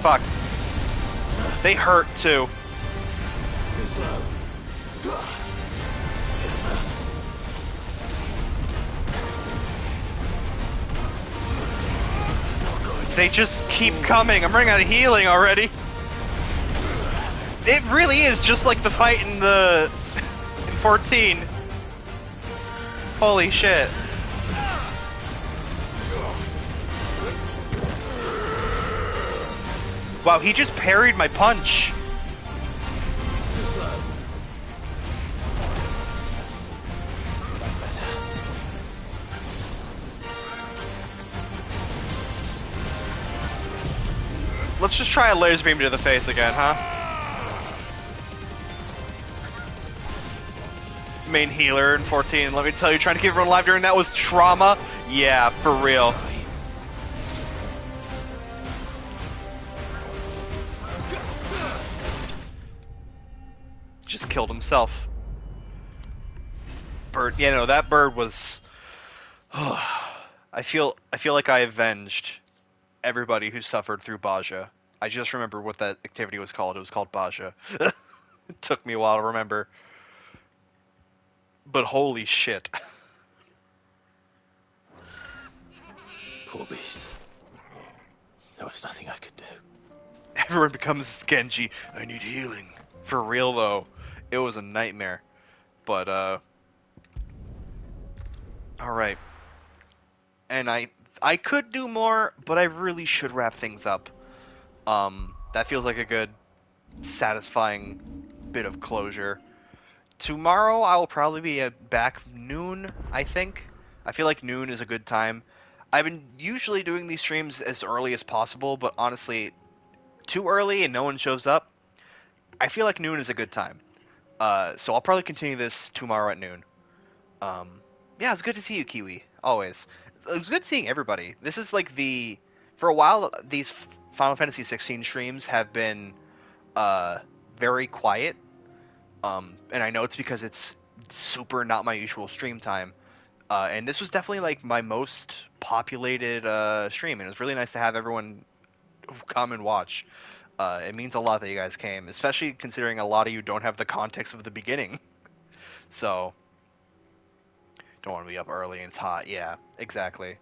Fuck. They hurt too. They just keep coming. I'm running out of healing already. It really is just like the fight in the... in 14. Holy shit. Wow, he just parried my punch. Too slow. That's better. Let's just try a laser beam to the face again, huh? Main healer in 14. Let me tell you, trying to keep everyone alive during that was trauma. Yeah, for real. Just killed himself. Bird, yeah, no, that bird was. I feel like I avenged everybody who suffered through Baja. I just remember what that activity was called. It was called Baja. It took me a while to remember. But holy shit. Poor beast. There was nothing I could do. Everyone becomes Genji. I need healing. For real though, it was a nightmare. But alright. And I could do more, but I really should wrap things up. That feels like a good, satisfying bit of closure. Tomorrow I will probably be back noon, I think. I feel like noon is a good time. I've been usually doing these streams as early as possible, but honestly, too early and no one shows up, I feel like noon is a good time. So I'll probably continue this tomorrow at noon. Yeah, it's good to see you, Kiwi. Always. It's good seeing everybody. This is like the... For a while, these Final Fantasy 16 streams have been very quiet. And I know it's because it's super not my usual stream time. And this was definitely like my most populated stream, and it was really nice to have everyone come and watch. It means a lot that you guys came, especially considering a lot of you don't have the context of the beginning. So, don't want to be up early and it's hot. Yeah, exactly.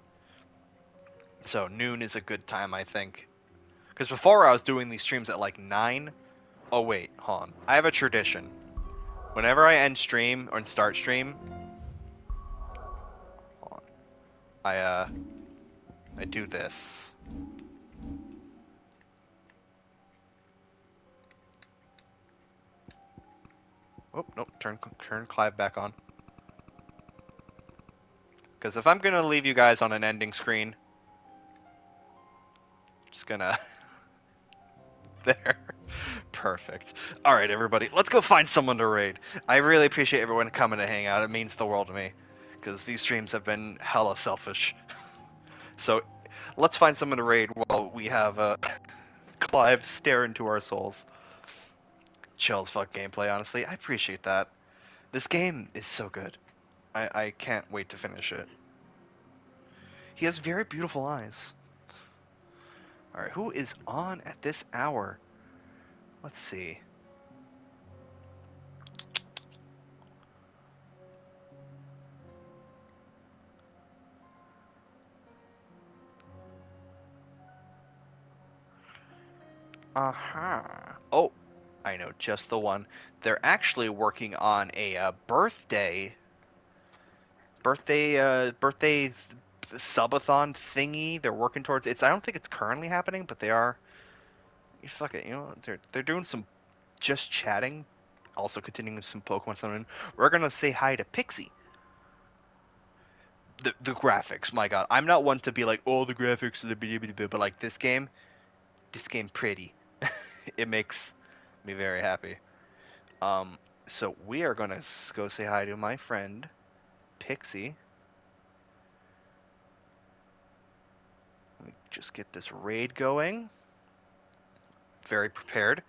So noon is a good time, I think. Because before I was doing these streams at like 9. Oh wait, hold on. I have a tradition. Whenever I end stream or start stream, hold on. I do this. Oh, nope, turn Clive back on. Because if I'm gonna leave you guys on an ending screen, just gonna... There. Perfect. Alright, everybody, let's go find someone to raid. I really appreciate everyone coming to hang out. It means the world to me. Because these streams have been hella selfish. So, let's find someone to raid while we have Clive stare into our souls. Chill as fuck gameplay, honestly. I appreciate that. This game is so good. I can't wait to finish it. He has very beautiful eyes. Alright, who is on at this hour? Let's see. Aha. Oh, I know just the one. They're actually working on a birthday subathon thingy. They're working towards it. I don't think it's currently happening, but they are. Fuck it, you know, they're doing some just chatting, also continuing some Pokemon summon. We're gonna say hi to Pixie. The graphics, my god, I'm not one to be like, oh, the graphics are the blah, blah, blah, but like this game pretty. It makes me very happy. So we are gonna go say hi to my friend Pixie. Let me just get this raid going. Very prepared.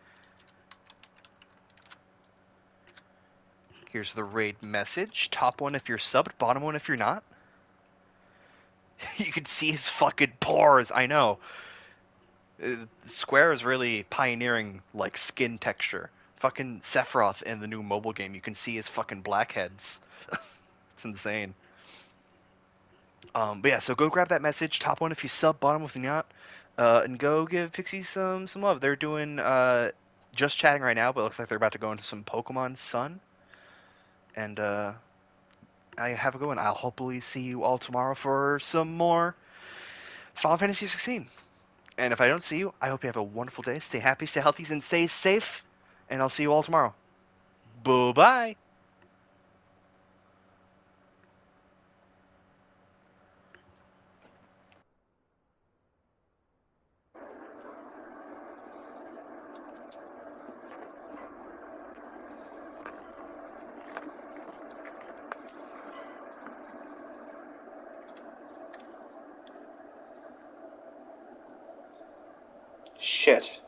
Here's the raid message. Top one if you're subbed, bottom one if you're not. You can see his fucking pores, I know. Square is really pioneering, like, skin texture. Fucking Sephiroth in the new mobile game, you can see his fucking blackheads. It's insane. But yeah, so go grab that message. Top one if you sub, bottom if you're not. And go give Pixie some love. They're doing just chatting right now, but it looks like they're about to go into some Pokemon Sun. And I have a good one. I'll hopefully see you all tomorrow for some more Final Fantasy 16. And if I don't see you, I hope you have a wonderful day. Stay happy, stay healthy, and stay safe. And I'll see you all tomorrow. Bye-bye. Shit.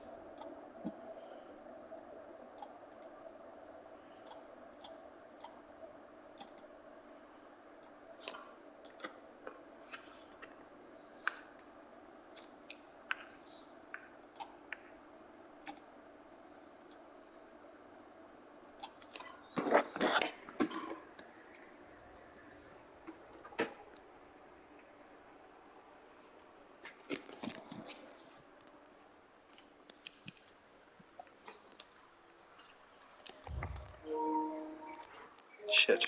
Shit.